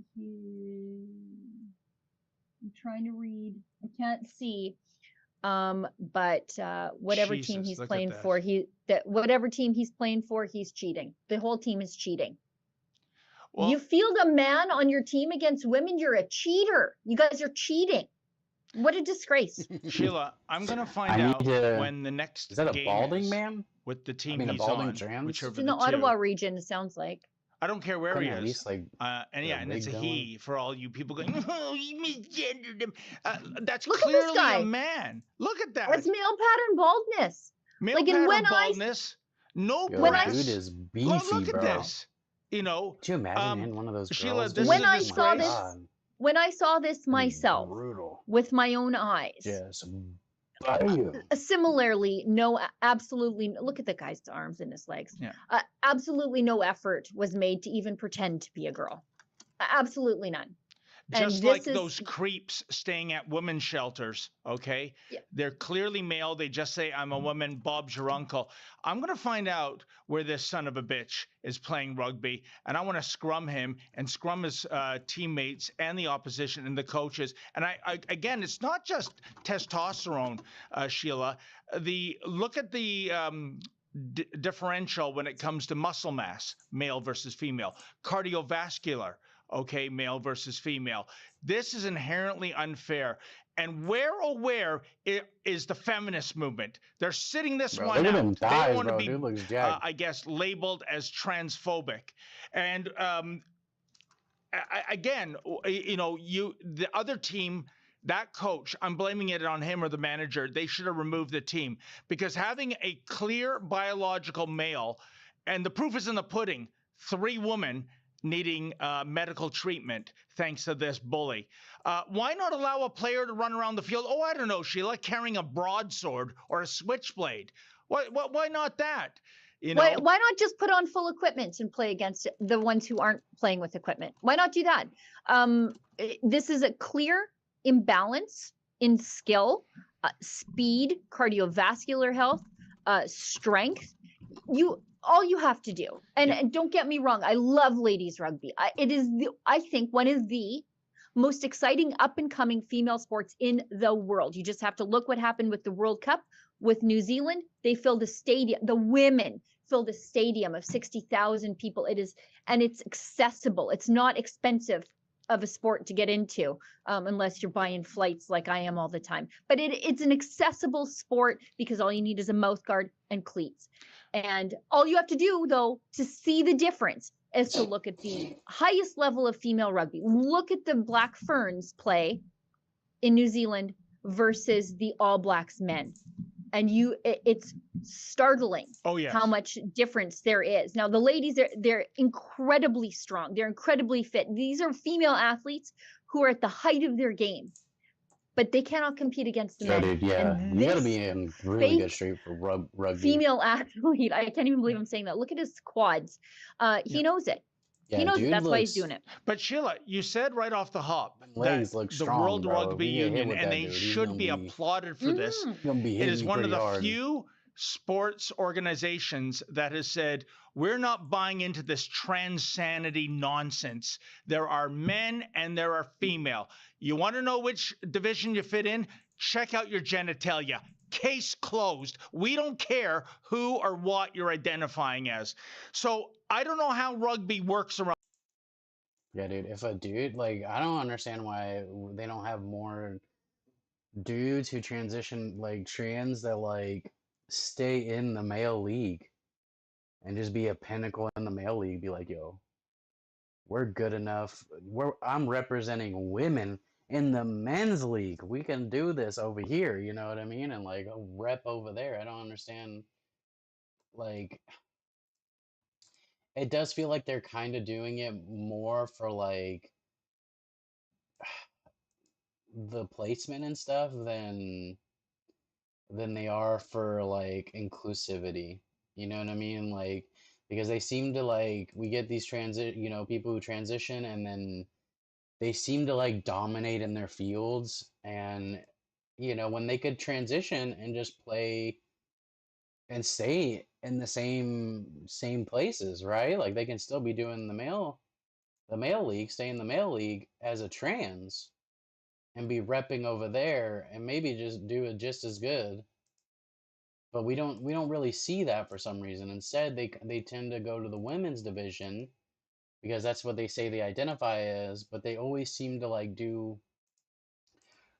trying to read. I can't see. But whatever team he's playing for, whatever team he's playing for, he's cheating. The whole team is cheating. Well, you field a man on your team against women, you're a cheater. You guys are cheating. What a disgrace. Sheila, I'm going to find out when the next is that a game balding is man? With the team a he's balding on. trans? It's in the Ottawa region, it sounds like. I don't care where he is. At least, like, and it's a he for all you people going, oh, you misgendered him. That's Look clearly at this guy. a man. Look at that. That's male pattern baldness. Male like pattern when baldness. No Yo, breasts. dude is beefy, look bro. at this. You know, could you imagine in one of those Sheila, girls? this when is I saw this, when I saw this myself with my own eyes, yes, similarly, absolutely, look at the guy's arms and his legs. Yeah. Absolutely no effort was made to even pretend to be a girl. Absolutely none. Just like those creeps staying at women's shelters, okay? Yeah. They're clearly male. They just say, I'm a woman, Bob's your uncle. I'm going to find out where this son of a bitch is playing rugby, and I want to scrum him and scrum his teammates and the opposition and the coaches. And I again, it's not just testosterone, Sheila. Look at the differential when it comes to muscle mass, male versus female, cardiovascular. Okay, male versus female. This is inherently unfair. And where is the feminist movement? They're sitting this one out. They want to be, I guess, labeled as transphobic. And again, the other team, that coach, I'm blaming it on him or the manager. They should have removed the team because having a clear biological male, and the proof is in the pudding, 3 women needing medical treatment thanks to this bully. Why not allow a player to run around the field? Oh, I don't know, Sheila, carrying a broadsword or a switchblade. Why not that? You know? Why not just put on full equipment and play against the ones who aren't playing with equipment? Why not do that? This is a clear imbalance in skill, speed, cardiovascular health, strength. All you have to do, and don't get me wrong, I love ladies rugby. It is, I think, one of the most exciting up and coming female sports in the world. You just have to look what happened with the World Cup with New Zealand. They filled a stadium. The women filled a stadium of 60,000 people. It's accessible. It's not expensive of a sport to get into, unless you're buying flights like I am all the time. But it's an accessible sport because all you need is a mouth guard and cleats. And all you have to do, though, to see the difference is to look at the highest level of female rugby. Look at the Black Ferns play in New Zealand versus the All Blacks men. And it's startling how much difference there is. Now, the ladies, they're incredibly strong. They're incredibly fit. These are female athletes who are at the height of their game, but they cannot compete against the men. Dude, yeah, And you got to be in really good shape for rugby. Female athlete, I can't even believe I'm saying that. Look at his quads. He knows it. Yeah, he knows dude that's why he's looks- doing it. But Sheila, you said right off the hop legs that look the strong, World bro. If Rugby we get hit Union, with and that they dude, he's should gonna be be- applauded for this. gonna be It hitting is you one of pretty the hard. few sports organizations that has said, we're not buying into this transanity nonsense. There are men and there are female. You want to know which division you fit in? Check out your genitalia. Case closed. We don't care who or what you're identifying as. So I don't know how rugby works around. Yeah, dude. If a dude, like, I don't understand why they don't have more dudes who transition, like, trans that, like, stay in the male league and just be a pinnacle in the male league. Be like, yo, we're good enough. I'm representing women in the men's league. We can do this over here. You know what I mean? And, like, a rep over there. I don't understand. Like, it does feel like they're kind of doing it more for, like, the placement and stuff than they are for, like, inclusivity. You know what I mean? Like, because they seem to, like, we get these people who transition, and then they seem to, like, dominate in their fields, and when they could transition and just play and stay in the same places, right? Like, they can still be doing the male league, stay in the male league as a trans and be repping over there and maybe just do it just as good. But we don't really see that for some reason. Instead, they tend to go to the women's division because that's what they say they identify as, but they always seem to, like, do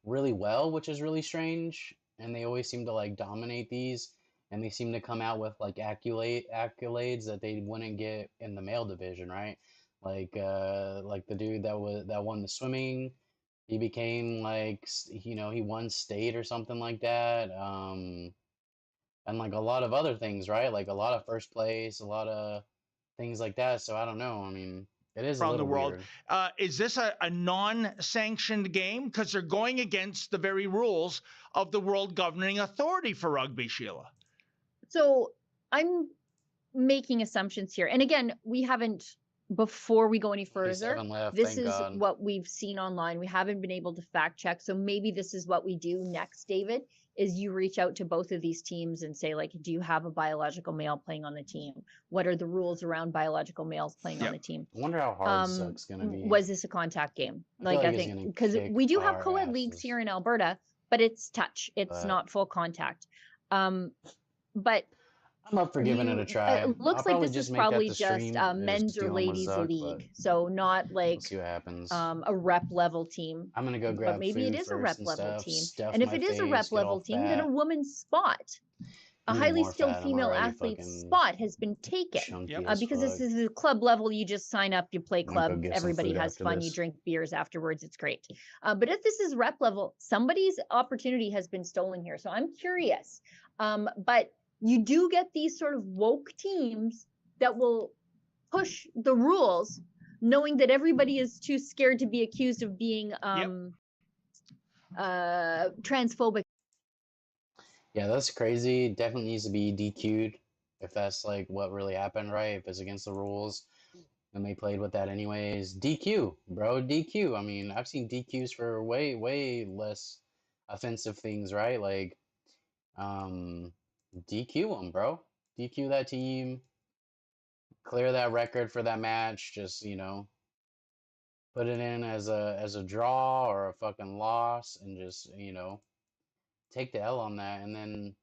really well, which is really strange, and they always seem to, like, dominate these, and they seem to come out with, like, accolades that they wouldn't get in the male division, right? Like the dude that won the swimming, he became, like, he won state or something like that. And, like, a lot of other things, right? Like a lot of first place, a lot of things like that. So I don't know. I mean, it is a around the little world. weird. Is this a non-sanctioned game? Because they're going against the very rules of the World Governing Authority for Rugby, Sheila. So I'm making assumptions here. And again, we haven't, before we go any further, 57 left, this thank is God. what we've seen online. We haven't been able to fact check. So maybe this is what we do next, David, is you reach out to both of these teams and say, like, do you have a biological male playing on the team? What are the rules around biological males playing on the team? I wonder how hard Suck's going to be. Was this a contact game? I I he's think, gonna because kick we do have our co-ed leagues asses. here in Alberta, but it's touch. It's But- not full contact. But I'm up for giving it a try. it looks I'll like probably this is make that probably the just stream, a is men's or dealing with ladies Zuck, league, so not We'll like see what happens. a rep level team. I'm gonna go grab But maybe it food is a first rep and level stuff, team. stuff And if my it is a face, rep get level all team, then a fat. woman's spot, a Eating highly more skilled fat, I'm female already athlete's fucking spot has been taken. chunky as Because this fuck. is a club level, you just sign up, you play I'm gonna go club, get some everybody food has after fun, you this. drink beers afterwards, it's great. But if this is rep level, somebody's opportunity has been stolen here. So I'm curious. But you do get these sort of woke teams that will push the rules, knowing that everybody is too scared to be accused of being transphobic. Yeah, that's crazy. Definitely needs to be DQ'd if that's, like, what really happened, right? If it's against the rules and they played with that anyways. DQ, bro, DQ. I mean, I've seen DQs for way, way less offensive things, right? Like, DQ them, bro. DQ that team. Clear that record for that match. Just, put it in as a draw or a fucking loss, and just, take the L on that. And then,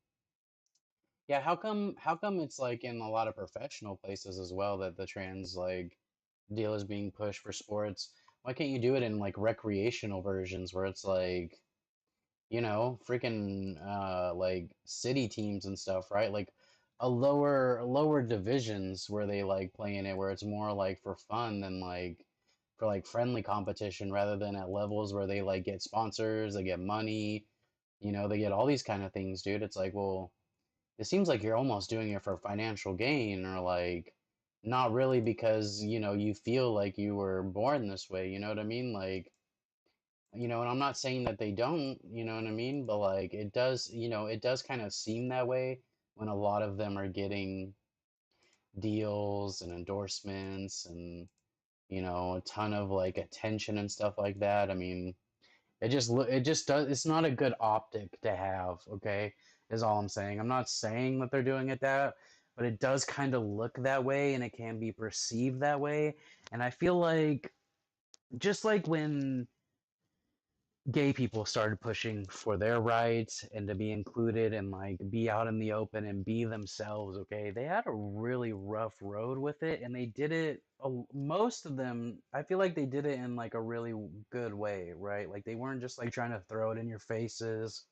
yeah, how come it's like in a lot of professional places as well that the trans like deal is being pushed for sports? Why can't you do it in like recreational versions where it's like, freaking like city teams and stuff, right? Like a lower divisions where they like play in it, where it's more like for fun than like for like friendly competition, rather than at levels where they like get sponsors, they get money, they get all these kind of things, dude. It's like, well, it seems like you're almost doing it for financial gain, or like not really, because you feel like you were born this way, you know what I mean? Like, and I'm not saying that they don't, you know what I mean? But like it does kind of seem that way when a lot of them are getting deals and endorsements and, a ton of like attention and stuff like that. I mean, it just does, it's not a good optic to have, okay? Is all I'm saying. I'm not saying that they're doing it that, but it does kind of look that way, and it can be perceived that way. And I feel like, just like when gay people started pushing for their rights and to be included and like be out in the open and be themselves, okay, they had a really rough road with it, and they did it, most of them, I feel like they did it in like a really good way, right? Like they weren't just like trying to throw it in your faces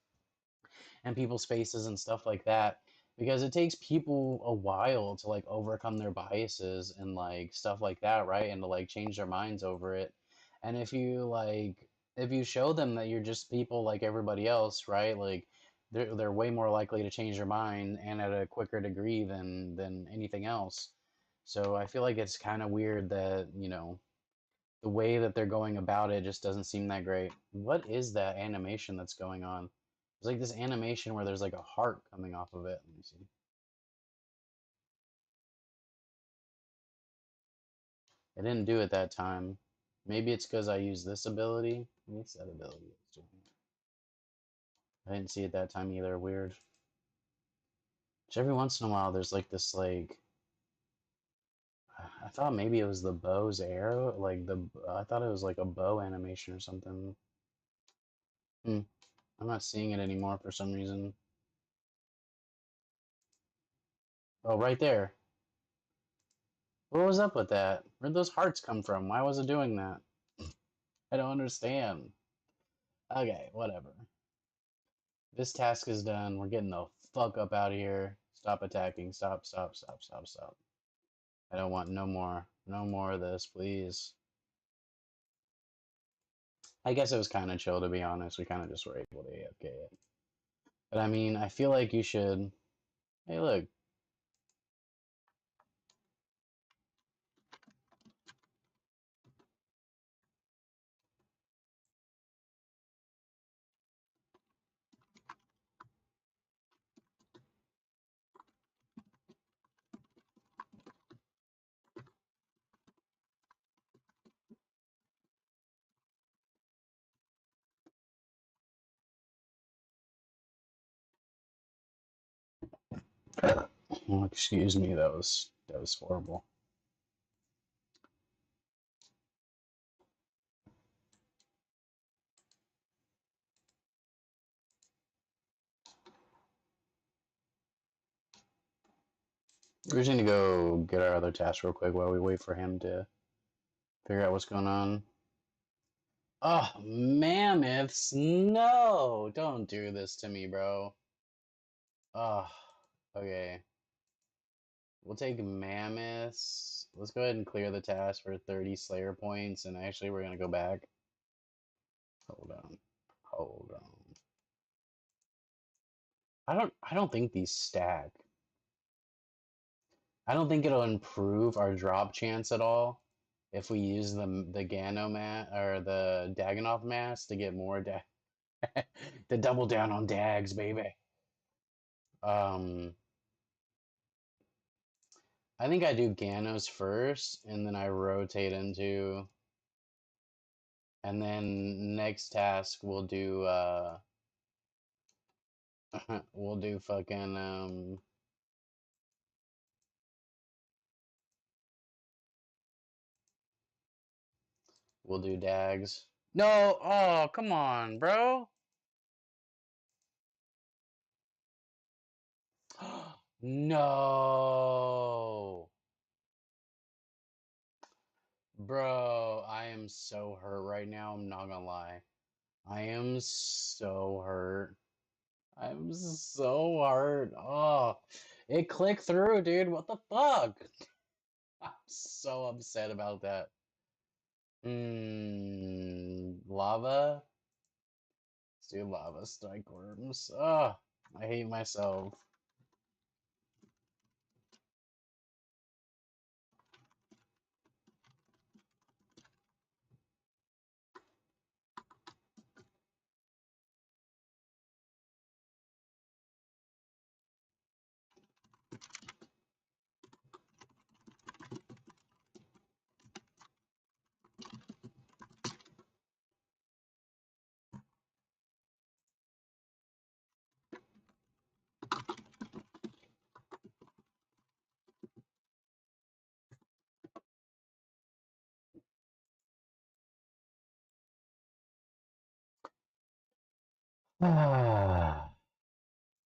and people's faces and stuff like that, because it takes people a while to like overcome their biases and like stuff like that, right? And to like change their minds over it. And if you show them that you're just people like everybody else, right? Like they're way more likely to change their mind, and at a quicker degree than anything else. So I feel like it's kind of weird that, the way that they're going about it just doesn't seem that great. What is that animation that's going on? There's like this animation where there's like a heart coming off of it. Let me see. I didn't do it that time. Maybe it's because I used this ability. What's that ability? I didn't see it that time either. Weird. Which every once in a while there's like this like, I thought maybe it was the bow's arrow, like I thought it was like a bow animation or something. I'm not seeing it anymore for some reason. Oh, right there. What was up with that? Where'd those hearts come from? Why was it doing that? I don't understand. Okay, whatever. This task is done. We're getting the fuck up out of here. Stop attacking. Stop, stop, stop, stop, stop. I don't want no more. No more of this, please. I guess it was kind of chill, to be honest. We kind of just were able to AFK it. But I mean, I feel like you should... Hey, look. Oh, excuse me, that was horrible. We're just gonna go get our other task real quick while we wait for him to figure out what's going on. Oh, mammoths! No! Don't do this to me, bro. Oh, okay. We'll take mammoths. Let's go ahead and clear the task for 30 Slayer points, and actually we're gonna go back. Hold on. Hold on. I don't think these stack. I don't think it'll improve our drop chance at all if we use the Gano mat or the Daganov mask to get more to double down on dags, baby. I think I do Ganos first, and then I rotate into, and then next task we'll do we'll do fucking We'll do Dags. No! Oh, come on, bro! No! Bro, I am so hurt right now, I'm not gonna lie. I am so hurt. I'm so hurt. Oh, it clicked through, dude. What the fuck? I'm so upset about that. Lava? Let's do lava strike worms. Oh, I hate myself.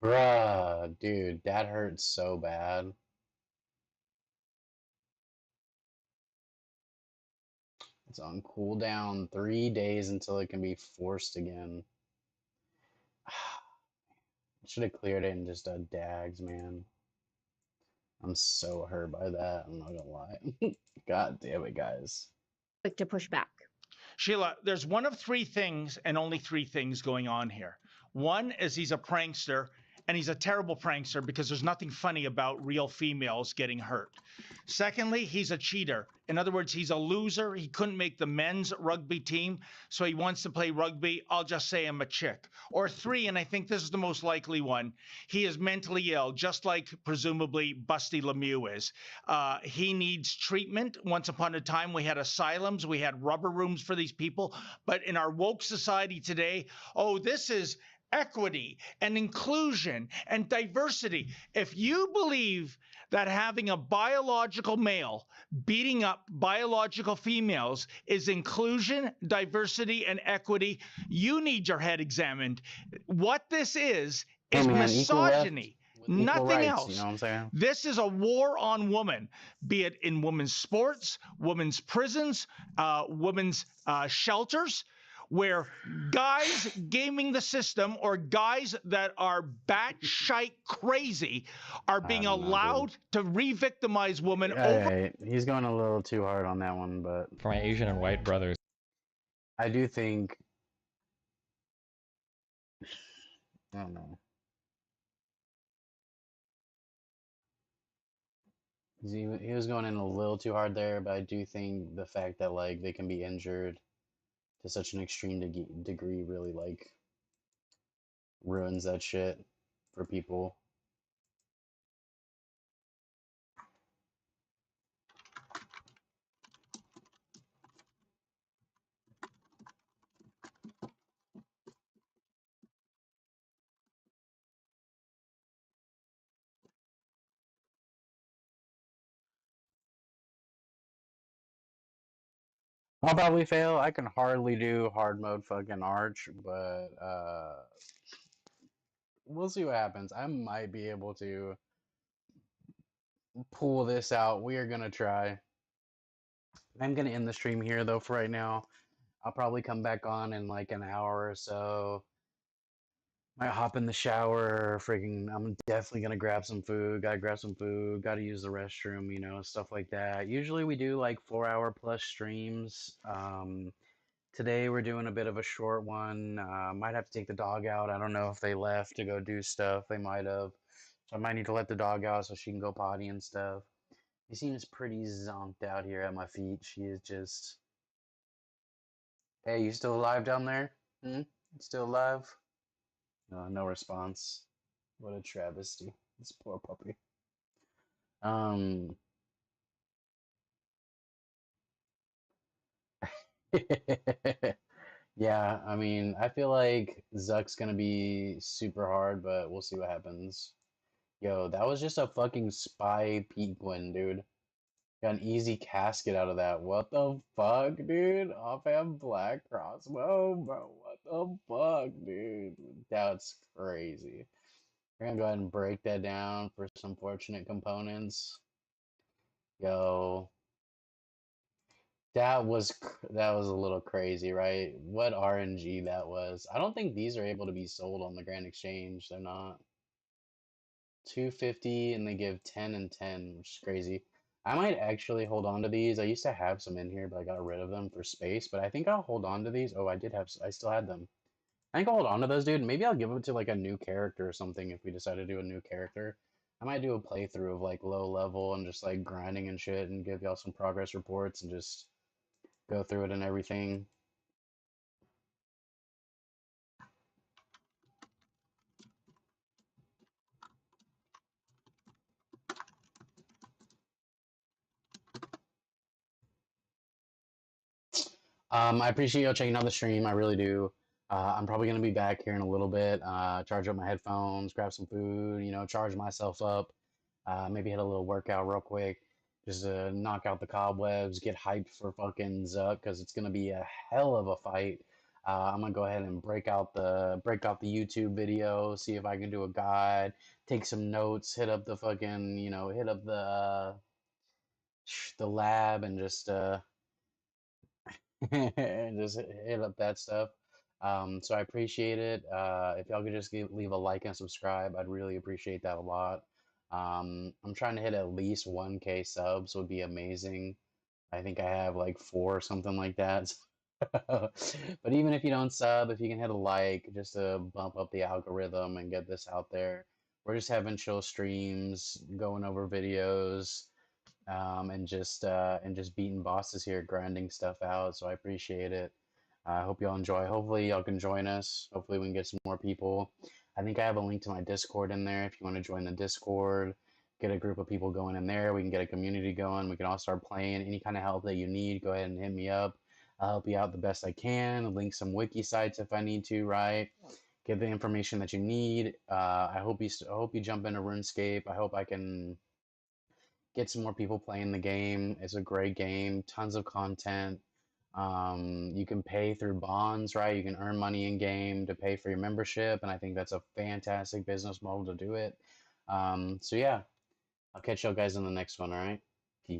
Bruh, dude, that hurts so bad. It's on cooldown 3 days until it can be forced again. Should have cleared it and just done Dags, man. I'm so hurt by that, I'm not gonna lie. God damn it, guys. Quick to push back. Sheila, there's one of three things and only three things going on here. One is he's a prankster, and he's a terrible prankster because there's nothing funny about real females getting hurt. Secondly, he's a cheater. In other words, he's a loser. He couldn't make the men's rugby team, so he wants to play rugby. I'll just say I'm a chick. Or three, and I think this is the most likely one, he is mentally ill, just like presumably Busty Lemieux is. He needs treatment. Once upon a time, we had asylums, we had rubber rooms for these people. But in our woke society today, oh, this is equity and inclusion and diversity. If you believe that having a biological male beating up biological females is inclusion, diversity, and equity, you need your head examined. What this is Hey, man, misogyny. Nothing rights, else. you know what I'm saying? This is a war on women, be it in women's sports, women's prisons, women's shelters, where guys gaming the system or guys that are batshite crazy are being allowed to re-victimize women over. Alright, he's going a little too hard on that one, but For my Asian and white brothers. I do think, I don't know. He was going in a little too hard there, but I do think the fact that like they can be injured to such an extreme degree really like ruins that shit for people. I'll probably fail. I can hardly do hard mode fucking arch, but we'll see what happens. I might be able to pull this out. We are gonna try. I'm gonna end the stream here though for right now. I'll probably come back on in like an hour or so. Might hop in the shower. Freaking, I'm definitely gonna grab some food. Gotta grab some food. Gotta use the restroom. You know, stuff like that. Usually we do like 4-hour plus streams. Today we're doing a bit of a short one. Might have to take the dog out. I don't know if they left to go do stuff. They might have. So I might need to let the dog out so she can go potty and stuff. She seems pretty zonked out here at my feet. She is just... Hey, you still alive down there? Hmm? Still alive? No response. What a travesty. This poor puppy. Yeah, I mean, I feel like Zuck's gonna be super hard, but we'll see what happens. Yo, that was just a fucking spy penguin, dude. Got an easy casket out of that. What the fuck, dude? Offhand black crossbow, bro. What the fuck, dude? That's crazy. We're gonna go ahead and break that down for some fortunate components. Yo, that was a little crazy, right? What RNG that was. I don't think these are able to be sold on the Grand Exchange. They're not. 250 and they give 10 and 10, which is crazy. I might actually hold on to these. I used to have some in here, but I got rid of them for space. But I think I'll hold on to these. Oh, I still had them. I think I'll hold on to those, dude. Maybe I'll give them to like a new character or something if we decide to do a new character. I might do a playthrough of like low level and just like grinding and shit and give y'all some progress reports and just go through it and everything. I appreciate y'all checking out the stream. I really do. I'm probably gonna be back here in a little bit. Charge up my headphones, grab some food, you know, charge myself up. Maybe hit a little workout real quick, just to knock out the cobwebs, get hyped for fucking Zuck, because it's gonna be a hell of a fight. I'm gonna go ahead and break out the YouTube video, see if I can do a guide, take some notes, hit up the fucking, you know, hit up the lab and just and just hit up that stuff. So I appreciate it. If y'all could just leave a like and subscribe, I'd really appreciate that a lot. I'm trying to hit at least 1K subs would be amazing. I think I have like 4 or something like that. But even if you don't sub, if you can hit a like just to bump up the algorithm and get this out there. We're just having chill streams, going over videos, and just beating bosses here, grinding stuff out. So I appreciate it. I hope y'all enjoy. Hopefully y'all can join us. Hopefully we can get some more people. I think I have a link to my Discord in there. If you want to join the Discord, get a group of people going in there. We can get a community going. We can all start playing. Any kind of help that you need, go ahead and hit me up. I'll help you out the best I can. Link some wiki sites if I need to. Right. Get the information that you need. I hope you jump into RuneScape. I hope I can get some more people playing the game. It's a great game, tons of content. You can pay through bonds, right? You can earn money in game to pay for your membership, and I think that's a fantastic business model to do it. So yeah, I'll catch y'all guys in the next one, all right?